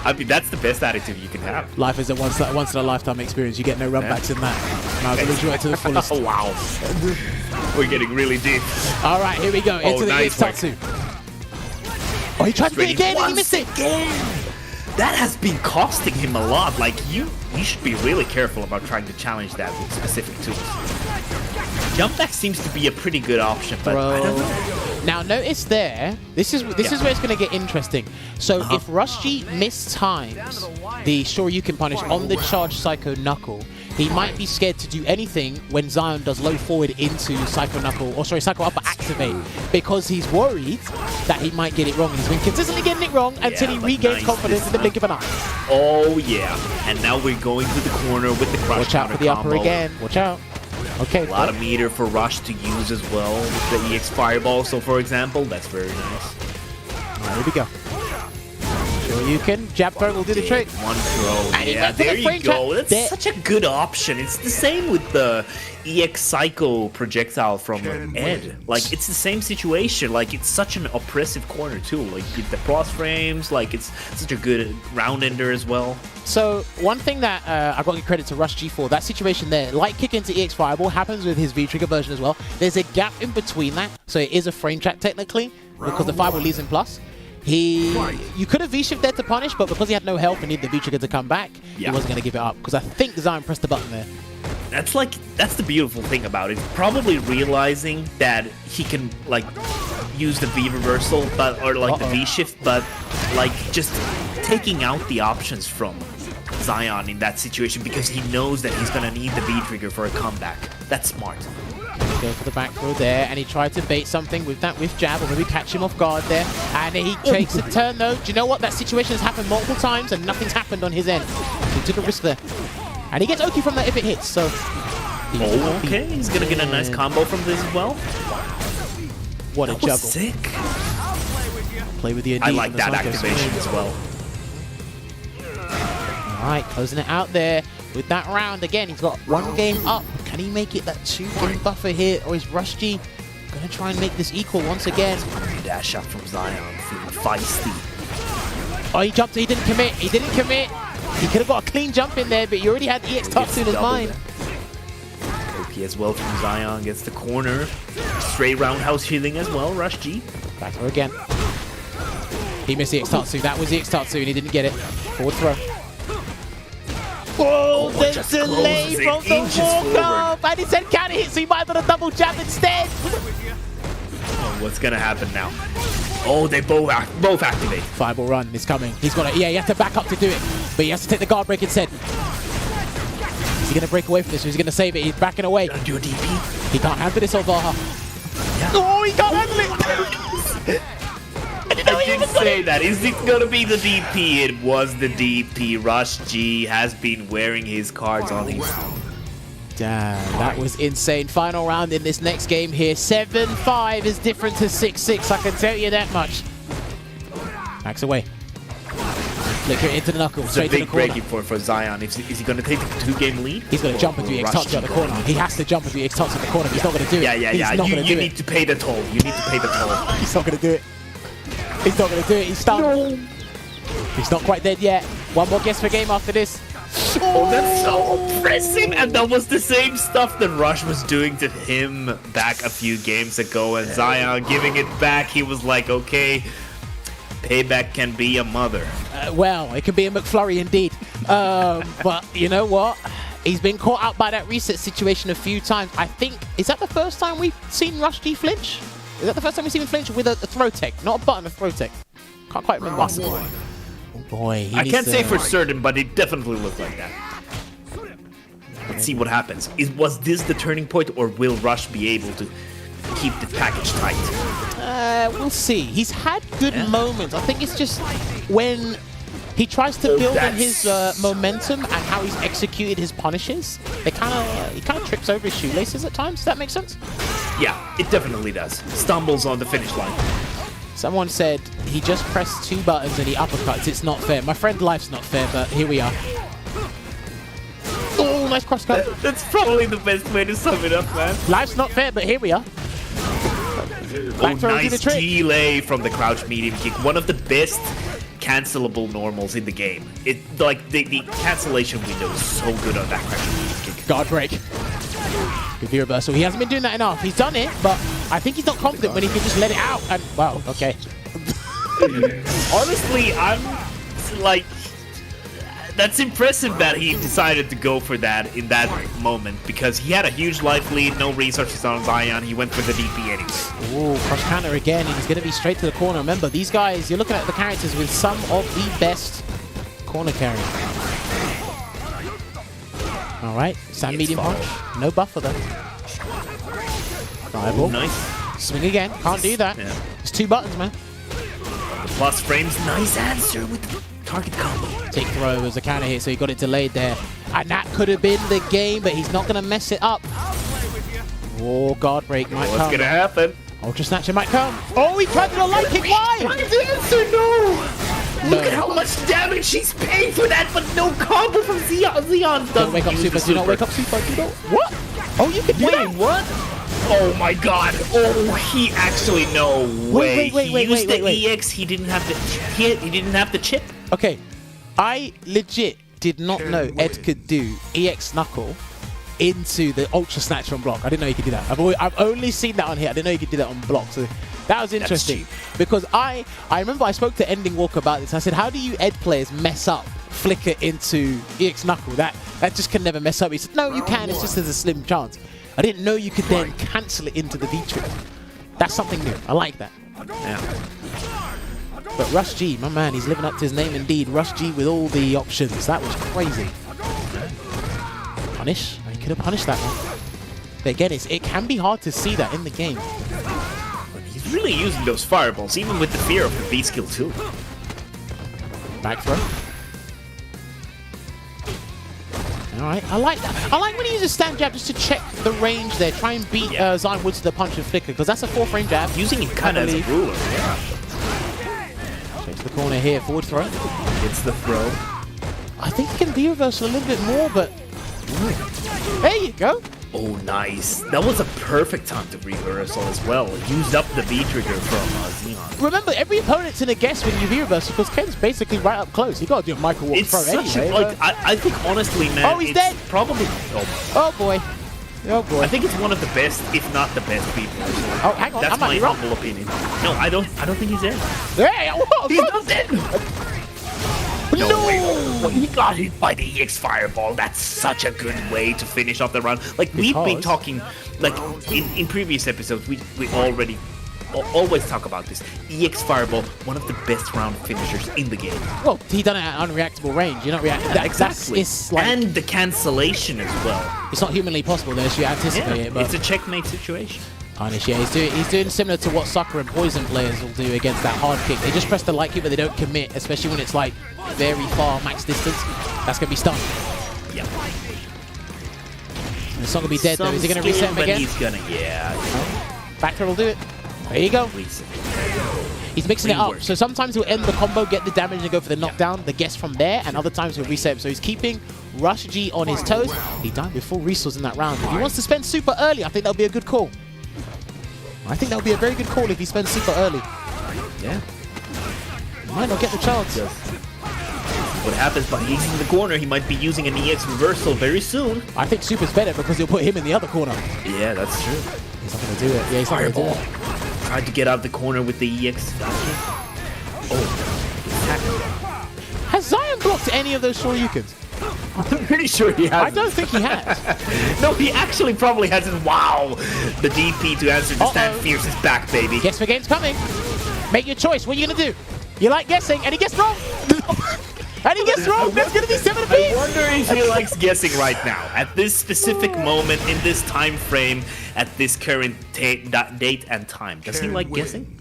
[SPEAKER 7] I mean, that's the best attitude you can have.
[SPEAKER 6] Life is a once in a lifetime experience. You get no runbacks in that. And I was enjoy it to the fullest.
[SPEAKER 7] Oh, wow. We're getting really deep.
[SPEAKER 6] All right, here we go. Into the
[SPEAKER 7] nice
[SPEAKER 6] Tatsu. Oh, he tried to do it again and he missed it.
[SPEAKER 7] Again. That has been costing him a lot. Like, you should be really careful about trying to challenge that with specific tools. Jump back seems to be a pretty good option, but I don't know.
[SPEAKER 6] Now notice there, this is where it's going to get interesting. So if Rush G mistimes the Shoryuken punish on the charged Psycho Knuckle, he might be scared to do anything when Zion does low forward into Psycho Knuckle, or sorry, Psycho Upper activate, because he's worried that he might get it wrong. He's been consistently getting it wrong until he regains confidence in the blink of an eye.
[SPEAKER 7] Oh yeah, and now we're going to the corner with the crush.
[SPEAKER 6] Watch out for the upper again. Watch out. Okay.
[SPEAKER 7] A lot of meter for Rush to use as well with the EX Fireball. So, for example, that's very nice.
[SPEAKER 6] Here we go. Shoryuken, jab throw will do the trick.
[SPEAKER 7] One throw.
[SPEAKER 6] And
[SPEAKER 7] yeah, there you go. That's such a good option. It's the same with the EX Psycho projectile from Ed. Like, it's the same situation. Like, it's such an oppressive corner, too. Like, the cross frames, like, it's such a good round ender as well.
[SPEAKER 6] So, one thing that I got to give credit to Rush G for, that situation there, light kick into EX Fireball happens with his V-Trigger version as well. There's a gap in between that, so it is a frame track technically, because the Fireball leaves in plus. You could have V-shift there to punish, but because he had no health and needed the V-Trigger to come back, he wasn't going to give it up, because I think Zion pressed the button there.
[SPEAKER 7] That's the beautiful thing about it. Probably realizing that he can, like, use the V reversal, or the V shift, but, like, just taking out the options from Zion in that situation, because he knows that he's going to need the V trigger for a comeback. That's smart.
[SPEAKER 6] Go for the back throw there, and he tried to bait something with that whiff jab, or maybe catch him off guard there, and he takes a turn though. Do you know what? That situation has happened multiple times, and nothing's happened on his end. He took a risk there. And he gets Oki from that if it hits, so...
[SPEAKER 7] Okay, he's gonna get a nice combo from this as well.
[SPEAKER 6] What a juggle.
[SPEAKER 7] Sick.
[SPEAKER 6] Play with the
[SPEAKER 7] I like that activation as well.
[SPEAKER 6] Alright, closing it out there with that round. Again, he's got 1 game up. Can he make it that 2-game buffer here? Or is RushG going to try and make this equal once again?
[SPEAKER 7] Dash up from Zion, feeling feisty.
[SPEAKER 6] Oh, he jumped. He didn't commit. He didn't commit. He could have got a clean jump in there, but he already had EX Tatsu in his mind.
[SPEAKER 7] OP as well from Zion, gets the corner. Straight roundhouse healing as well, RushG.
[SPEAKER 6] Back throw again. He missed EX Tatsu. That was EX Tatsu, and he didn't get it. Forward throw. Whoa, the delay from the walk-up! And he said counter hit, so he might have done a double jab instead.
[SPEAKER 7] Oh, what's gonna happen now? Oh, they both activate.
[SPEAKER 6] Fireball run is coming. He's got to, yeah, he has to back up to do it, but he has to take the guard break instead. Is he gonna break away from this, or is he gonna save it? He's backing away.
[SPEAKER 7] Gonna do a DP.
[SPEAKER 6] He can't handle this, Ovaha. Yeah. Oh, he can't handle it!
[SPEAKER 7] I didn't say that. Is it gonna be the DP? It was the DP. RushG has been wearing his cards on his.
[SPEAKER 6] Damn, that was insane. Final round in this next game here. 7-5 is different to 6-6, I can tell you that much. Backs away. Flicker into the knuckle, straight to the corner.
[SPEAKER 7] It's a big breaking point for Zion. Is he gonna take the 2-game lead?
[SPEAKER 6] He's gonna jump into the EX Tatsu at the corner. He has to jump into the EX Tatsu at the corner. He's not gonna do it.
[SPEAKER 7] Yeah. You need
[SPEAKER 6] it.
[SPEAKER 7] to pay the toll. You need to pay the toll.
[SPEAKER 6] He's not gonna do it. He's not gonna do it. He's stunned. No. He's not quite dead yet. 1 more guess per game after this.
[SPEAKER 7] Oh, that's so impressive! And that was the same stuff that Rush was doing to him back a few games ago. And Zion giving it back, he was like, okay, payback can be a mother.
[SPEAKER 6] Well, it can be a McFlurry indeed. But you know what? He's been caught out by that reset situation a few times. I think, is that the first time we've seen RushG flinch? Is that the first time we've seen him flinch with a throw tech? Not a button, a throw tech. Can't quite remember. Oh boy.
[SPEAKER 7] I can't say for certain, but it definitely looked like that. Let's see what happens. Was this the turning point, or will Rush be able to keep the package tight?
[SPEAKER 6] We'll see. He's had good moments. I think it's just when he tries to build on his momentum and how he's executed his punishes. He kind of trips over his shoelaces at times. Does that make sense?
[SPEAKER 7] Yeah, it definitely does. Stumbles on the finish line.
[SPEAKER 6] Someone said he just pressed 2 buttons and he uppercuts. It's not fair. My friend, life's not fair, but here we are. Oh, nice cross cut.
[SPEAKER 7] That's probably the best way to sum it up, man.
[SPEAKER 6] Life's not fair, but here we are.
[SPEAKER 7] Oh, nice delay from the crouch medium kick. One of the best cancelable normals in the game. It like the cancellation window is so good on that crouch medium kick.
[SPEAKER 6] Guard break. Good V reversal. He hasn't been doing that enough. He's done it, but I think he's not confident when he can just let it out. And wow, okay.
[SPEAKER 7] Honestly, I'm like, that's impressive that he decided to go for that in that moment, because he had a huge life lead, no resources on Zion. He went for the DP anyway.
[SPEAKER 6] Ooh, cross counter again, and he's going to be straight to the corner. Remember, these guys, you're looking at the characters with some of the best corner carry. All right, sand medium punch. No buffer though. Fireball.
[SPEAKER 7] Nice.
[SPEAKER 6] Swing again. Can't do that.
[SPEAKER 7] Yeah.
[SPEAKER 6] It's 2 buttons, man.
[SPEAKER 7] The plus frames. Nice answer with the target combo.
[SPEAKER 6] Take throw as a counter hit, so he got it delayed there. And that could have been the game, but he's not going to mess it up. Oh, guard break might come.
[SPEAKER 7] What's going to happen?
[SPEAKER 6] Ultra Snatcher might come. Oh, he tried to do a light kick. Why?
[SPEAKER 7] The answer, no. Look at how much damage he's paying for that, but no combo from Zion. Zion
[SPEAKER 6] don't wake up super. Do not wake up super. Do not. What? Oh, you can do that.
[SPEAKER 7] Wait, what? Oh my god. Oh, he actually, no way.
[SPEAKER 6] Wait,
[SPEAKER 7] he used the EX. He didn't have the he didn't have the chip.
[SPEAKER 6] Okay. I legit did not know Ed could do EX Knuckle into the Ultra Snatcher on block. I didn't know he could do that. I've only seen that on here. I didn't know he could do that on block. So that was interesting. Because I remember I spoke to Ending Walker about this. I said, how do you Ed players mess up Flicker into EX Knuckle? That just can never mess up. He said, no, you can. It's just there's a slim chance. I didn't know you could then cancel it into the V-trip. That's something new. I like that.
[SPEAKER 7] Yeah.
[SPEAKER 6] But RushG, my man, he's living up to his name indeed. RushG with all the options. That was crazy. Punish. He could have punished that one. But again, it can be hard to see that in the game.
[SPEAKER 7] He's really using those fireballs, even with the fear of the V skill too.
[SPEAKER 6] Back throw. Alright, I like that. I like when he uses stand jab just to check the range there. Try and beat Zion Woods to the punch and flicker, because that's a 4-frame jab.
[SPEAKER 7] Using it kind of as a ruler. Yeah.
[SPEAKER 6] to the corner here. Forward throw.
[SPEAKER 7] It's the throw.
[SPEAKER 6] I think he can V-reversal a little bit more, but... There you go.
[SPEAKER 7] Oh, nice. That was a perfect time to reversal as well. Used up the V-trigger from Xeon.
[SPEAKER 6] Remember, every opponent's in a guess when you V-reversal because Ken's basically right up close. You got to do a micro walk
[SPEAKER 7] It's
[SPEAKER 6] throw
[SPEAKER 7] such
[SPEAKER 6] anyway.
[SPEAKER 7] like, I think honestly, man.
[SPEAKER 6] Oh, he's
[SPEAKER 7] it's
[SPEAKER 6] dead.
[SPEAKER 7] Probably.
[SPEAKER 6] Oh, boy. Oh, boy.
[SPEAKER 7] I think it's one of the best, if not the best people.
[SPEAKER 6] Oh, hang on.
[SPEAKER 7] That's
[SPEAKER 6] I might
[SPEAKER 7] my
[SPEAKER 6] be wrong.
[SPEAKER 7] humble opinion. No, I don't think he's dead.
[SPEAKER 6] Hey, whoa,
[SPEAKER 7] He's not dead.
[SPEAKER 6] No!
[SPEAKER 7] Way. He got hit by the EX Fireball. That's such a good way to finish off the round. Like, we've been talking, like, in previous episodes, we already always talk about this. EX Fireball, one of the best round finishers in the game.
[SPEAKER 6] Well, he done it at unreactable range. You're not reacting.
[SPEAKER 7] Exactly.
[SPEAKER 6] It's like,
[SPEAKER 7] and the cancellation as well.
[SPEAKER 6] it's not humanly possible unless you anticipate it. But
[SPEAKER 7] It's a checkmate situation.
[SPEAKER 6] Honest, yeah, he's doing similar to what Sucker and Poison players will do against that hard kick. They just press the light kick, but they don't commit, especially when it's like very far max distance. That's gonna be stunned.
[SPEAKER 7] Yeah.
[SPEAKER 6] It's not gonna be dead though. Is he gonna reset him again?
[SPEAKER 7] He's gonna, yeah.
[SPEAKER 6] Back throw will do it. There you go. He's mixing it up. So sometimes he'll end the combo, get the damage, and go for the knockdown, the guess from there, and other times he'll reset him. So he's keeping Rush G on his toes. He died with full resource in that round. If he wants to spend super early, I think that'll be a good call. I think that would be a very good call if he spends super early.
[SPEAKER 7] Yeah.
[SPEAKER 6] He might not get the chance.
[SPEAKER 7] What happens by he's in the corner, he might be using an EX reversal very soon.
[SPEAKER 6] I think super's better because he'll put him in the other corner.
[SPEAKER 7] Yeah, that's true.
[SPEAKER 6] He's not going to do it. Yeah, he's not going to do it.
[SPEAKER 7] Tried to get out of the corner with the EX. Oh.
[SPEAKER 6] Has Zion blocked any of those Shoryukens?
[SPEAKER 7] I'm pretty sure he has.
[SPEAKER 6] I don't think he has.
[SPEAKER 7] No, he actually probably hasn't. Wow. The DP to answer the stand fierce is back, baby.
[SPEAKER 6] Guess the game's coming. Make your choice. What are you going to do? You like guessing, and he gets wrong. And he gets wrong. That's going to be 7 apiece.
[SPEAKER 7] I wonder if he likes guessing right now. At this specific moment, in this time frame, at this current date and time. Does he like guessing?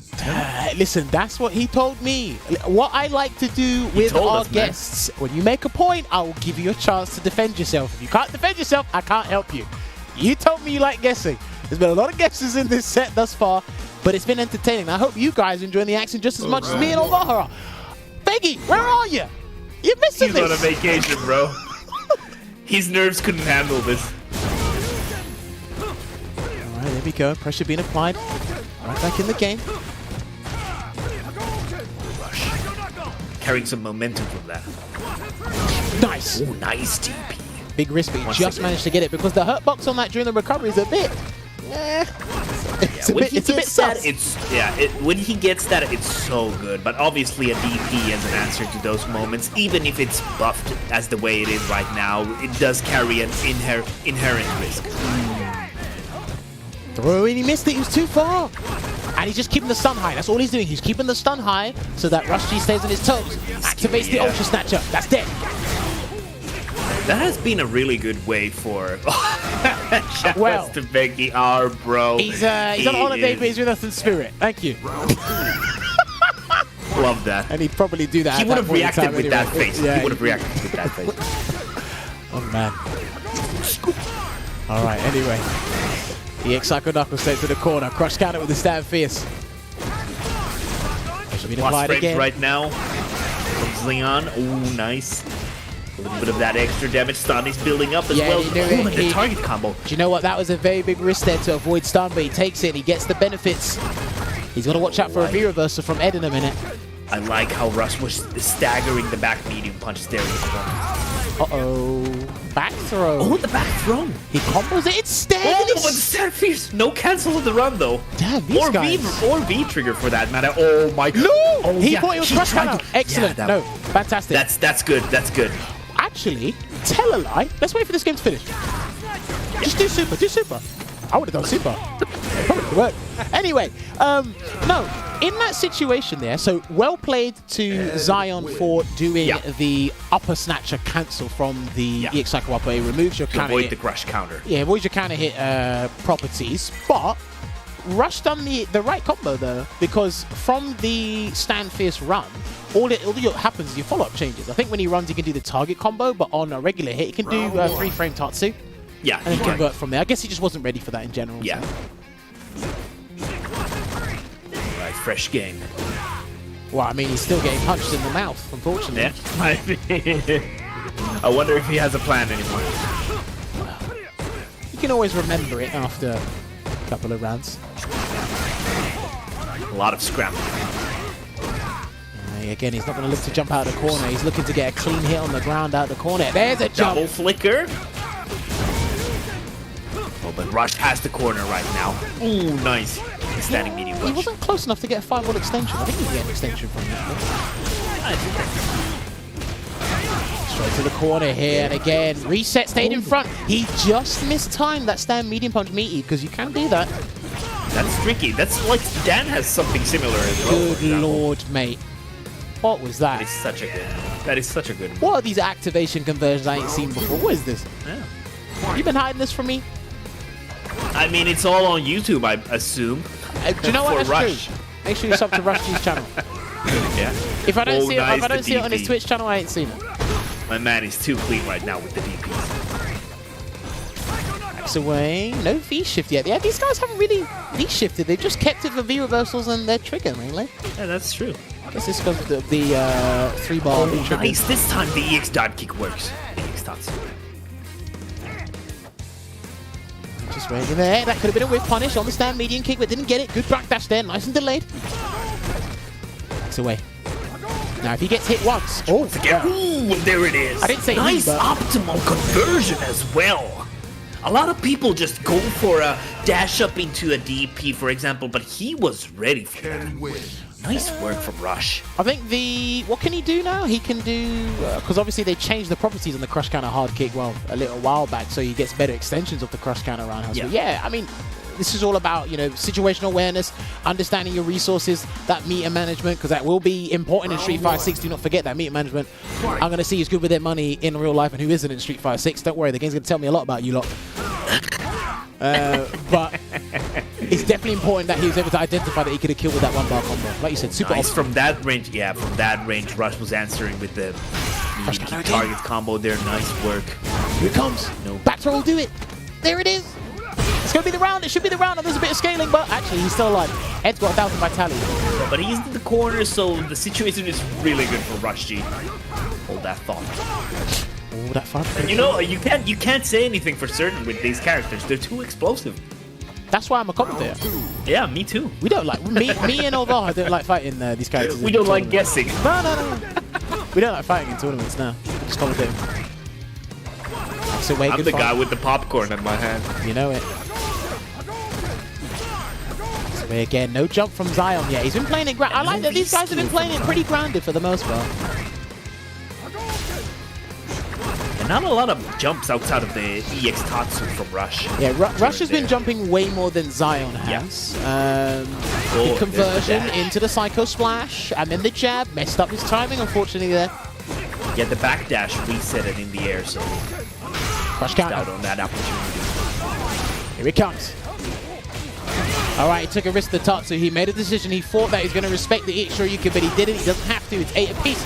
[SPEAKER 6] Listen, that's what he told me. What I like to do with our guests, when you make a point, I will give you a chance to defend yourself. If you can't defend yourself, I can't help you. You told me you like guessing. There's been a lot of guesses in this set thus far, but it's been entertaining. I hope you guys enjoying the action just as much as me and Olvahara. Beggy, where are you? You're missing this.
[SPEAKER 7] He's on a vacation, bro. His nerves couldn't handle this.
[SPEAKER 6] All right, there we go. Pressure being applied. Right back in the game.
[SPEAKER 7] Carrying some momentum from that.
[SPEAKER 6] Nice.
[SPEAKER 7] Oh, nice TP.
[SPEAKER 6] Big risk, but he just managed to get it because the hurt box on that during the recovery is a bit... It's a bit sus.
[SPEAKER 7] When he gets that, it's so good. But obviously a DP as an answer to those moments, even if it's buffed as the way it is right now, it does carry an inherent risk.
[SPEAKER 6] Throw in, he missed it, he was too far. And he's just keeping the stun high. That's all he's doing. He's keeping the stun high so that Rush G stays on his toes. Activates the Ultra Snatcher. That's dead.
[SPEAKER 7] That has been a really good way for
[SPEAKER 6] well,
[SPEAKER 7] to Becky R, bro.
[SPEAKER 6] He's on holiday, but he's with us in spirit. Thank you.
[SPEAKER 7] Love that.
[SPEAKER 6] And he'd probably do that.
[SPEAKER 7] He would have reacted with
[SPEAKER 6] anyway.
[SPEAKER 7] that face.
[SPEAKER 6] Yeah,
[SPEAKER 7] he would have reacted with that face.
[SPEAKER 6] Oh man. All right. Anyway, EX Psycho Knuckles straight to the corner. Crush counter with the stab fierce. Should be applied again.
[SPEAKER 7] Right now from Leon. Oh, nice. A little bit of that extra damage. Stun is building up as well. The target combo.
[SPEAKER 6] Do you know what? That was a very big risk there to avoid stun, but he takes it. He gets the benefits. He's got to watch out for a V-reversal from Ed in a minute.
[SPEAKER 7] I like how Rush was staggering the back medium punch there.
[SPEAKER 6] Uh-oh. Back throw.
[SPEAKER 7] Oh, the back throw.
[SPEAKER 6] He combos it. It's staggering.
[SPEAKER 7] Oh, but stand fierce. No cancel of the run, though.
[SPEAKER 6] Damn, these guys.
[SPEAKER 7] Or V-trigger for that matter. Oh, my God.
[SPEAKER 6] No!
[SPEAKER 7] Oh,
[SPEAKER 6] he thought it was crush counter. Excellent.
[SPEAKER 7] Yeah,
[SPEAKER 6] no, fantastic.
[SPEAKER 7] That's good. That's good.
[SPEAKER 6] Actually, tell a lie. Let's wait for this game to finish. Just do super. Do super. I would have done super. Probably work. Anyway, no. In that situation there, so well played to Zion for doing the upper snatcher cancel from the EX Cycle upper. It removes your counter
[SPEAKER 7] avoid
[SPEAKER 6] hit.
[SPEAKER 7] the crush counter.
[SPEAKER 6] Yeah, avoid your counter hit properties. But Rush done the right combo though, because from the stand fierce run, all that happens is your follow-up changes. I think when he runs, he can do the target combo, but on a regular hit, he can do 3-frame Tatsu.
[SPEAKER 7] Yeah,
[SPEAKER 6] and then convert from there. I guess he just wasn't ready for that in general.
[SPEAKER 7] Yeah.
[SPEAKER 6] So.
[SPEAKER 7] Right, fresh game.
[SPEAKER 6] Well, I mean, he's still getting punched in the mouth, unfortunately.
[SPEAKER 7] Yeah. I wonder if he has a plan anymore.
[SPEAKER 6] You can always remember it after a couple of rounds.
[SPEAKER 7] A lot of scrambling.
[SPEAKER 6] Again, he's not going to look to jump out of the corner. He's looking to get a clean hit on the ground out of the corner. There's a jump.
[SPEAKER 7] Double flicker. Oh, but Rush has the corner right now. Ooh, nice. Standing medium
[SPEAKER 6] He
[SPEAKER 7] rush.
[SPEAKER 6] wasn't close enough to get a 5-wall extension. I think he can get an extension from that. Straight to the corner here, and again, reset, stayed in front. He just mistimed that stand medium punch meaty, because you can do that.
[SPEAKER 7] That's tricky. That's like Dan has something similar as well.
[SPEAKER 6] Good lord, mate. What was that?
[SPEAKER 7] That is such a good one.
[SPEAKER 6] What are these activation conversions I ain't seen before? What is this?
[SPEAKER 7] Yeah.
[SPEAKER 6] You been hiding this from me?
[SPEAKER 7] I mean, it's all on YouTube, I assume.
[SPEAKER 6] Do you know what?
[SPEAKER 7] For
[SPEAKER 6] That's
[SPEAKER 7] Rush.
[SPEAKER 6] true. Make sure you sub to Rush's channel.
[SPEAKER 7] Yeah.
[SPEAKER 6] If I don't see it,
[SPEAKER 7] nice,
[SPEAKER 6] if I don't see it on his
[SPEAKER 7] DP.
[SPEAKER 6] Twitch channel, I ain't seen it.
[SPEAKER 7] My man is too clean right now with the DPs.
[SPEAKER 6] Backs away. No V shift yet. Yeah, these guys haven't really V shifted. They've just kept it for V reversals and their trigger mainly.
[SPEAKER 7] Yeah, that's true.
[SPEAKER 6] I guess this goes with the 3-bar V trigger.
[SPEAKER 7] Nice. This time the EX dot kick works. EX dots.
[SPEAKER 6] Just waiting there. That could have been a whip punish on the stand medium kick, but didn't get it. Good backdash there. Nice and delayed. Backs away. Now, if he gets hit once. Oh,
[SPEAKER 7] Ooh, there it is.
[SPEAKER 6] I didn't say
[SPEAKER 7] nice
[SPEAKER 6] he, but
[SPEAKER 7] optimal conversion as well. A lot of people just go for a dash up into a DP, for example, but he was ready for that. Nice work from Rush.
[SPEAKER 6] I think what can he do now? He can do, because obviously they changed the properties on the crush counter hard kick, well, a little while back, so he gets better extensions of the crush counter roundhouse.
[SPEAKER 7] Yeah.
[SPEAKER 6] But yeah, I mean, this is all about, situational awareness, understanding your resources, that meter management, because that will be important in Street Fighter 6. Do not forget that meter management. I'm going to see who's good with their money in real life and who isn't in Street Fighter 6. Don't worry, the game's going to tell me a lot about you lot. But it's definitely important that he was able to identify that he could have killed with that 1-bar combo. Like you said, super
[SPEAKER 7] nice from that range. Yeah, from that range, Rush was answering with the target combo there. Nice work.
[SPEAKER 6] Here it comes.
[SPEAKER 7] No.
[SPEAKER 6] Back throw will do it. There it is. It's going to be the round. It should be the round. And there's a bit of scaling, but actually, he's still alive. Ed's got 1,000 vitality.
[SPEAKER 7] Yeah, but he's in the corner, so the situation is really good for Rush G. Hold that thought.
[SPEAKER 6] Oh, that fun.
[SPEAKER 7] You can't say anything for certain with these characters. They're too explosive.
[SPEAKER 6] That's why I'm a commentator.
[SPEAKER 7] Yeah, me too.
[SPEAKER 6] We don't like me and Olvar don't like fighting these characters.
[SPEAKER 7] We don't like guessing.
[SPEAKER 6] No. We don't like fighting in tournaments now. Just commentating. So
[SPEAKER 7] I'm the guy with the popcorn in my hand.
[SPEAKER 6] You know it. So again, no jump from Zion yet. He's been playing it. I like that these guys have been playing it pretty grounded for the most part.
[SPEAKER 7] Not a lot of jumps outside of the EX Tatsu from Rush.
[SPEAKER 6] Yeah, Rush has been jumping way more than Zion has. The conversion into the Psycho Splash, and then the jab messed up his timing, unfortunately, there.
[SPEAKER 7] Yeah, the backdash reset it in the air, so
[SPEAKER 6] Rush counter
[SPEAKER 7] out on that opportunity.
[SPEAKER 6] Here he comes. All right, he took a risk to Tatsu. He made a decision. He thought that he's going to respect the EX Shoryuken, but he didn't. He doesn't have to. It's 8 apiece.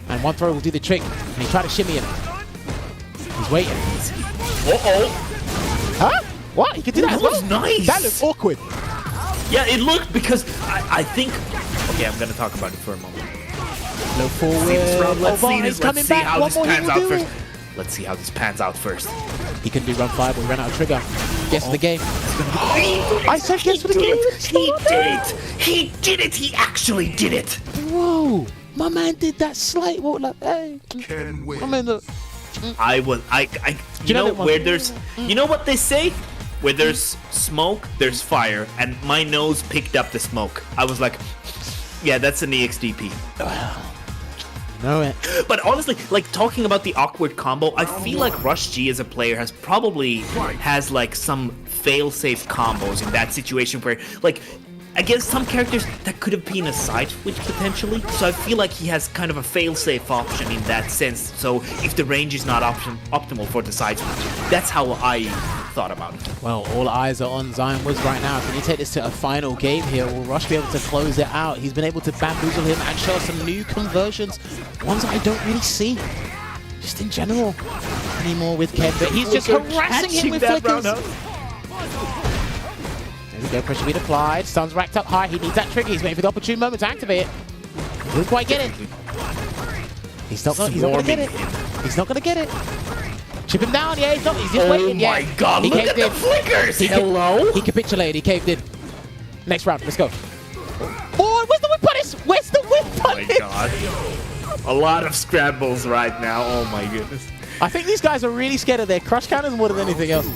[SPEAKER 6] And one throw will do the trick. And he tried to shimmy him. He's waiting.
[SPEAKER 7] Uh-oh.
[SPEAKER 6] Huh? What? He could do that as well?
[SPEAKER 7] That was nice.
[SPEAKER 6] That looked awkward.
[SPEAKER 7] Yeah, it looked because I think... Okay, I'm going to talk about it for a moment.
[SPEAKER 6] No forward.
[SPEAKER 7] See this round. Let's see this. Let's see how this pans out first.
[SPEAKER 6] It.
[SPEAKER 7] Let's see how this pans out first.
[SPEAKER 6] He can do run 5 or run out of trigger. Guess the game. I said guess for the game.
[SPEAKER 7] He did it. He did it. He actually did it.
[SPEAKER 6] Whoa. My man did that slight walk like, hey. I'm in the...
[SPEAKER 7] You know where there's, you know what they say? Where there's smoke, there's fire, and my nose picked up the smoke. I was like, yeah, that's an EXDP.
[SPEAKER 6] Know it.
[SPEAKER 7] But honestly, like talking about the awkward combo, I feel like Rush G as a player has like some fail-safe combos in that situation where like against some characters that could have been a side switch potentially. So I feel like he has kind of a fail-safe option in that sense. So if the range is not optimal for the side switch, that's how I thought about it.
[SPEAKER 6] Well, all eyes are on Zion Woods right now. Can he take this to a final game here? Will Rush be able to close it out? He's been able to bamboozle him and show us some new conversions. Ones that I don't really see. Just in general. Anymore with Ken, but he's just harassing him with flickers. There we go, pressure being applied. Stuns racked up high. He needs that trigger. He's waiting for the opportune moment to activate it. Didn't quite get it. He's not gonna get it. He's not gonna get it. Chip him down, yeah, he's just waiting.
[SPEAKER 7] Oh my god, look at the flickers! Hello?
[SPEAKER 6] He capitulated, he caved in. Next round, let's go. Oh, where's the whip punish? Where's the whip punish?
[SPEAKER 7] Oh my god. A lot of scrambles right now, oh my goodness.
[SPEAKER 6] I think these guys are really scared of their crush counters more than anything else.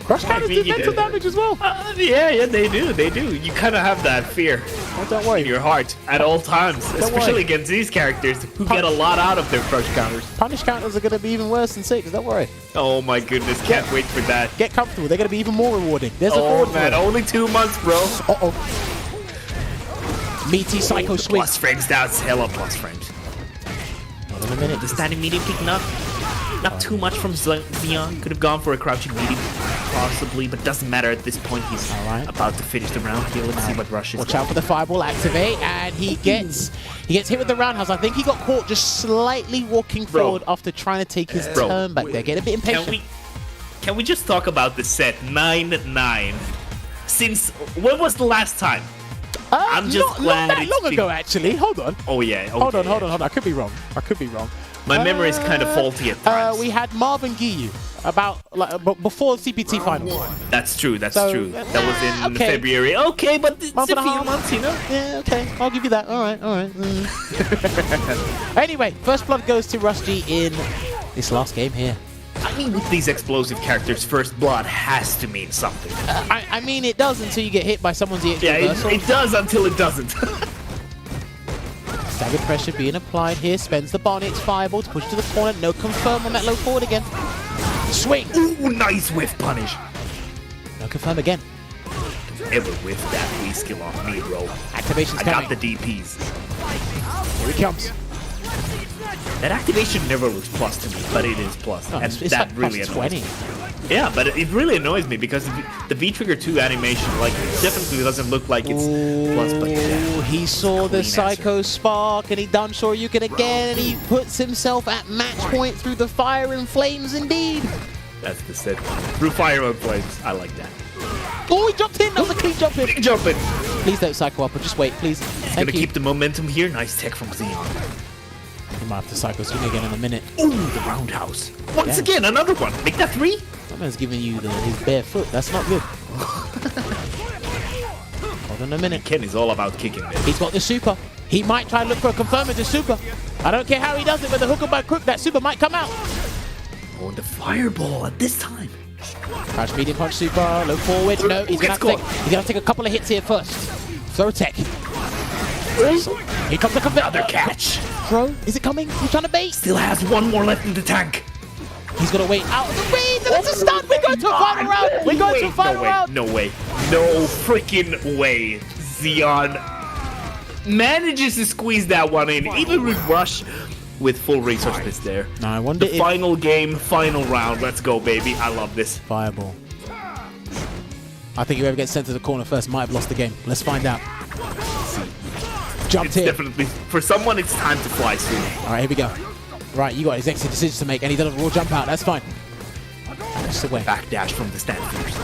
[SPEAKER 6] Crush counters do mental damage as well.
[SPEAKER 7] Yeah, they do. You kind of have that fear.
[SPEAKER 6] Oh, don't worry.
[SPEAKER 7] In your heart at all times, especially
[SPEAKER 6] worry.
[SPEAKER 7] against these characters who get a lot out of their crush counters.
[SPEAKER 6] Punish counters are going to be even worse than 6, don't worry.
[SPEAKER 7] Oh my goodness, can't wait for that.
[SPEAKER 6] Get comfortable, they're going to be even more rewarding. There's a forward
[SPEAKER 7] man, only 2 months, bro.
[SPEAKER 6] Uh-oh. Meaty Psycho Swing.
[SPEAKER 7] Plus frames, that's hella plus frames.
[SPEAKER 6] Hold on a minute.
[SPEAKER 7] The standing medium kick, not too much from Xeon. Could have gone for a crouching medium, possibly, but doesn't matter at this point. He's about to finish the round here. Let's see what Rush is.
[SPEAKER 6] Watch out for the fireball activate, and he gets hit with the roundhouse. I think he got caught just slightly walking forward after trying to take his turn back there. Get a bit impatient.
[SPEAKER 7] Can we just talk about the set 9-9? Since when was the last time? I'm just glad
[SPEAKER 6] not that long ago, actually. Hold on.
[SPEAKER 7] Oh yeah. Okay.
[SPEAKER 6] Hold on. I could be wrong.
[SPEAKER 7] My memory is kind of faulty at times.
[SPEAKER 6] We had Marvin Giyu before the CPT final.
[SPEAKER 7] That's true. That was in February. Okay, but it's a few months, you know.
[SPEAKER 6] Yeah, okay. I'll give you that. All right. Anyway, first blood goes to Rusty in this last game here.
[SPEAKER 7] I mean, with these explosive characters, first blood has to mean something.
[SPEAKER 6] I mean, it does until you get hit by someone's EX reversal.
[SPEAKER 7] It does until it doesn't.
[SPEAKER 6] Staggered pressure being applied here. Spends the Barnet's fireball to push to the corner. No confirm on that low forward again. Swing.
[SPEAKER 7] Ooh, nice whiff punish.
[SPEAKER 6] No confirm again.
[SPEAKER 7] Don't ever whiff that Wii skill off me, bro.
[SPEAKER 6] Activation's
[SPEAKER 7] coming. I
[SPEAKER 6] coming.
[SPEAKER 7] got the DPs.
[SPEAKER 6] Here he comes.
[SPEAKER 7] That activation never looks plus to me, but it is plus.
[SPEAKER 6] No,
[SPEAKER 7] and
[SPEAKER 6] it's
[SPEAKER 7] that
[SPEAKER 6] like
[SPEAKER 7] really
[SPEAKER 6] plus
[SPEAKER 7] annoys
[SPEAKER 6] 20.
[SPEAKER 7] me. Yeah, but it really annoys me because the V-Trigger 2 animation, like, definitely doesn't look like it's plus, but yeah.
[SPEAKER 6] He saw the Psycho Spark and he done Shoryuken again and he puts himself at match point through the fire and flames indeed.
[SPEAKER 7] That's the set. Through fire and flames. I like that.
[SPEAKER 6] Oh, he jumped in. That was a clean jump in.
[SPEAKER 7] Big jump in.
[SPEAKER 6] Please don't Psycho up, but just wait, please.
[SPEAKER 7] He's going to keep the momentum here. Nice tech from Xeon.
[SPEAKER 6] He might have to Psycho Swing again in a minute.
[SPEAKER 7] Ooh, the roundhouse. Once again, another one. Make that 3.
[SPEAKER 6] That man's giving you his bare foot. That's not good. Hold on a minute.
[SPEAKER 7] Ken is all about kicking it.
[SPEAKER 6] He's got the super. He might try and look for a confirm with the super. I don't care how he does it, but the hook by crook, that super might come out.
[SPEAKER 7] Oh, and the fireball at this time.
[SPEAKER 6] Crouch medium punch super. Look forward. No, he's going to take a couple of hits here first. Throw tech. Here comes the confirm.
[SPEAKER 7] Another catch.
[SPEAKER 6] Throw. Is it coming? He's trying to bait.
[SPEAKER 7] Still has one more left in the tank.
[SPEAKER 6] He's going to wait out of the way. That's a stun. We're going to a final round. We're going to a final round.
[SPEAKER 7] No way. No freaking way. Xeon manages to squeeze that one in. Even with Rush with full resources there.
[SPEAKER 6] Now, I wonder
[SPEAKER 7] the final game, final round. Let's go, baby. I love this.
[SPEAKER 6] Fireball. I think whoever gets sent to the corner first might have lost the game. Let's find out. Jumped in.
[SPEAKER 7] Definitely. For someone, it's time to fly soon.
[SPEAKER 6] All right, here we go. Right, you got his exit decisions to make, and he does a raw jump out. That's fine. That's the way.
[SPEAKER 7] Backdash from the stand first.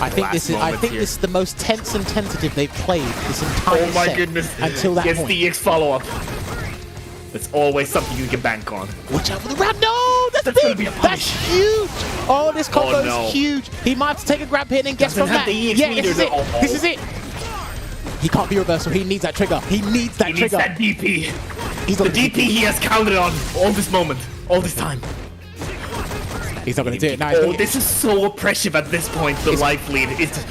[SPEAKER 6] I think this is the most tense and tentative they've played this entire set.
[SPEAKER 7] Oh my goodness!
[SPEAKER 6] Until that point.
[SPEAKER 7] The EX follow-up. It's always something you can bank on.
[SPEAKER 6] Watch out for the round. No, that's big. That's huge. Oh, this combo is huge. He might have to take a grab here and guess from that. Yeah, this is it. This is it. He can't be reversal. He needs that trigger. He needs that trigger.
[SPEAKER 7] He needs that DP. The DP he has counted on all this moment, all this time.
[SPEAKER 6] He's not going to do it now.
[SPEAKER 7] Oh, this is so oppressive at this point. The life lead is just...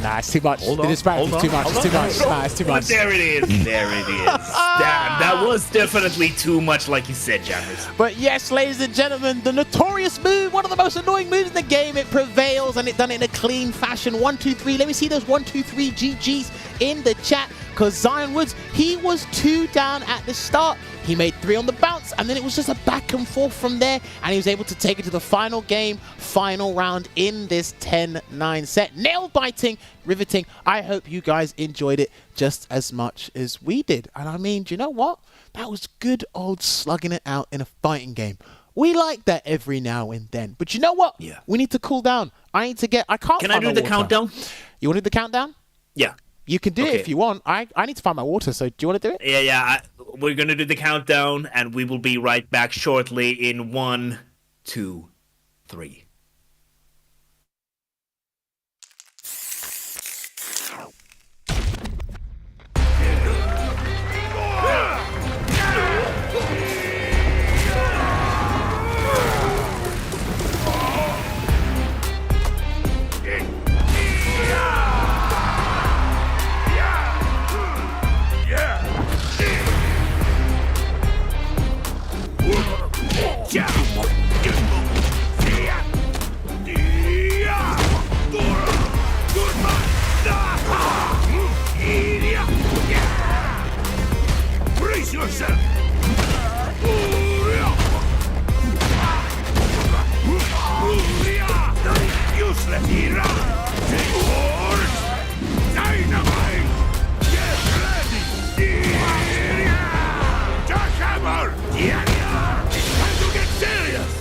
[SPEAKER 6] Nah, it's too much. The disparity is too much. It's too much. Nah, it's too much.
[SPEAKER 7] But there it is. There it is. Damn, that was definitely too much, like you said, Jammers.
[SPEAKER 6] But yes, ladies and gentlemen, the notorious move, one of the most annoying moves in the game, it prevails, and it done it in a clean fashion. 1, 2, 3. Let me see those 1, 2, 3 GGs in the chat, because Zion Woods, he was 2 down at the start. He made 3 on the bounce, and then it was just a back and forth from there, and he was able to take it to the final game, final round in this 10-9 set. Nail-biting, riveting. I hope you guys enjoyed it just as much as we did. And I mean, do you know what? That was good old slugging it out in a fighting game. We like that every now and then. But you know what?
[SPEAKER 7] Yeah.
[SPEAKER 6] We need to cool down. I can't
[SPEAKER 7] Can I do the countdown?
[SPEAKER 6] You want to do the countdown?
[SPEAKER 7] Yeah.
[SPEAKER 6] You can do it
[SPEAKER 7] Okay.
[SPEAKER 6] if you want. I need to find my water, so do you want to do it?
[SPEAKER 7] Yeah. We're gonna do the countdown, and we will be right back shortly in 1, 2, 3.
[SPEAKER 5] Brace yourself! Useless hero! Take horse! Dynamite! Get ready! Jackhammer! It's time to get serious!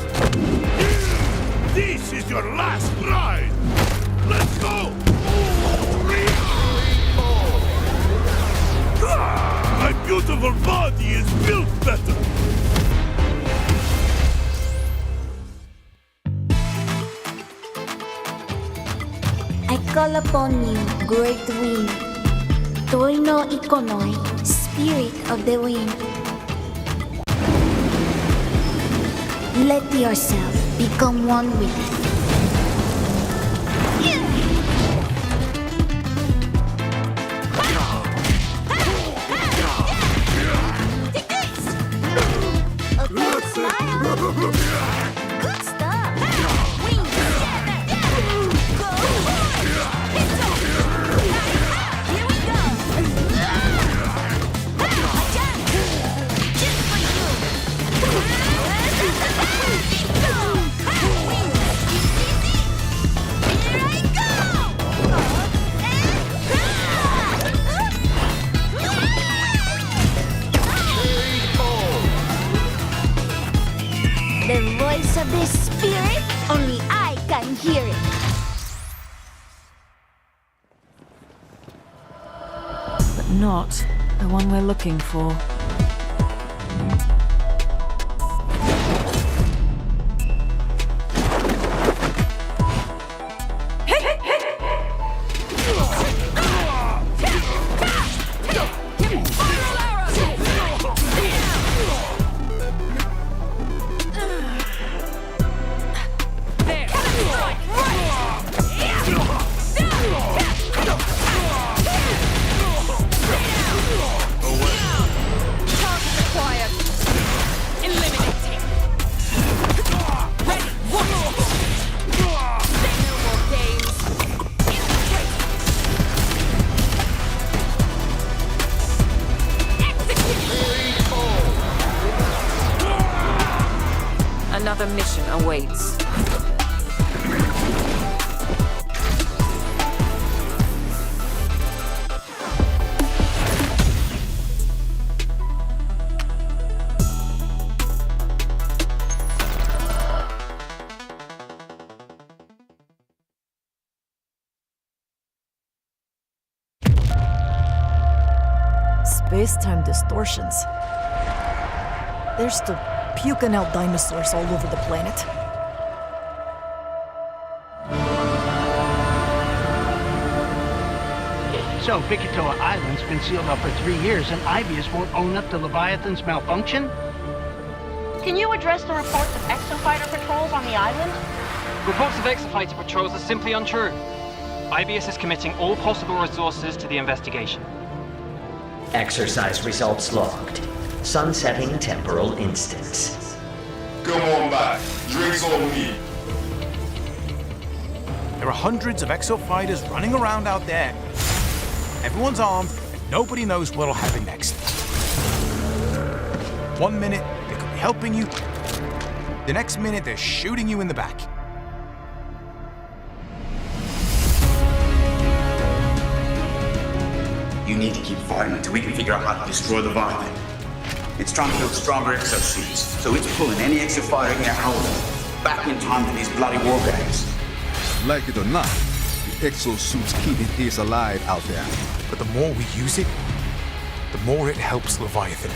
[SPEAKER 5] This is your last ride! Let's go! My beautiful body is built better!
[SPEAKER 10] I call upon you, great wind. Toi no ikonoi, spirit of the wind. Let yourself become one with it. Good stuff. Wings together. Go forward. Here we go. Just for you. Go. Wings. Here I go. The voice of the spirit, only I can hear it.
[SPEAKER 12] But not the one we're looking for.
[SPEAKER 13] Another mission awaits.
[SPEAKER 12] Space-time distortions. There's still puking out dinosaurs all over the planet.
[SPEAKER 14] So, Vikatoa Island's been sealed up for 3 years and Ibius won't own up to Leviathan's malfunction?
[SPEAKER 15] Can you address the reports of exofighter patrols on the island?
[SPEAKER 16] Reports of exofighter patrols are simply untrue. IBS is committing all possible resources to the investigation.
[SPEAKER 17] Exercise results logged. Sunsetting temporal instance.
[SPEAKER 5] Come on back. Drinks on me.
[SPEAKER 18] There are hundreds of exo-fighters running around out there. Everyone's armed, and nobody knows what'll happen next. 1 minute, they could be helping you. The next minute, they're shooting you in the back.
[SPEAKER 19] You need to keep fighting until we can figure out how to destroy the Leviathan. It's trying to build stronger exosuits, so it's pulling any exofighter it can get hold of back in time for these bloody war games.
[SPEAKER 20] Like it or not, exosuits keeping us alive out there.
[SPEAKER 18] But the more we use it, the more it helps Leviathan.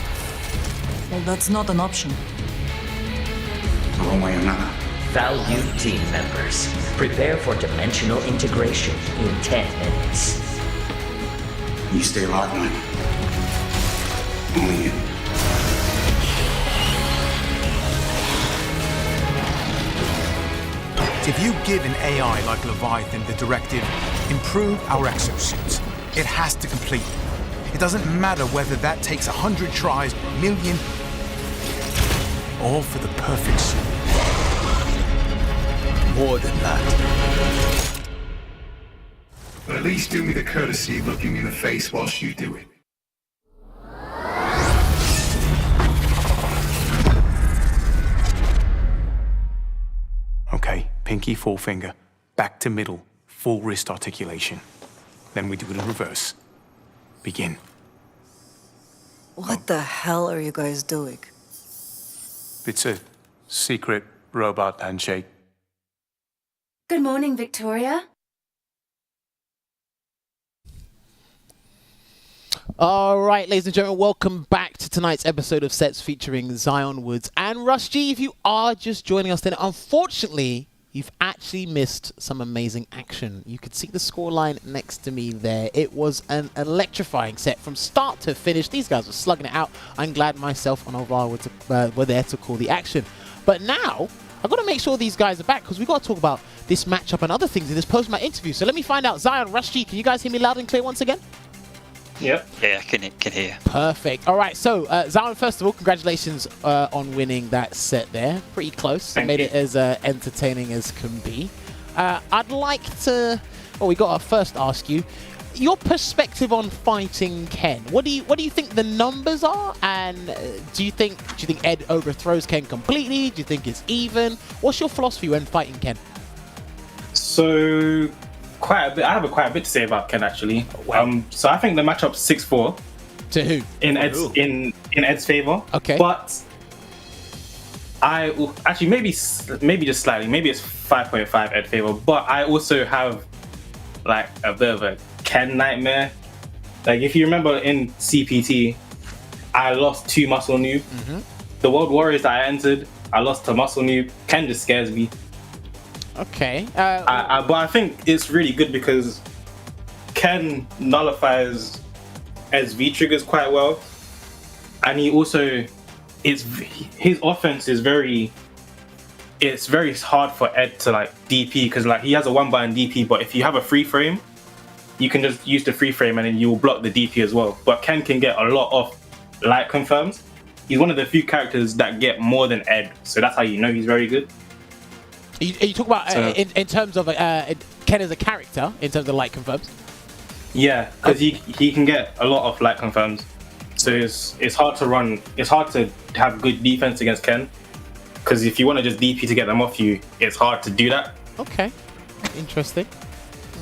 [SPEAKER 12] Well, that's not an option.
[SPEAKER 19] One way or another.
[SPEAKER 17] Valued team members, prepare for dimensional integration in 10 minutes.
[SPEAKER 19] You stay alive, man. Only you.
[SPEAKER 18] If you give an AI like Leviathan the directive, improve our exosuits, it has to complete it. It doesn't matter whether that takes 100 tries, million, all for the perfect suit.
[SPEAKER 20] More than that.
[SPEAKER 5] But at least do me the courtesy of looking me in the face whilst you do it.
[SPEAKER 18] Okay, pinky, forefinger, back to middle, full wrist articulation. Then we do it in reverse. Begin.
[SPEAKER 12] What the hell are you guys doing?
[SPEAKER 18] It's a secret robot handshake.
[SPEAKER 10] Good morning, Victoria.
[SPEAKER 6] All right, ladies and gentlemen, welcome back to tonight's episode of Sets featuring Zion Woods and Rush G. If you are just joining us, then unfortunately, you've actually missed some amazing action. You could see the scoreline next to me there. It was an electrifying set from start to finish. These guys were slugging it out. I'm glad myself and Alvar were there to call the action. But now, I've got to make sure these guys are back because we've got to talk about this matchup and other things in this post-match interview. So let me find out. Zion, Rush G, can you guys hear me loud and clear once again?
[SPEAKER 9] Yep.
[SPEAKER 8] Yeah, I can hear.
[SPEAKER 6] Perfect. All right, so Zion, first of all, congratulations on winning that set there. Pretty close.
[SPEAKER 9] Thank
[SPEAKER 6] Made
[SPEAKER 9] you.
[SPEAKER 6] it as entertaining as can be. I'd like to, well, we got to first ask you your perspective on fighting Ken. What do you think the numbers are, and do you think Ed overthrows Ken completely? Do you think it's even? What's your philosophy when fighting Ken?
[SPEAKER 9] So, quite a bit. I have quite a bit to say about Ken actually. So I think the matchup's 6-4.
[SPEAKER 6] To who?
[SPEAKER 9] In Ed's favor.
[SPEAKER 6] Okay.
[SPEAKER 9] But actually maybe just slightly. Maybe it's 5.5 Ed favor. But I also have like a bit of a Ken nightmare. Like if you remember in CPT, I lost to Muscle Noob. The World Warriors that I entered, I lost to Muscle Noob. Ken just scares me.
[SPEAKER 6] Okay.
[SPEAKER 9] But I think it's really good because Ken nullifies Ed's V triggers quite well, and he also his offense is very. It's very hard for Ed to like DP because like he has a 1-button DP, but if you have a free frame, you can just use the free frame and then you will block the DP as well. But Ken can get a lot of light confirms. He's one of the few characters that get more than Ed, so that's how you know he's very good.
[SPEAKER 6] You talk about in terms of Ken as a character, in terms of light confirms?
[SPEAKER 9] Yeah, because he can get a lot of light confirms. So it's hard to run. It's hard to have good defense against Ken. Because if you want to just DP to get them off you, it's hard to do that.
[SPEAKER 6] Okay, interesting.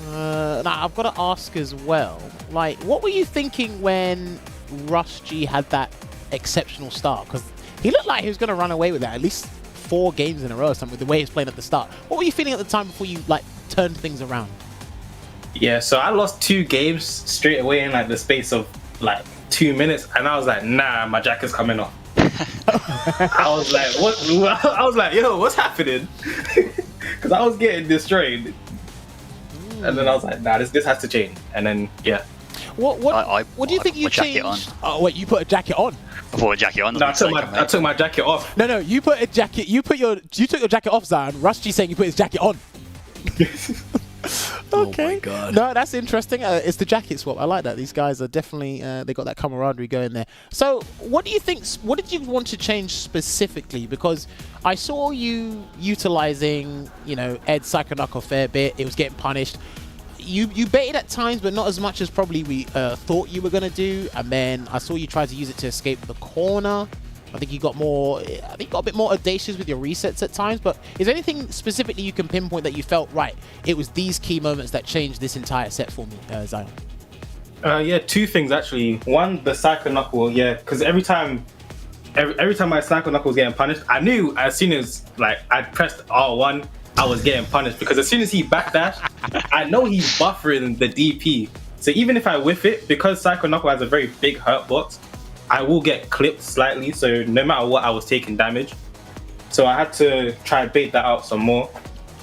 [SPEAKER 6] Now I've got to ask as well. Like, what were you thinking when Rush G had that exceptional start? Because he looked like he was going to run away with that at least 4 games in a row or something with the way he was playing at the start. What were you feeling at the time before you like turned things around?
[SPEAKER 9] Yeah, so I lost 2 games straight away in like the space of like 2 minutes, and I was like, nah, my jacket's coming off. I was like, what? I was like, yo, what's happening? Because I was getting destroyed, and then I was like, nah, this has to change. And then yeah.
[SPEAKER 6] What do you think you changed? Oh wait, you put a jacket on.
[SPEAKER 8] I put a jacket on.
[SPEAKER 9] No, I took my jacket off.
[SPEAKER 6] No, you put a jacket. You took your jacket off, Zion. Rusty saying you put his jacket on. Okay. Oh my God. No, that's interesting. It's the jacket swap. I like that. These guys are definitely they got that camaraderie going there. So, what do you think? What did you want to change specifically? Because I saw you utilizing, Ed's Psycho Knuckle a fair bit. It was getting punished. You baited at times, but not as much as probably we thought you were gonna do. And then I saw you try to use it to escape the corner. I think you got a bit more audacious with your resets at times. But is there anything specifically you can pinpoint that you felt right? It was these key moments that changed this entire set for me, Zion.
[SPEAKER 9] Yeah, 2 things actually. One, the Psycho Knuckle. Yeah, because every time my Psycho Knuckle was getting punished, I knew as soon as like I pressed R1, I was getting punished because as soon as he backdashed, I know he's buffering the DP. So even if I whiff it, because Psycho Knuckle has a very big hurt box, I will get clipped slightly. So no matter what, I was taking damage. So I had to try and bait that out some more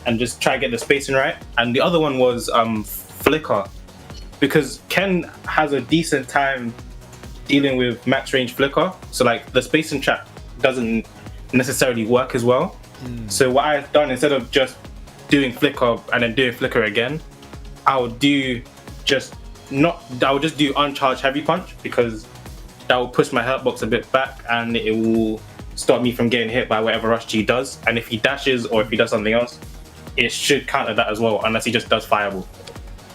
[SPEAKER 9] and just try to get the spacing right. And the other one was Flicker. Because Ken has a decent time dealing with max range Flicker. So like the spacing trap doesn't necessarily work as well. So what I've done, instead of just doing Flicker and then doing Flicker again, I would just do uncharged heavy punch, because that will push my hurt box a bit back and it will stop me from getting hit by whatever Rush G does. And if he dashes or if he does something else, it should counter that as well, unless he just does Fireball.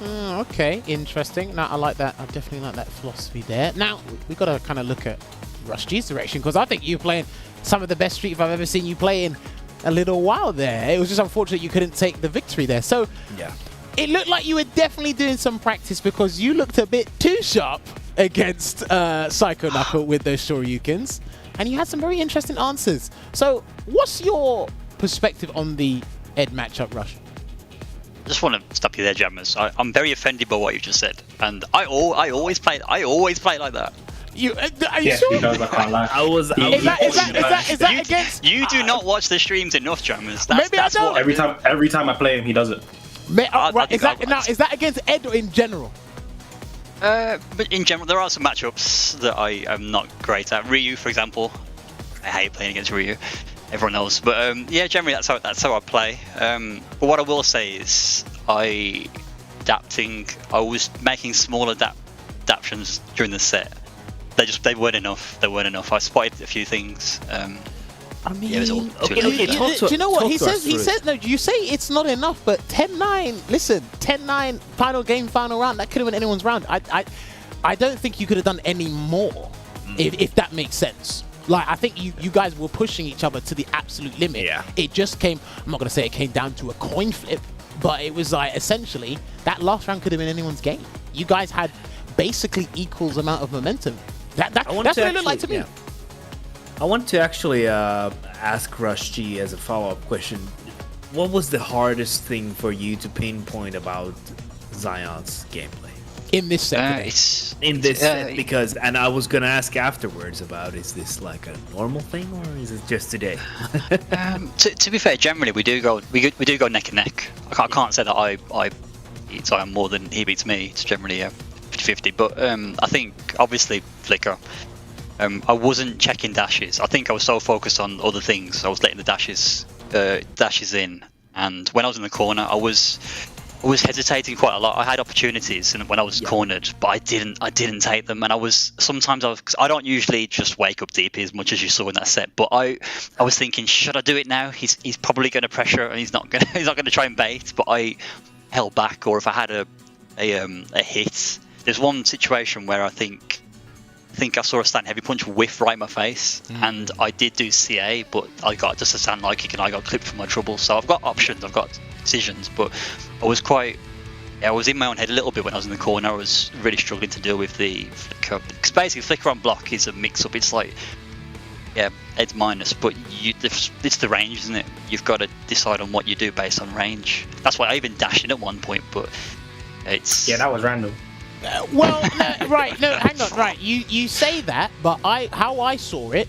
[SPEAKER 6] Okay, interesting. Now I like that. I definitely like that philosophy there. Now we got to kind of look at Rush G's direction, because I think you're playing some of the best Street I've ever seen you play in a little while there. It was just unfortunate you couldn't take the victory there. So
[SPEAKER 1] yeah,
[SPEAKER 6] it looked like you were definitely doing some practice, because you looked a bit too sharp against Psycho Knuckle with those Shoryukens, and you had some very interesting answers. So what's your perspective on the Ed matchup, Rush?
[SPEAKER 8] I just want to stop you there, Jammers. I'm very offended by what you just said, and I always play like that.
[SPEAKER 6] Are you sure?
[SPEAKER 9] He does, I can't lie.
[SPEAKER 6] Is that against?
[SPEAKER 8] You do not watch the streams enough, Jammers.
[SPEAKER 6] Maybe I don't.
[SPEAKER 9] Every time I play him, he does it.
[SPEAKER 6] Right, is that against Ed or in general?
[SPEAKER 8] But in general, there are some matchups that I am not great at. Ryu, for example, I hate playing against Ryu. Everyone knows, but yeah, generally that's how I play. But what I will say is, I was making small adaptations during the set. They weren't enough. I spotted a few things.
[SPEAKER 6] I mean,
[SPEAKER 8] yeah, it was all
[SPEAKER 6] okay, do you know what he says? He says, no, you say it's not enough, but 10-9, listen, 10-9, final game, final round, that could have been anyone's round. I don't think you could have done any more, if that makes sense. Like, I think you guys were pushing each other to the absolute limit.
[SPEAKER 7] Yeah.
[SPEAKER 6] It just came, I'm not going to say it came down to a coin flip, but it was like, essentially, that last round could have been anyone's game. You guys had basically equals amount of momentum. That's what it looked like to me.
[SPEAKER 7] Yeah. I want to actually ask Rush G as a follow-up question. What was the hardest thing for you to pinpoint about Zion's gameplay?
[SPEAKER 6] In this set?
[SPEAKER 7] Because, and I was going to ask afterwards about, is this like a normal thing or is it just today?
[SPEAKER 8] To be fair, generally we do go neck and neck. I can't say that I beat Zion more than he beats me. It's generally 50-50. But I think obviously Flicker. I wasn't checking dashes. I think I was so focused on other things. I was letting the dashes in, and when I was in the corner, I was hesitating quite a lot. I had opportunities, and when I was cornered, but I didn't take them. And because I don't usually just wake up DP as much as you saw in that set. But I was thinking, should I do it now? He's probably going to pressure, and he's not going to try and bait. But I held back, or if I had a hit, there's one situation where I think I saw a stand heavy punch whiff right in my face, and I did do CA, but I got just a stand light kick and I got clipped for my trouble. So I've got options, I've got decisions, but I was in my own head a little bit when I was in the corner. I was really struggling to deal with the flicker, because basically flicker on block is a mix-up. It's like, yeah, Ed's minus, but it's the range, isn't it? You've got to decide on what you do based on range. That's why I even dashed in at one point, but it's...
[SPEAKER 9] Yeah, that was random.
[SPEAKER 6] Hang on, you say that, but how I saw it,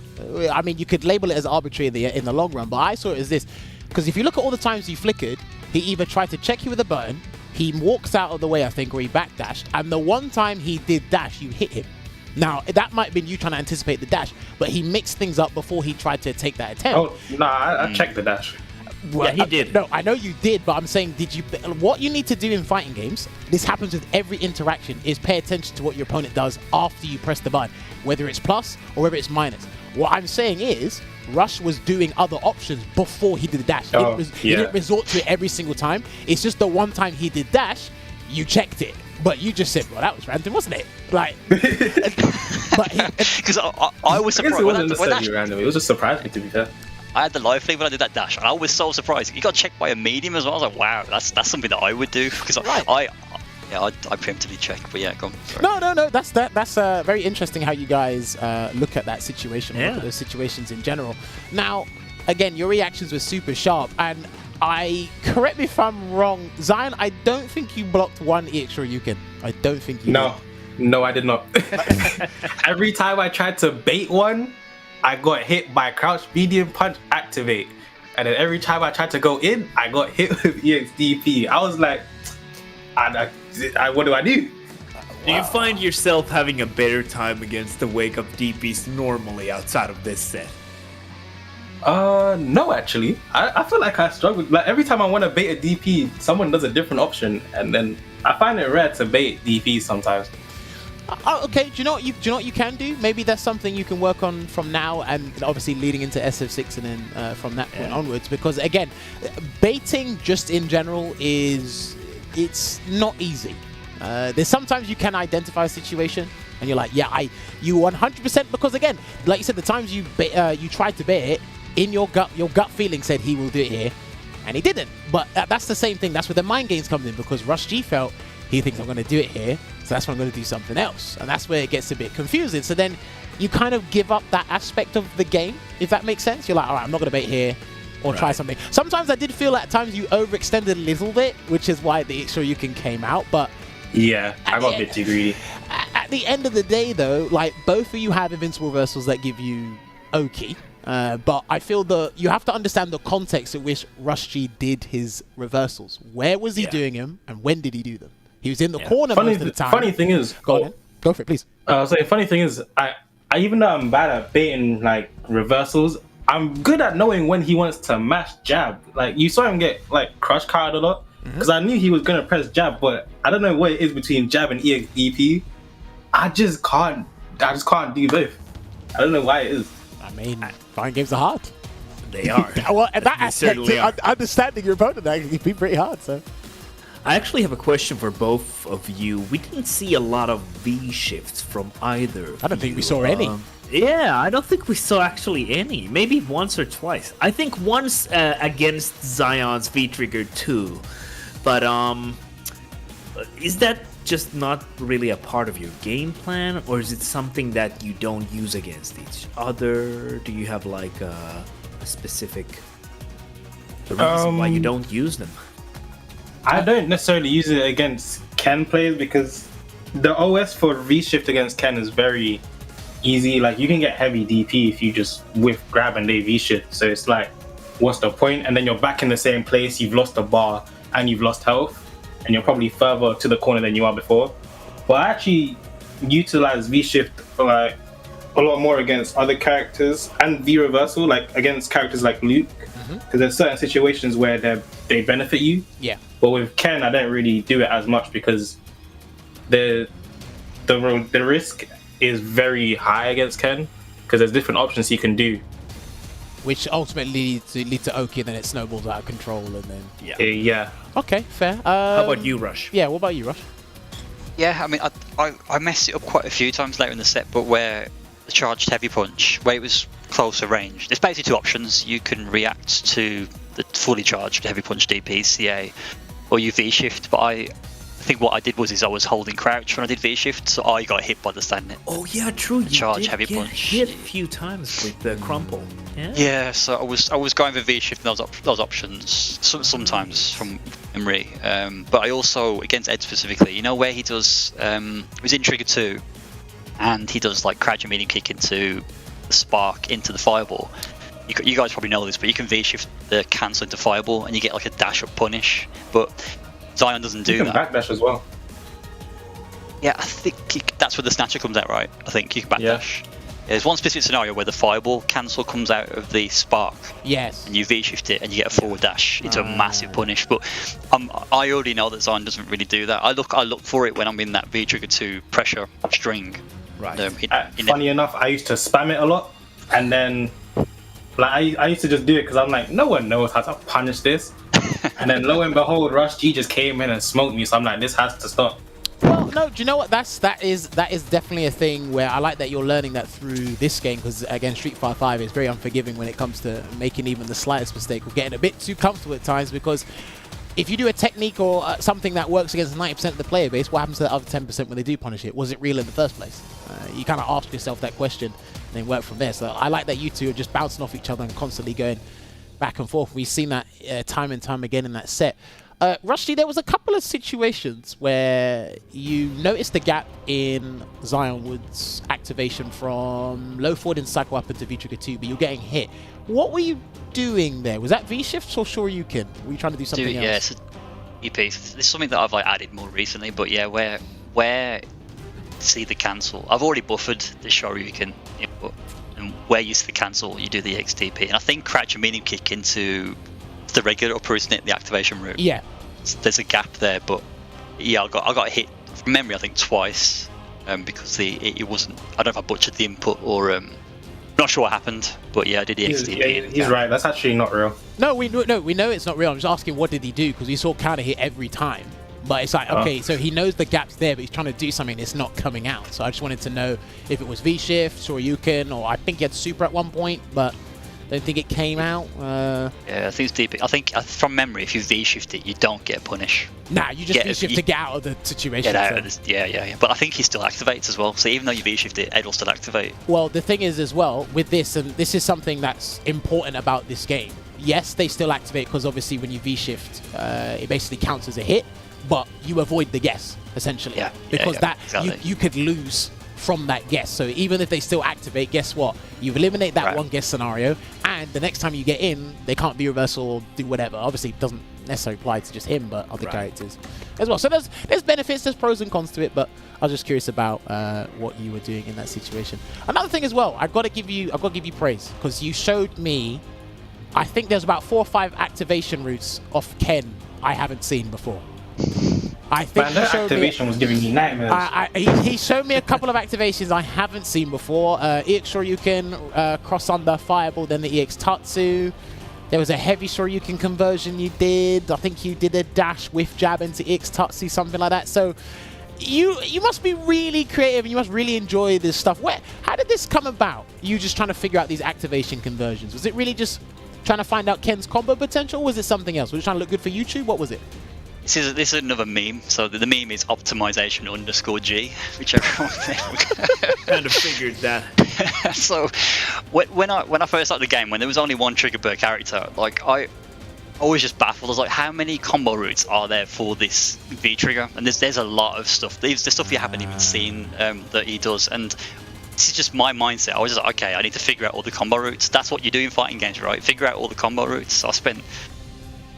[SPEAKER 6] I mean, you could label it as arbitrary in the long run, but I saw it as this, because if you look at all the times he flickered, he either tried to check you with a button, he walks out of the way, I think, or he backdashed, and the one time he did dash, you hit him. Now, that might have been you trying to anticipate the dash, but he mixed things up before he tried to take that attempt.
[SPEAKER 9] Oh, no, I checked the dash.
[SPEAKER 6] Well,
[SPEAKER 7] yeah, he did.
[SPEAKER 6] No, I know you did, but I'm saying, what you need to do in fighting games, this happens with every interaction, is pay attention to what your opponent does after you press the button, whether it's plus or whether it's minus. What I'm saying is, Rush was doing other options before he did the dash. He didn't resort to it every single time. It's just the one time he did dash, you checked it. But you just said, well, that was random, wasn't it? Like,
[SPEAKER 8] because I was surprised.
[SPEAKER 9] It wasn't necessarily random. It was just surprising, to be fair.
[SPEAKER 8] I had the live feed when I did that dash, and I was so surprised. You got checked by a medium as well. I was like, wow, that's something that I would do, because I preemptively check. But yeah, go on. Sorry.
[SPEAKER 6] No. That's very interesting how you guys look at that situation, look at those situations in general. Now, again, your reactions were super sharp, and correct me if I'm wrong, Zion, I don't think you blocked one extra Ryuken. I don't think you did.
[SPEAKER 9] No, I did not. Every time I tried to bait one, I got hit by crouch medium punch activate. And then every time I tried to go in, I got hit with EXDP. I was like, what do I do?
[SPEAKER 7] Do you find yourself having a better time against the wake up DPs normally outside of this set?
[SPEAKER 9] No, actually. I feel like I struggle. Like every time I want to bait a DP, someone does a different option, and then I find it rare to bait DPs sometimes.
[SPEAKER 6] Okay, do you know what you can do? Maybe that's something you can work on from now and obviously leading into SF6 and then from that point onwards. Because again, baiting just in general it's not easy. There's sometimes you can identify a situation and you're like, yeah, you 100%, because again, like you said, the times you tried to bait it, in your gut feeling said he will do it here, and he didn't. But that's the same thing. That's where the mind games come in, because Rush G felt he thinks I'm going to do it here, so that's why I'm going to do something else, and that's where it gets a bit confusing. So then you kind of give up that aspect of the game, if that makes sense. You're like, all right, I'm not going to bait here, or try something. Sometimes I did feel at times you overextended a little bit, which is why the extra Ryuken came out, but
[SPEAKER 9] yeah, I got a bit too greedy.
[SPEAKER 6] At the end of the day, though, like, both of you have invincible reversals that give you Oki. But I feel you have to understand the context at which Rush G did his reversals. Where was he doing them, and when did he do them? He was in the corner most of the time.
[SPEAKER 9] Funny thing is,
[SPEAKER 6] go for it, please.
[SPEAKER 9] Funny thing is, I even though I'm bad at baiting like reversals, I'm good at knowing when he wants to mash jab. Like you saw him get like crush card a lot, because I knew he was gonna press jab, but I don't know what it is between jab and EXDP. I just can't do both. I don't know why it is.
[SPEAKER 6] I mean, fighting games are hard.
[SPEAKER 7] They are.
[SPEAKER 6] Well, and that aspect, understanding your opponent, that can be pretty hard. So,
[SPEAKER 7] I actually have a question for both of you. We didn't see a lot of V shifts from either.
[SPEAKER 6] I don't think we saw any.
[SPEAKER 7] Yeah, I don't think we saw actually any. Maybe once or twice. I think once against Zion's V trigger too. But is that just not really a part of your game plan, or is it something that you don't use against each other? Do you have like a specific reason why you don't use them?
[SPEAKER 9] I don't necessarily use it against Ken players, because the OS for V-shift against Ken is very easy. Like you can get heavy DP if you just whiff grab and they V-shift. So it's like, what's the point? And then you're back in the same place, you've lost a bar and you've lost health, and you're probably further to the corner than you are before. But I actually utilize V-shift like a lot more against other characters, and V-reversal like against characters like Luke, because there's certain situations where they benefit you.
[SPEAKER 6] Yeah.
[SPEAKER 9] But with Ken, I don't really do it as much, because the risk is very high against Ken, because there's different options he can do,
[SPEAKER 6] which ultimately lead to Oki, and then it snowballs out of control, and then
[SPEAKER 9] yeah.
[SPEAKER 6] Okay, fair.
[SPEAKER 7] How about you, Rush?
[SPEAKER 6] Yeah, what about you, Rush?
[SPEAKER 8] Yeah, I mean, I messed it up quite a few times later in the set, but where the charged heavy punch, where it was closer range, there's basically two options. You can react to the fully charged heavy punch DP, CA, or you V-shift, but I think what I did was I was holding crouch when I did V-shift, so I got hit by the stand net.
[SPEAKER 7] Oh yeah, true. You
[SPEAKER 8] charge
[SPEAKER 7] did
[SPEAKER 8] heavy
[SPEAKER 7] get
[SPEAKER 8] punch.
[SPEAKER 7] hit a few times with the crumple.
[SPEAKER 8] Yeah, so I was going for V-shift and those options sometimes from Emery, but I also, against Ed specifically, you know where he does, it was in Trigger 2, and he does like crouch and medium kick into the spark, into the fireball. You guys probably know this, but you can V-shift the cancel into fireball, and you get like a dash up punish, but Zion doesn't do that.
[SPEAKER 9] You can backdash as well.
[SPEAKER 8] Yeah, I think that's where the snatcher comes out, right? I think you can backdash. Yeah, there's one specific scenario where the fireball cancel comes out of the spark.
[SPEAKER 6] Yes.
[SPEAKER 8] And you V-shift it and you get a forward dash into a massive punish. But I already know that Zion doesn't really do that. I look for it when I'm in that V-trigger 2 pressure string.
[SPEAKER 7] Right.
[SPEAKER 9] Funny enough, I used to spam it a lot, and then like I used to just do it because I'm like, no one knows how to punish this. And then lo and behold, Rush G just came in and smoked me. So I'm like, this has to stop.
[SPEAKER 6] Well, no, do you know what? That is definitely a thing where I like that you're learning that through this game, because again, Street Fighter 5 is very unforgiving when it comes to making even the slightest mistake, or getting a bit too comfortable at times, because if you do a technique or something that works against 90% of the player base, what happens to the other 10% when they do punish it? Was it real in the first place? You kind of ask yourself that question and then work from there. So I like that you two are just bouncing off each other and constantly going, back and forth. We've seen that time and time again in that set. Rushdie, there was a couple of situations where you noticed the gap in Zion Wood's activation from low forward and cycle up into V-Trigger 2, but you're getting hit. What were you doing there? Was that V-Shift or Shoryuken? Were you trying to do something else?
[SPEAKER 8] Yeah, it's EP. This is something that I've added more recently, but yeah, where see the cancel. I've already buffered the Shoryuken input, and where you see the cancel, you do the XTP. And I think crouch and medium kick into the regular upper, isn't it? The activation route.
[SPEAKER 6] Yeah.
[SPEAKER 8] So there's a gap there, but yeah, I got hit from memory, I think twice, because it wasn't. I don't know if I butchered the input or not sure what happened, but yeah, I did the XTP.
[SPEAKER 9] He's right. That's actually not real.
[SPEAKER 6] No, we know it's not real. I'm just asking, what did he do? Because we saw counter hit every time. But it's like, okay, so he knows the gap's there, but he's trying to do something that's not coming out. So I just wanted to know if it was V-Shift, Shoryuken, or I think he had Super at one point, but don't think it came out.
[SPEAKER 8] Yeah, I think it's deep. I think from memory, if you V-Shift it, you don't get punish.
[SPEAKER 6] Nah, you just V-Shift to get out of the situation.
[SPEAKER 8] Get out of this, yeah. But I think he still activates as well. So even though you V-Shift it, Ed will still activate.
[SPEAKER 6] Well, the thing is as well, with this, and this is something that's important about this game. Yes, they still activate because obviously when you V-Shift, it basically counts as a hit. But you avoid the guess, essentially.
[SPEAKER 8] Yeah,
[SPEAKER 6] because
[SPEAKER 8] exactly.
[SPEAKER 6] you could lose from that guess. So even if they still activate, guess what? You eliminate that one guess scenario, and the next time you get in, they can't be reversal or do whatever. Obviously, it doesn't necessarily apply to just him, but other characters as well. So there's benefits, there's pros and cons to it, but I was just curious about what you were doing in that situation. Another thing as well, I've got to give you praise, because you showed me, I think there's about 4 or 5 activation routes off Ken I haven't seen before. I think
[SPEAKER 9] that activation was giving me nightmares.
[SPEAKER 6] He showed me a couple of activations I haven't seen before. EX Shoryuken, cross under, fireball, then the EX Tatsu. There was a heavy Shoryuken conversion you did. I think you did a dash whiff jab into EX Tatsu, something like that. So you must be really creative and you must really enjoy this stuff. How did this come about? You just trying to figure out these activation conversions? Was it really just trying to find out Ken's combo potential, or was it something else? Was it trying to look good for YouTube? What was it?
[SPEAKER 8] This is another meme. So the meme is optimization_G, which everyone
[SPEAKER 7] kind of figured that.
[SPEAKER 8] So when I first started the game, when there was only one trigger per character, like I was just baffled. I was like, how many combo routes are there for this V trigger? And there's a lot of stuff. There's the stuff you haven't even seen that he does. And this is just my mindset. I was just like, okay, I need to figure out all the combo routes. That's what you do in fighting games, right? Figure out all the combo routes. So I spent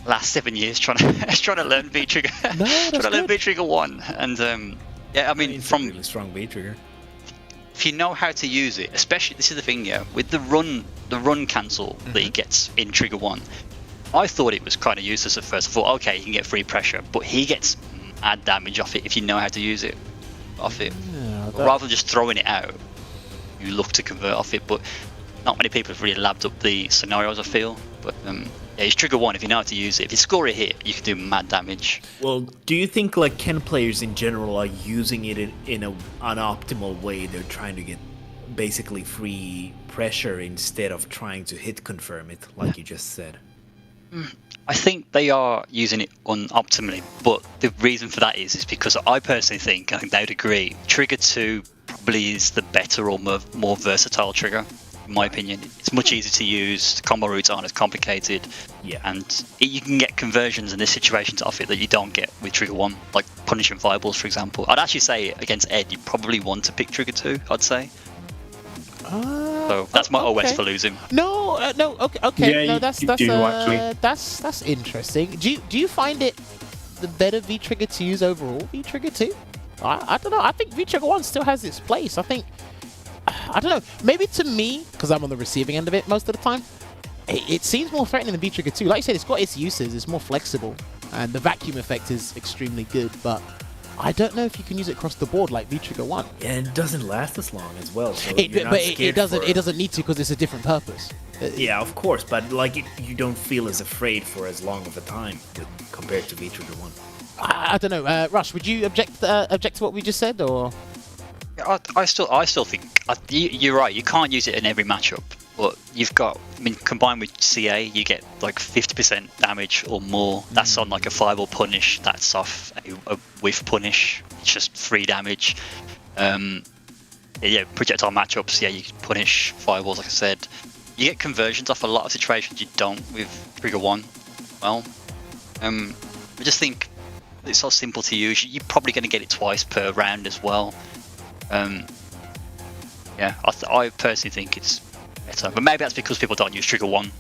[SPEAKER 8] last 7 years trying to learn V trigger, trying to learn V trigger 1, and yeah, I mean, from
[SPEAKER 7] really strong V trigger.
[SPEAKER 8] If you know how to use it, especially this is the thing, yeah, with the run cancel that he gets in trigger 1, I thought it was kind of useless at first. I thought, okay, you can get free pressure, but he gets mad damage off it if you know how to use it off it. Yeah, rather than just throwing it out, you look to convert off it, but not many people have really labbed up the scenarios, I feel. But yeah, it's trigger 1 if you know how to use it. If you score a hit, you can do mad damage.
[SPEAKER 7] Well, do you think like Ken players in general are using it in an optimal way? They're trying to get basically free pressure instead of trying to hit confirm it, like you just said.
[SPEAKER 8] I think they are using it optimally, but the reason for that is because I personally think, I think they would agree, trigger 2 probably is the better or more versatile trigger. In my opinion, it's much easier to use. The combo routes aren't as complicated, and you can get conversions in this situation off it that you don't get with trigger 1, like punishing fireballs, for example. I'd actually say against Ed, you probably want to pick trigger 2. I'd say. So that's my OS for losing.
[SPEAKER 6] No, okay.
[SPEAKER 9] Yeah,
[SPEAKER 6] no, that's interesting. Do you find it the better V trigger to use overall? V trigger 2? I don't know. I think V trigger 1 still has its place. I don't know, maybe to me, because I'm on the receiving end of it most of the time, it seems more threatening than V-Trigger 2. Like you said, it's got its uses, it's more flexible, and the vacuum effect is extremely good, but I don't know if you can use it across the board like V-Trigger 1.
[SPEAKER 7] Yeah, and it doesn't last as long as well. So
[SPEAKER 6] it doesn't need to, because it's a different purpose.
[SPEAKER 7] Yeah, of course, but like you don't feel as afraid for as long of a time compared to V-Trigger 1.
[SPEAKER 6] I don't know. Rush, would you object to what we just said, or?
[SPEAKER 8] I still think you're right. You can't use it in every matchup, but you've got. I mean, combined with CA, you get like 50% damage or more. That's on like a fireball punish. That's off a whiff punish. It's just 3 damage. Yeah, projectile matchups. Yeah, you can punish fireballs, like I said. you get conversions off a lot of situations you don't with Trigger 1. Well, I just think it's so simple to use. You're probably going to get it twice per round as well. Yeah, I personally think it's better, but maybe that's because people don't use Trigger 1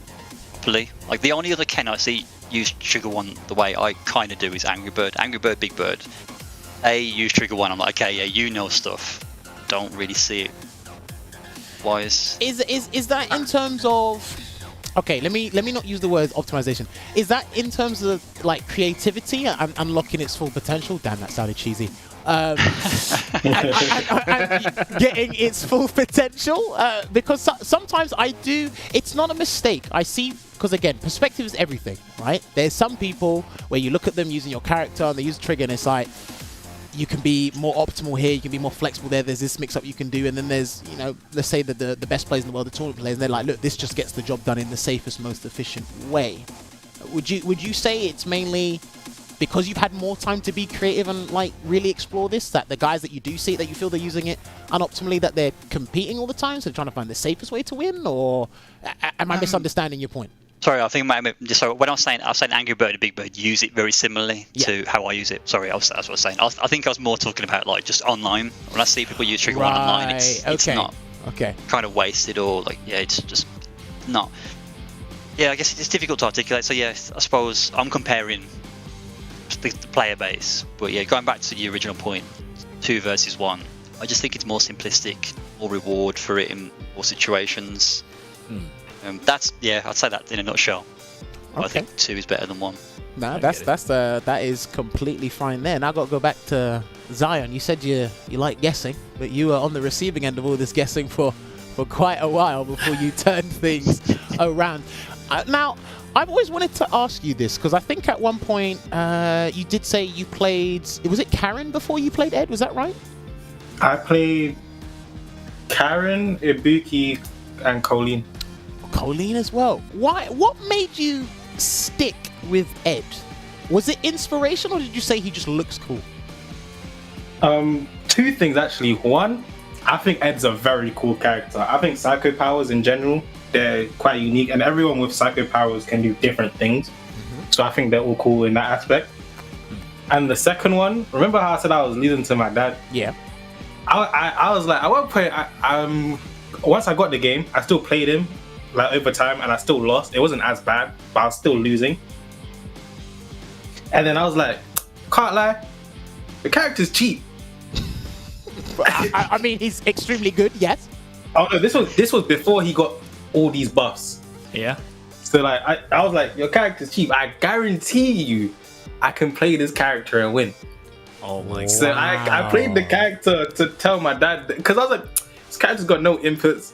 [SPEAKER 8] properly. Like the only other Ken I see use Trigger 1 the way I kind of do is Angry Bird, Big Bird. They use Trigger 1. I'm like, okay, yeah, you know stuff. Don't really see it. Wise.
[SPEAKER 6] Is that in terms of? Okay, let me not use the word optimization. Is that in terms of like creativity and unlocking its full potential? Damn, that sounded cheesy. And getting its full potential, because sometimes I do. It's not a mistake. I see, because again, perspective is everything, right? There's some people where you look at them using your character and they use trigger, and it's like you can be more optimal here, you can be more flexible there. There's this mix-up you can do, and then there's, you know, let's say that the best players in the world, the tournament players, and they're like, look, this just gets the job done in the safest, most efficient way. Would you say it's mainly because you've had more time to be creative and like really explore this, that the guys that you do see that you feel they're using it unoptimally, that they're competing all the time, so they're trying to find the safest way to win, or am I misunderstanding your point?
[SPEAKER 8] Sorry, I think so. When I was saying Angry Bird and Big Bird use it very similarly to how I use it. Sorry, that's what I was saying. I think I was more talking about like just online. When I see people use Trigger 1 online, it's not kind of wasted, or like, yeah, it's just not. Yeah, I guess it's difficult to articulate. So yeah, I suppose I'm comparing the player base, but yeah, going back to the original point, 2 versus 1, I just think it's more simplistic, more reward for it in more situations. That's, yeah, I'd say that in a nutshell. Okay. I think 2 is better than 1.
[SPEAKER 6] No, that is completely fine there. Now I've got to go back to Zion. You said you like guessing, but you were on the receiving end of all this guessing for quite a while before you turned things around. Now, I've always wanted to ask you this, because I think at one point you did say you played, was it Karen before you played Ed? Was that right?
[SPEAKER 9] I played Karen, Ibuki, and Colleen.
[SPEAKER 6] Colleen as well. Why? What made you stick with Ed? Was it inspiration, or did you say he just looks cool?
[SPEAKER 9] 2 things actually. One, I think Ed's a very cool character. I think psycho powers in general, they're quite unique, and everyone with psycho powers can do different things. So I think they're all cool in that aspect. And the second one, remember how I said I was losing to my dad?
[SPEAKER 6] Yeah.
[SPEAKER 9] I was like, I won't play. Once I got the game, I still played him like over time, and I still lost. It wasn't as bad, but I was still losing. And then I was like, can't lie, the character's cheap.
[SPEAKER 6] I mean, he's extremely good, yes.
[SPEAKER 9] Oh no, this was before he got all these buffs.
[SPEAKER 7] Yeah.
[SPEAKER 9] So like, I was like, your character's cheap. I guarantee you, I can play this character and win.
[SPEAKER 7] Oh my god.
[SPEAKER 9] So I played the character to tell my dad, because I was like, this character's got no inputs.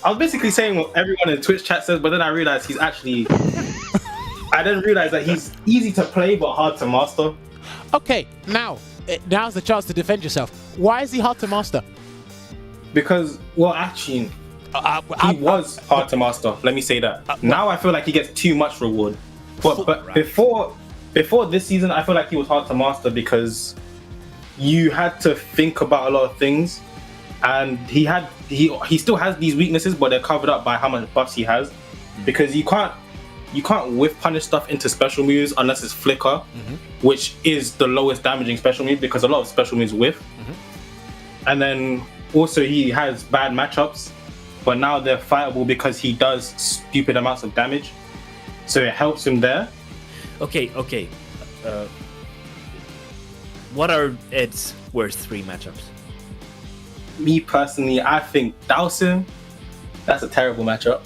[SPEAKER 9] I was basically saying what everyone in Twitch chat says, but then I realized he's actually... I didn't realize that he's easy to play but hard to master.
[SPEAKER 6] Okay, now's the chance to defend yourself. Why is he hard to master?
[SPEAKER 9] Because, well, actually, he was hard to master. Let me say that. Now I feel like he gets too much reward. But before this season, I feel like he was hard to master because you had to think about a lot of things, and he still has these weaknesses, but they're covered up by how much buffs he has. Because you can't whiff punish stuff into special moves unless it's flicker, which is the lowest damaging special move, because a lot of special moves whiff. And then also he has bad matchups, but now they're fightable because he does stupid amounts of damage, so it helps him there.
[SPEAKER 7] Okay. What are Ed's worst 3 matchups?
[SPEAKER 9] Me personally, I think Dowson, that's a terrible matchup.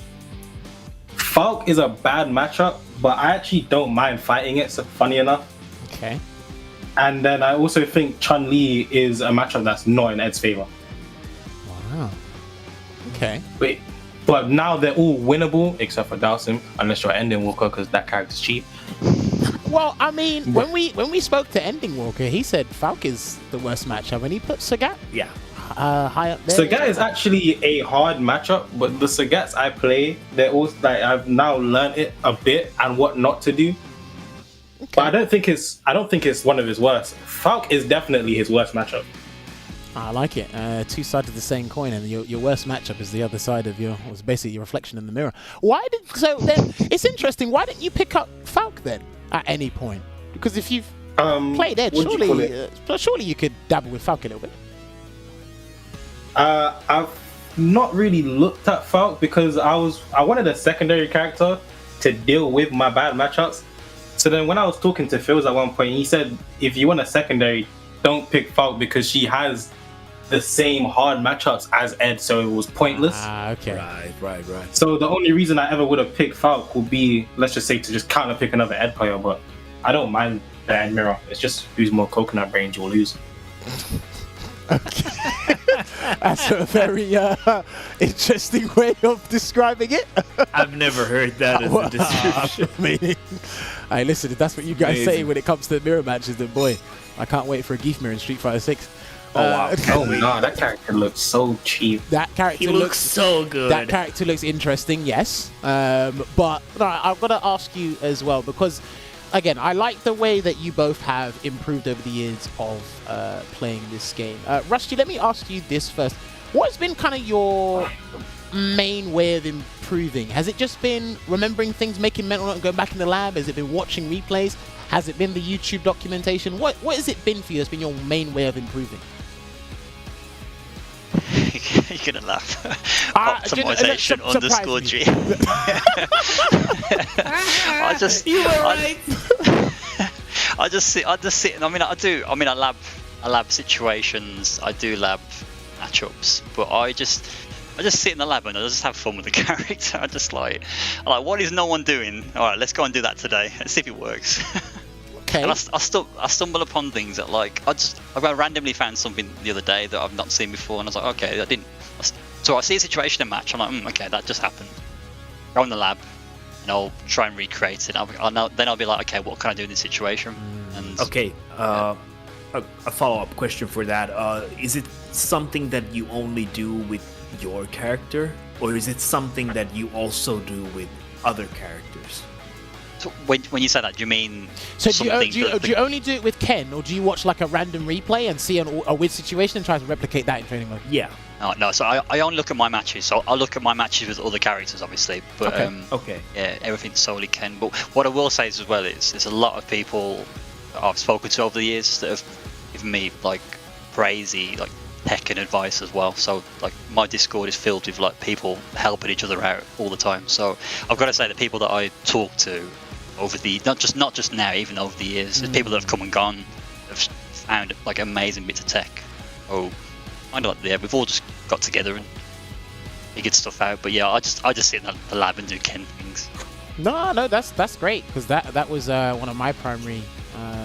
[SPEAKER 9] Falk is a bad matchup, but I actually don't mind fighting it, so funny enough.
[SPEAKER 6] Okay.
[SPEAKER 9] And then I also think Chun-Li is a matchup that's not in Ed's favor.
[SPEAKER 6] Wow. Okay.
[SPEAKER 9] But now they're all winnable, except for Dowson, unless you're Ending Walker, because that character's cheap.
[SPEAKER 6] Well, I mean, when we spoke to Ending Walker, he said Falk is the worst matchup, and he put Sagat high up there.
[SPEAKER 9] Sagat is actually a hard matchup, but the Sagats I play, they're all like, I've now learned it a bit and what not to do. Okay. But I don't think it's one of his worst. Falk is definitely his worst matchup.
[SPEAKER 6] I like it. Two sides of the same coin, and your worst matchup is the other side of was basically your reflection in the mirror. So then it's interesting. Why didn't you pick up Falk then at any point? Because if you've played Ed, surely you could dabble with Falk a little bit.
[SPEAKER 9] I've not really looked at Falk because I wanted a secondary character to deal with my bad matchups. So then when I was talking to Phils at one point, he said, if you want a secondary, don't pick Falk because she has the same hard matchups as Ed, so it was pointless.
[SPEAKER 6] Okay.
[SPEAKER 9] Right. So the only reason I ever would have picked Falk would be, let's just say, to just counter pick another Ed player, but I don't mind the Ed mirror. It's just who's more coconut brains you'll lose.
[SPEAKER 6] Okay. That's a very interesting way of describing it.
[SPEAKER 7] I've never heard that as a description.
[SPEAKER 6] Meaning, hey, listen, if that's what you guys say when it comes to mirror matches, then boy, I can't wait for a Geef mirror in Street Fighter 6.
[SPEAKER 9] Oh wow! Oh no, that character looks so cheap.
[SPEAKER 6] That character
[SPEAKER 7] looks so good.
[SPEAKER 6] That character looks interesting, yes. But no, I've got to ask you as well because, again, I like the way that you both have improved over the years of playing this game. Rusty, let me ask you this first. What has been kind of your main way of improving? Has it just been remembering things, making mental notes, and going back in the lab? Has it been watching replays? Has it been the YouTube documentation? What has it been for you? That's been your main way of improving?
[SPEAKER 8] You're gonna laugh. Optimization underscore G. I just sit. I lab situations. I do lab matchups, but I just sit in the lab and I just have fun with the character. I'm like, what is no one doing? All right, let's go and do that today. Let's see if it works.
[SPEAKER 6] Okay.
[SPEAKER 8] And I stumble upon things that I randomly found something the other day that I've not seen before, and I was like, okay, so I see a situation in a match. I'm like, okay, that just happened. Go in the lab, and I'll try and recreate it. Then I'll be like, okay, what can I do in this situation? And
[SPEAKER 7] okay, a follow-up question for that. Is it something that you only do with your character, or is it something that you also do with other characters?
[SPEAKER 8] So when you say that, do you mean
[SPEAKER 6] do you only do it with Ken, or do you watch like a random replay and see a weird situation and try to replicate that in training mode?
[SPEAKER 7] Yeah.
[SPEAKER 8] No. So I only look at my matches. So I look at my matches with other characters, obviously. But
[SPEAKER 7] okay.
[SPEAKER 8] Yeah, everything's solely Ken. But what I will say is as well is there's a lot of people that I've spoken to over the years that have given me like crazy like tech and advice as well. So like my Discord is filled with like people helping each other out all the time. So I've got to say the people that I talk to over the not just now, even over the years, there's people that have come and gone, have found like amazing bits of tech. Oh, kind of like we've all just got together and figured stuff out. But yeah, I just sit in the lab and do Ken things.
[SPEAKER 6] No, that's great because that was one of my primary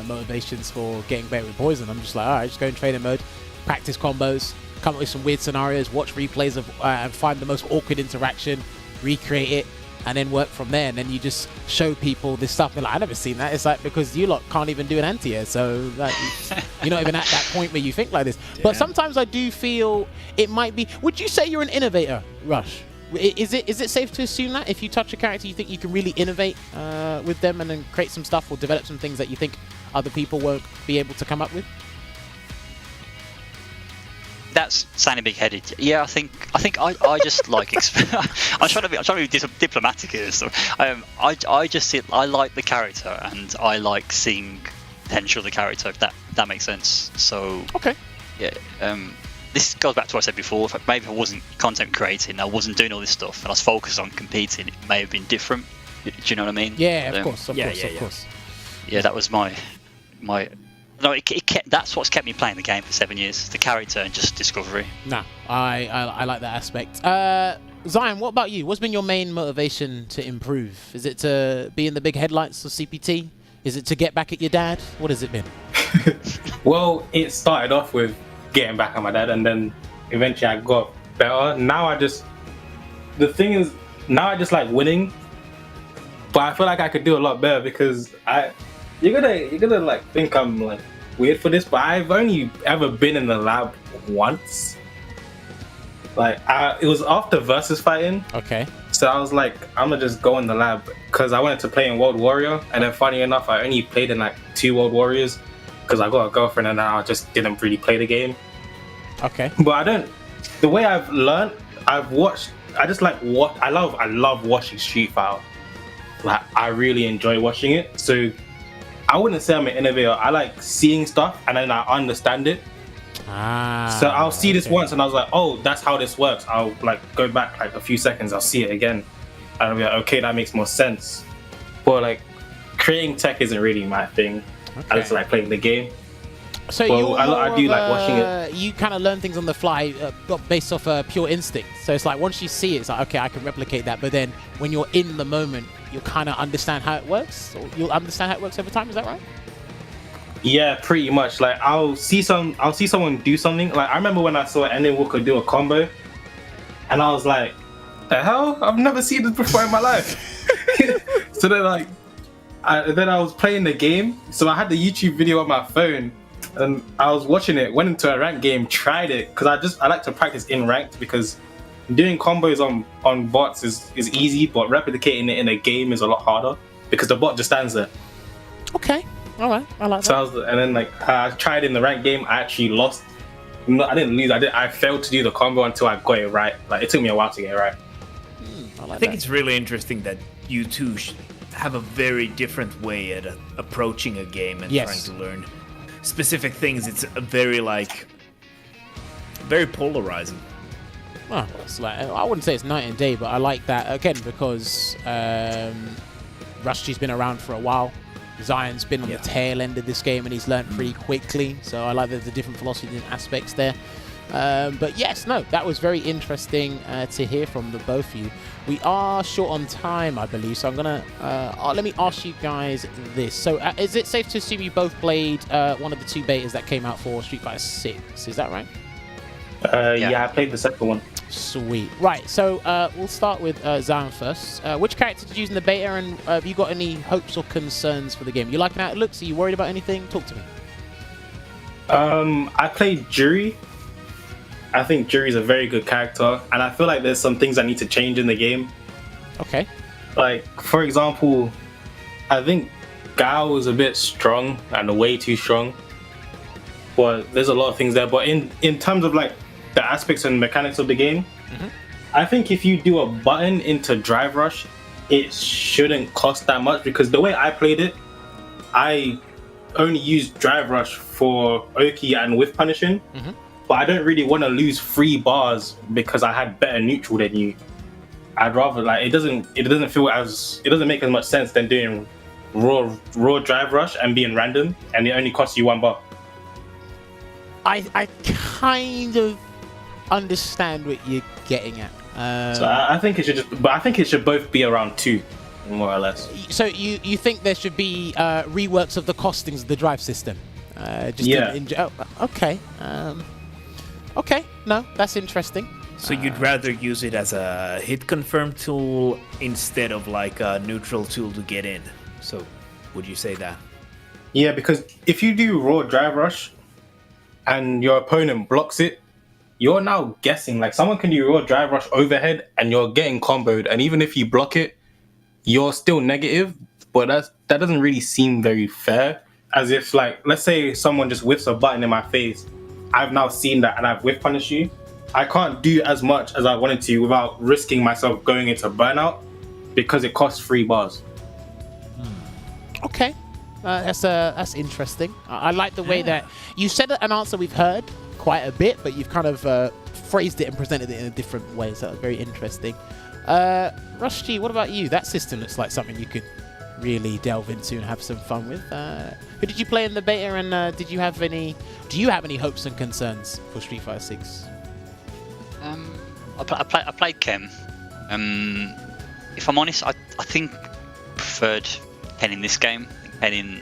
[SPEAKER 6] motivations for getting better with Poison. I'm just like, all right, just go in training mode, practice combos, come up with some weird scenarios, watch replays of and find the most awkward interaction, recreate it, and then work from there. And then you just show people this stuff. They're like, I've never seen that. It's like, because you lot can't even do an anti-air, so like, you're not even at that point where you think like this. Damn. But sometimes I do feel it might be. Would you say you're an innovator, Rush? Is it safe to assume that if you touch a character, you think you can really innovate with them and then create some stuff or develop some things that you think other people won't be able to come up with?
[SPEAKER 8] That's sounding big-headed. Yeah, I think I just like. I'm trying to be diplomatic here. So I like the character and I like seeing potential of the character. If that makes sense. So
[SPEAKER 6] okay.
[SPEAKER 8] Yeah. This goes back to what I said before. Maybe if I wasn't content creating, I wasn't doing all this stuff, and I was focused on competing, it may have been different. Do you know what I mean?
[SPEAKER 6] Yeah, of course.
[SPEAKER 8] Yeah, that was my. No, that's what's kept me playing the game for 7 years. The character and just discovery.
[SPEAKER 6] Nah, I like that aspect. Zion, what about you? What's been your main motivation to improve? Is it to be in the big headlights of CPT? Is it to get back at your dad? What has it been?
[SPEAKER 9] Well, it started off with getting back at my dad, and then eventually I got better. Now I just like winning, but I feel like I could do a lot better because you're gonna like think I'm like weird for this, but I've only ever been in the lab once. Like it was after versus fighting.
[SPEAKER 6] Okay.
[SPEAKER 9] So I was like, I'm gonna just go in the lab because I wanted to play in World Warrior, and then funny enough, I only played in like 2 World Warriors because I got a girlfriend and I just didn't really play the game.
[SPEAKER 6] Okay.
[SPEAKER 9] But I don't. The way I've learned, I've watched. I just like what I love watching Street Fighter. Like I really enjoy watching it. So I wouldn't say I'm an innovator. I like seeing stuff and then I understand it. So I'll see this once and I was like, oh, that's how this works. I'll like go back like a few seconds. I'll see it again, and I'll be like, okay, that makes more sense. But like creating tech isn't really my thing. I just like playing the game.
[SPEAKER 6] So
[SPEAKER 9] I do like watching it.
[SPEAKER 6] You kind of learn things on the fly based off pure instinct. So it's like once you see it, it's like, okay, I can replicate that. But then when you're in the moment, you'll kind of understand how it works. Or you'll understand how it works over time. Is that right?
[SPEAKER 9] Yeah, pretty much. Like I'll see someone do something. Like I remember when I saw Enden Walker do a combo, and I was like, "The hell? I've never seen this before in my life." So then like, I was playing the game. So I had the YouTube video on my phone. And I was watching it, went into a ranked game, tried it, because I like to practice in ranked, because doing combos on bots is easy, but replicating it in a game is a lot harder, because the bot just stands there.
[SPEAKER 6] Okay, alright, I like that.
[SPEAKER 9] So and then like I tried in the ranked game, I actually lost. No, I didn't lose, I failed to do the combo until I got it right. Like it took me a while to get it right.
[SPEAKER 7] I think it's really interesting that you two have a very different way at approaching a game and trying to learn specific things. It's very polarizing.
[SPEAKER 6] Oh, it's like, I wouldn't say it's night and day, but I like that again because Rusty's been around for a while. Zion's been on the tail end of this game and he's learned pretty quickly, so I like the different philosophies and aspects there. But yes, no, that was very interesting to hear from the both of you. We are short on time, I believe, so I'm gonna let me ask you guys this. So is it safe to assume you both played one of the two betas that came out for Street Fighter 6? Is that right?
[SPEAKER 9] Yeah, I played the second one.
[SPEAKER 6] Sweet. Right, so we'll start with Zion first. Which character did you use in the beta, and have you got any hopes or concerns for the game? You liking how it looks? Are you worried about anything? Talk to me.
[SPEAKER 9] I played Jury. I think Jury's a very good character, and I feel like there's some things that need to change in the game.
[SPEAKER 6] Okay.
[SPEAKER 9] Like, for example, I think Gao is a bit strong and way too strong. But there's a lot of things there. But in terms of like the aspects and mechanics of the game, I think if you do a button into Drive Rush, it shouldn't cost that much, because the way I played it, I only used Drive Rush for Oki and whiff punishing. But I don't really want to lose 3 bars because I had better neutral than you. I'd rather like it doesn't make as much sense than doing raw Drive Rush and being random, and it only costs you 1 bar.
[SPEAKER 6] I kind of understand what you're getting at.
[SPEAKER 9] So I think it should both be around 2, more or less.
[SPEAKER 6] So you think there should be reworks of the costings of the drive system? Okay. Okay, no, that's interesting.
[SPEAKER 7] So you'd rather use it as a hit confirm tool instead of like a neutral tool to get in. So would you say that?
[SPEAKER 9] Yeah, because if you do raw Drive Rush and your opponent blocks it, you're now guessing. Like someone can do raw Drive Rush overhead and you're getting comboed, and even if you block it, you're still negative. But that doesn't really seem very fair. As if like, let's say someone just whiffs a button in my face. I've now seen that and I've whiff punished you. I can't do as much as I wanted to without risking myself going into burnout because it costs 3 bars.
[SPEAKER 6] Okay, that's interesting. I like the way that you said an answer we've heard quite a bit, but you've kind of phrased it and presented it in a different way. So that was very interesting. Rusty, what about you? That system looks like something you could really delve into and have some fun with. Who did you play in the beta, and do you have any hopes and concerns for Street Fighter 6?
[SPEAKER 8] I played Kem. If I'm honest, I think preferred Ken in this game. Ken in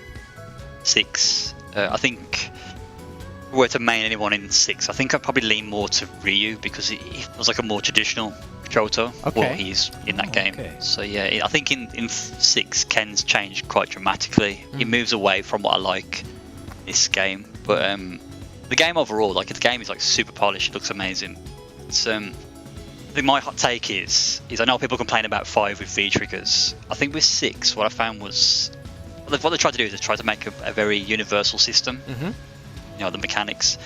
[SPEAKER 8] 6. I think if we were to main anyone in 6, I think I'd probably lean more to Ryu, because it was like a more traditional Johto. Well, he's in that game. So yeah, I think in 6, Ken's changed quite dramatically. He moves away from what I like this game. But the game overall, like the game is like super polished. It looks amazing. It's I think my hot take is I know people complain about 5 with V triggers. I think with 6, what I found was what they tried to do is try to make a very universal system. You know, the mechanics.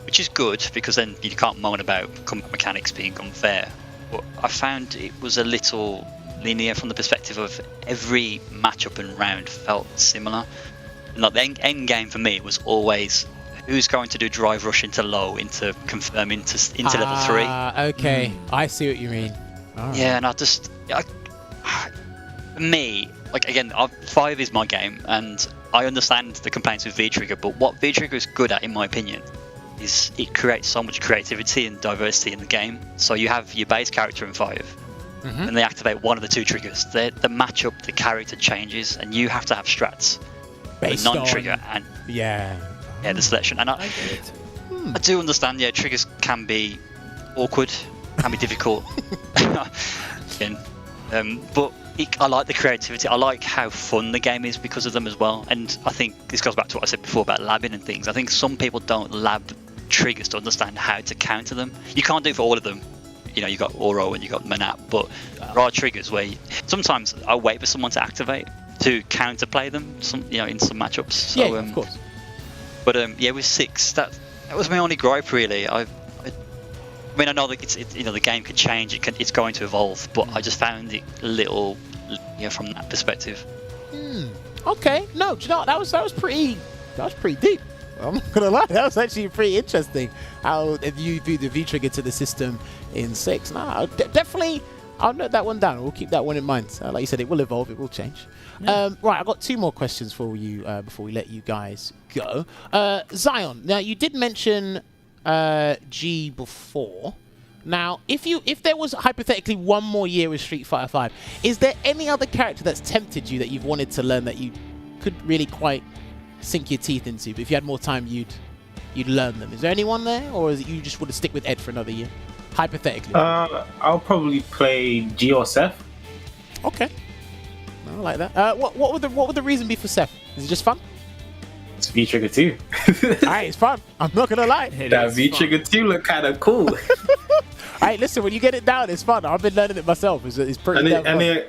[SPEAKER 8] which is good because then you can't moan about combat mechanics being unfair. But I found it was a little linear from the perspective of every matchup and round felt similar. Like the end game for me was always who's going to do drive rush into low, into confirm into level 3.
[SPEAKER 6] Okay, I see what you mean. Right.
[SPEAKER 8] Yeah, and for me, like again, 5 is my game, and I understand the complaints with V-Trigger, but what V-Trigger is good at, in my opinion, is it creates so much creativity and diversity in the game. So you have your base character in 5, and they activate one of the 2 triggers. The matchup, the character changes, and you have to have strats.
[SPEAKER 6] Based
[SPEAKER 8] non-trigger and the selection. And I do understand, triggers can be awkward, can be difficult. Again, but I like the creativity. I like how fun the game is because of them as well. And I think this goes back to what I said before about labbing and things. I think some people don't lab triggers to understand how to counter them. You can't do it for all of them. You know, you got Oro and you got Manap, but there are triggers where sometimes I wait for someone to activate to counterplay them. In some matchups. So,
[SPEAKER 6] of course.
[SPEAKER 8] But with 6, that was my only gripe really. I mean, I know that the game could change. It's going to evolve, but I just found it a little, from that perspective.
[SPEAKER 6] Okay, no, do you know what? That was pretty deep. I'm not gonna lie, that was actually pretty interesting. How you view the V-Trigger to the system in 6. No, definitely, I'll note that one down. We'll keep that one in mind. Like you said, it will evolve, it will change. Right, I've got 2 more questions for you before we let you guys go. Zion, now you did mention G before. Now, if there was hypothetically one more year with Street Fighter 5, is there any other character that's tempted you that you've wanted to learn that you could really quite sink your teeth into? But if you had more time, you'd learn them. Is there anyone there, or is it you just want to stick with Ed for another year? Hypothetically.
[SPEAKER 9] I'll probably play G or Seth.
[SPEAKER 6] Okay. I like that. What would the reason be for Seth? Is it just fun?
[SPEAKER 9] It's V-Trigger 2.
[SPEAKER 6] Alright, it's fun. I'm not gonna lie.
[SPEAKER 9] That V-Trigger 2 look kind of cool.
[SPEAKER 6] Alright, listen, when you get it down, it's fun. I've been learning it myself. It's pretty damn fun.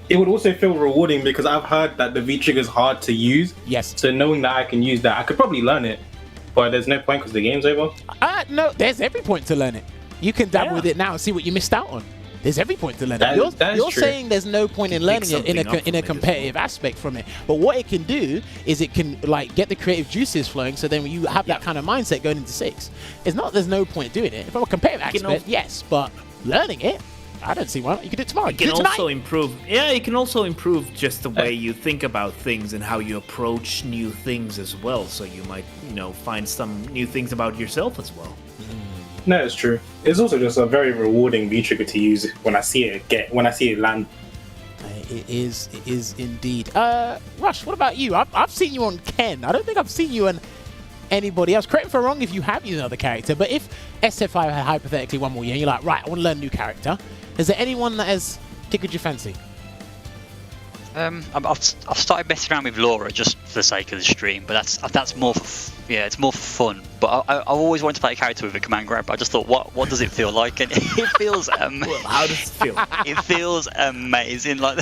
[SPEAKER 9] It would also feel rewarding because I've heard that the V-Trigger is hard to use.
[SPEAKER 6] Yes.
[SPEAKER 9] So knowing that I can use that, I could probably learn it. But there's no point because the game's over.
[SPEAKER 6] No, there's every point to learn it. You can dabble with it now and see what you missed out on. There's every point to learn it. You're saying there's no point in learning it in a competitive aspect from it. But what it can do is it can get the creative juices flowing. So then when you have that kind of mindset going into 6, there's no point doing it. From a competitive aspect, yes, but learning it, I don't see why not. You can do it tomorrow.
[SPEAKER 7] It can also improve. Yeah, it can also improve just the way you think about things and how you approach new things as well. So you might, find some new things about yourself as well.
[SPEAKER 9] No, it's true. It's also just a very rewarding V-Trigger to use when I see it land.
[SPEAKER 6] It is indeed. Rush, what about you? I've seen you on Ken. I don't think I've seen you on anybody else. Correct me if I'm wrong if you have used another character, but if SF5 had hypothetically one more year and you're like, right, I want to learn a new character, is there anyone that has tickled your fancy?
[SPEAKER 8] I've started messing around with Laura just for the sake of the stream, but that's more for it's more for fun. But I've always wanted to play a character with a command grab. I just thought, what does it feel like? And it feels
[SPEAKER 7] well, how does it feel?
[SPEAKER 8] It feels amazing. Like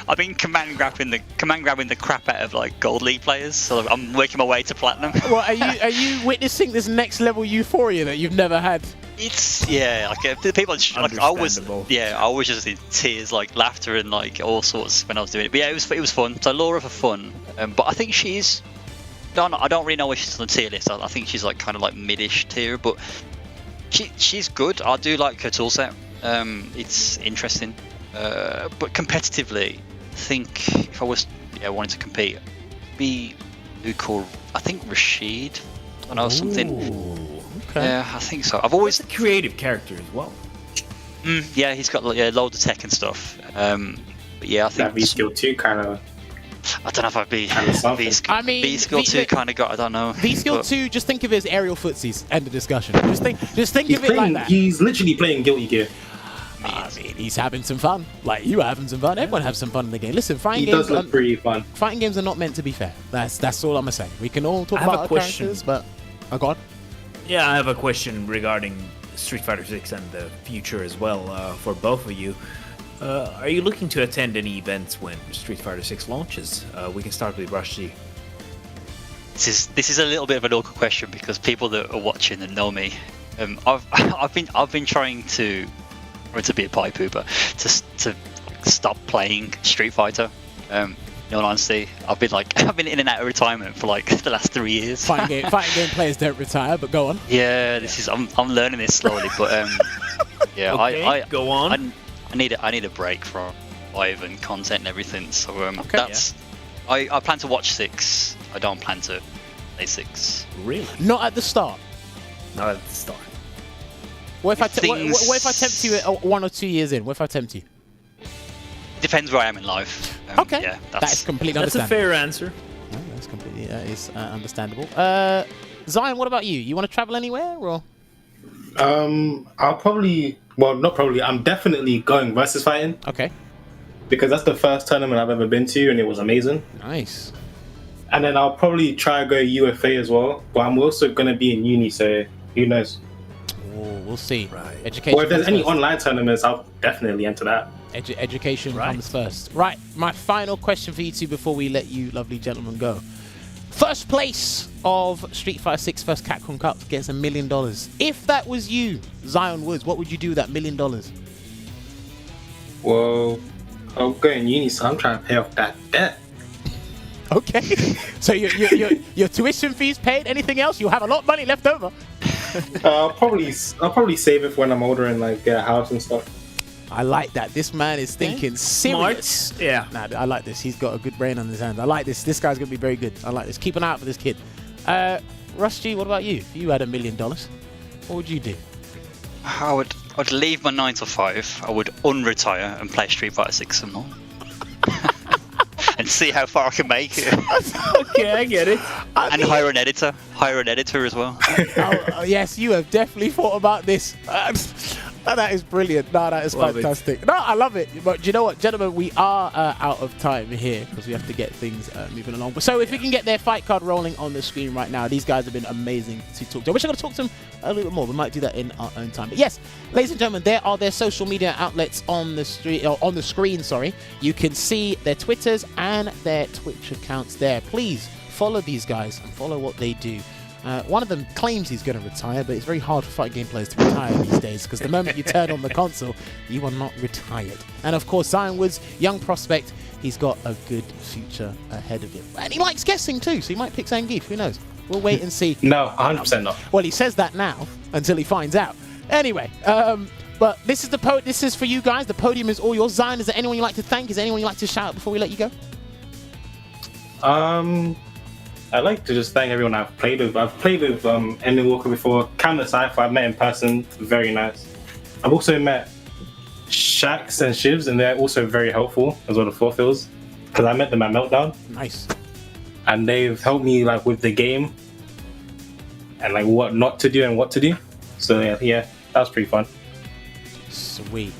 [SPEAKER 8] I've been command grabbing the crap out of Gold League players. So I'm working my way to platinum.
[SPEAKER 6] Well, are you witnessing this next level euphoria that you've never had?
[SPEAKER 8] It's the people I was just in tears, laughter and all sorts when I was doing it. But yeah, it was fun. So Laura for fun, but I think she's. I don't really know where she's on the tier list. I think she's kind of mid-ish tier, but she's good. I do like her toolset. It's interesting, but competitively, I think if I was wanting to compete, be who called I think Rashid. I know something.
[SPEAKER 6] Okay.
[SPEAKER 8] Yeah, I think so. I've always
[SPEAKER 7] a creative character as well.
[SPEAKER 8] Yeah, he's got loads of tech and stuff. But yeah, I think
[SPEAKER 9] that V-Skill 2 kind of.
[SPEAKER 8] I don't know if I'd be V-Skill 2 kind of got. I don't know.
[SPEAKER 6] V-Skill 2, just think of it as aerial footsies. End of discussion. Just think of it like that.
[SPEAKER 9] He's literally playing Guilty Gear.
[SPEAKER 6] I mean, he's having some fun. You are having some fun. Everyone has some fun in the game. Listen, fighting games.
[SPEAKER 9] He does look pretty fun.
[SPEAKER 6] Fighting games are not meant to be fair. That's all I'm gonna say. We can all talk about our characters, but go on.
[SPEAKER 7] Yeah, I have a question regarding Street Fighter 6 and the future as well for both of you. Are you looking to attend any events when Street Fighter 6 launches? We can start with Rushdie.
[SPEAKER 8] This is a little bit of an awkward question because people that are watching and know me, I've been trying to be a pipe pooper to stop playing Street Fighter. In all honesty, I've been in and out of retirement for like the last 3 years.
[SPEAKER 6] Fighting game players don't retire, but go on.
[SPEAKER 8] Yeah, I'm learning this slowly, but yeah,
[SPEAKER 3] Okay, go on.
[SPEAKER 8] I need a break from live and content and everything. So I plan to watch 6. I don't plan to play 6.
[SPEAKER 3] Really?
[SPEAKER 6] Not at the start.
[SPEAKER 3] Not at the start.
[SPEAKER 6] What if I tempt you at 1 or 2 years in? What if I tempt you?
[SPEAKER 8] Depends where I am in life.
[SPEAKER 6] Okay,
[SPEAKER 8] yeah,
[SPEAKER 6] that is completely
[SPEAKER 3] That's a
[SPEAKER 6] understandable.
[SPEAKER 3] fair answer.
[SPEAKER 6] No, that's completely understandable. Zion, what about you? You want to travel anywhere or?
[SPEAKER 9] I'll probably, well, not probably. I'm definitely going versus fighting.
[SPEAKER 6] Okay.
[SPEAKER 9] Because that's the first tournament I've ever been to, and it was amazing.
[SPEAKER 6] Nice.
[SPEAKER 9] And then I'll probably try to go UFA as well, but I'm also gonna be in uni, so who knows?
[SPEAKER 6] Oh, we'll see. Right. Education.
[SPEAKER 9] Or if there's any
[SPEAKER 6] first.
[SPEAKER 9] online tournaments, I'll definitely enter that.
[SPEAKER 6] Education comes first. Right, my final question for you two before we let you lovely gentlemen go. First place of Street Fighter 6 First Capcom Cup gets $1 million. If that was you, Zion Woods, what would you do with that $1 million?
[SPEAKER 9] Well, I'm going uni, so I'm trying to pay off that debt.
[SPEAKER 6] Okay. So your tuition fees paid? Anything else? You'll have a lot of money left over.
[SPEAKER 9] I'll probably save it for when I'm older and like get a house and stuff.
[SPEAKER 6] I like that. This man is thinking serious.
[SPEAKER 3] Smart. Yeah.
[SPEAKER 6] Nah, I like this. He's got a good brain on his hands. I like this. This guy's gonna be very good. I like this. Keep an eye out for this kid. Rusty, what about you? If you had $1 million, what would you do?
[SPEAKER 8] I'd leave my 9 to 5. I would unretire and play Street Fighter 6 some more. And see how far I can make it.
[SPEAKER 3] Okay, I get it.
[SPEAKER 8] And hire an editor as well.
[SPEAKER 6] Yes, you have definitely thought about this. That is brilliant. No, that is fantastic. No, I love it. But do you know what, gentlemen? We are out of time here because we have to get things moving along. So if we can get their fight card rolling on the screen right now, these guys have been amazing to talk to. I wish I could talk to them a little bit more. We might do that in our own time. But yes, ladies and gentlemen, there are their social media outlets on the screen. Sorry, you can see their Twitters and their Twitch accounts there. Please follow these guys and follow what they do. One of them claims he's going to retire, but it's very hard for fighting game players to retire these days because the moment you turn on the console, you are not retired. And of course, Zion Woods, young prospect, he's got a good future ahead of him. And he likes guessing too, so he might pick Zangief, who knows? We'll wait and see.
[SPEAKER 9] No, 100% not.
[SPEAKER 6] Well, he says that now until he finds out. Anyway, but this is this is for you guys. The podium is all yours. Zion, is there anyone you'd like to thank? Is there anyone you'd like to shout out before we let you go?
[SPEAKER 9] I'd like to just thank everyone I've played with. I've played with Ending Walker before. Camlet Cypher, I've met in person. Very nice. I've also met Shax and Shivs, and they're also very helpful as well, the Forfills, because I met them at Meltdown.
[SPEAKER 6] Nice.
[SPEAKER 9] And they've helped me like with the game and like what not to do and what to do. So yeah, that was pretty fun.
[SPEAKER 6] Sweet.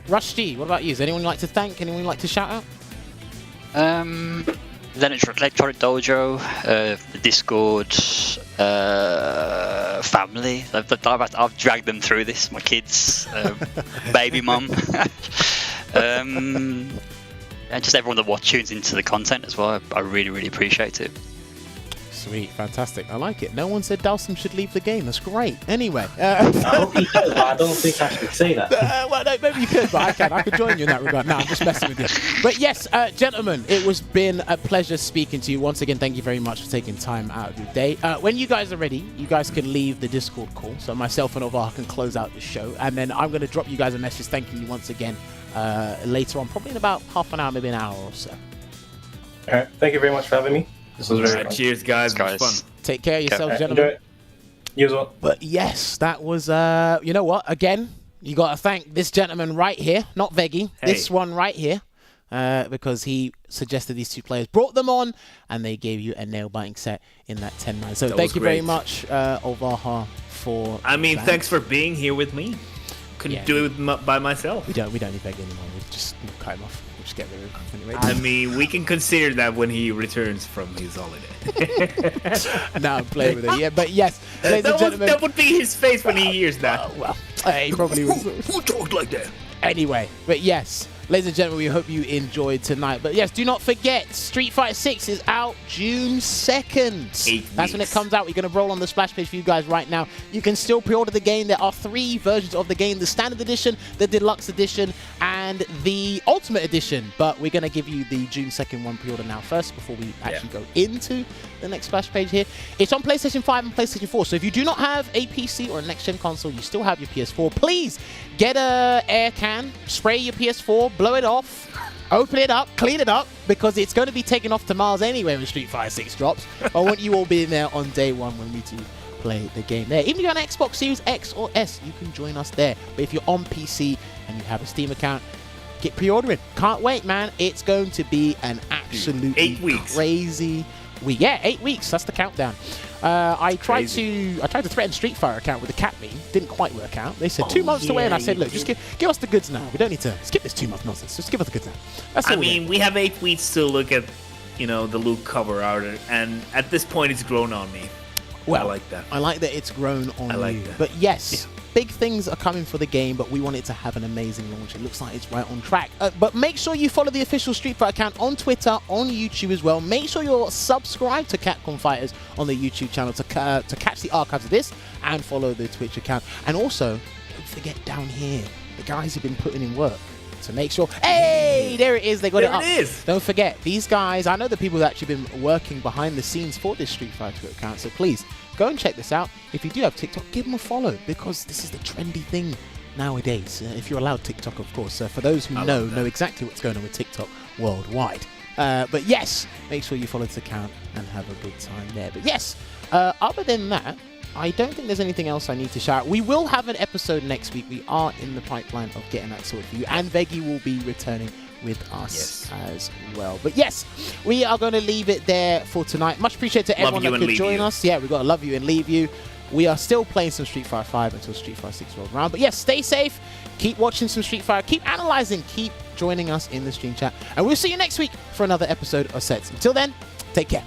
[SPEAKER 6] Rusty, what about you? Is there anyone you'd like to thank? Anyone you'd like to shout out?
[SPEAKER 8] Electronic Dojo, the Discord family. I've dragged them through this. My kids, baby mum, and just everyone that tunes into the content as well. I really, really appreciate it.
[SPEAKER 6] Sweet, fantastic. I like it. No one said Dalsum should leave the game. That's great. Anyway.
[SPEAKER 9] I hope he does, but I don't think I should say that.
[SPEAKER 6] Well, no, maybe you could, but I can. I could join you in that regard. No, I'm just messing with you. But yes, gentlemen, it was been a pleasure speaking to you. Once again, thank you very much for taking time out of your day. When you guys are ready, you guys can leave the Discord call, so myself and Ovar can close out the show. And then I'm going to drop you guys a message thanking you once again later on, probably in about half an hour, maybe an hour or so.
[SPEAKER 9] All right. Thank you very much for having me. This was very fun.
[SPEAKER 3] Cheers, guys. It was fun.
[SPEAKER 6] Take care of yourselves, gentlemen.
[SPEAKER 9] Enjoy it. You as well.
[SPEAKER 6] But yes, that was, you know what? Again, you got to thank this gentleman right here, not Veggie, this one right here, because he suggested these two players, brought them on, and they gave you a nail-biting set in that 10-9. So thank you very much, Ovaha, for that.
[SPEAKER 3] Thanks for being here with me. Couldn't do it by myself.
[SPEAKER 6] We don't need Veggie anymore. We just cut him off. Just get rid of him anyway.
[SPEAKER 3] I mean, we can consider that when he returns from his holiday.
[SPEAKER 6] No, I'm playing with it. Yeah, but yes, ladies and gentlemen,
[SPEAKER 3] that would be his face when he hears that.
[SPEAKER 6] Well, he probably was.
[SPEAKER 3] Who talked like that?
[SPEAKER 6] Anyway, but yes, Ladies and gentlemen, we hope you enjoyed tonight. But yes, do not forget, Street Fighter 6 is out June 2nd. That's when it comes out. We're going to roll on the splash page for you guys right now. You can still pre-order the game. There are 3 versions of the game: the standard edition, the deluxe edition, and the ultimate edition. But we're going to give you the June 2nd one pre-order now first before we actually go into the next splash page here. It's on PlayStation 5 and PlayStation 4. So if you do not have a PC or a next-gen console, you still have your PS4, please get a air can, spray your PS4, blow it off, open it up, clean it up, because it's going to be taken off to Mars anyway when Street Fighter 6 drops. I want you all being there on day one when we do play the game there. Even if you're on Xbox Series X or S, you can join us there. But if you're on PC and you have a Steam account, get pre-ordering. Can't wait, man. It's going to be an absolutely
[SPEAKER 7] 8 weeks.
[SPEAKER 6] Crazy week. Yeah, 8 weeks. That's the countdown. I tried to threaten Street Fighter account with the cat meme. Didn't quite work out. They said 2 months away, and I said, look, just give us the goods now. We don't need to skip this 2-month nonsense. Just give us the goods now. That's all.
[SPEAKER 7] I mean, we have 8 weeks to look at, the Luke cover art, and at this point, it's grown on me.
[SPEAKER 6] Well,
[SPEAKER 7] I like that.
[SPEAKER 6] I like that it's grown on
[SPEAKER 7] I like
[SPEAKER 6] you.
[SPEAKER 7] that.
[SPEAKER 6] But yes, big things are coming for the game, but we want it to have an amazing launch. It looks like it's right on track. But make sure you follow the official Street Fighter account on Twitter, on YouTube as well. Make sure you're subscribed to Capcom Fighters on the YouTube channel to catch the archives of this, and follow the Twitch account. And also, don't forget down here, the guys have been putting in work to make sure. Hey, there it is. They got it up.
[SPEAKER 7] There it is.
[SPEAKER 6] Don't forget, these guys, I know the people that actually been working behind the scenes for this Street Fighter account, so please go and check this out. If you do have TikTok, give them a follow, because this is the trendy thing nowadays. If you're allowed TikTok, of course. For those who know exactly what's going on with TikTok worldwide. But yes, make sure you follow this account and have a good time there. But yes, other than that, I don't think there's anything else I need to shout. We will have an episode next week. We are in the pipeline of getting that sorted for you. And Veggie will be returning with us as well. But yes, we are going to leave it there for tonight. Much appreciated to everyone that could join us. Yeah, we've got to love you and leave you. We are still playing some Street Fighter 5 until Street Fighter 6 rolls around. But yes, stay safe. Keep watching some Street Fighter. Keep analyzing. Keep joining us in the stream chat. And we'll see you next week for another episode of Sets. Until then, take care.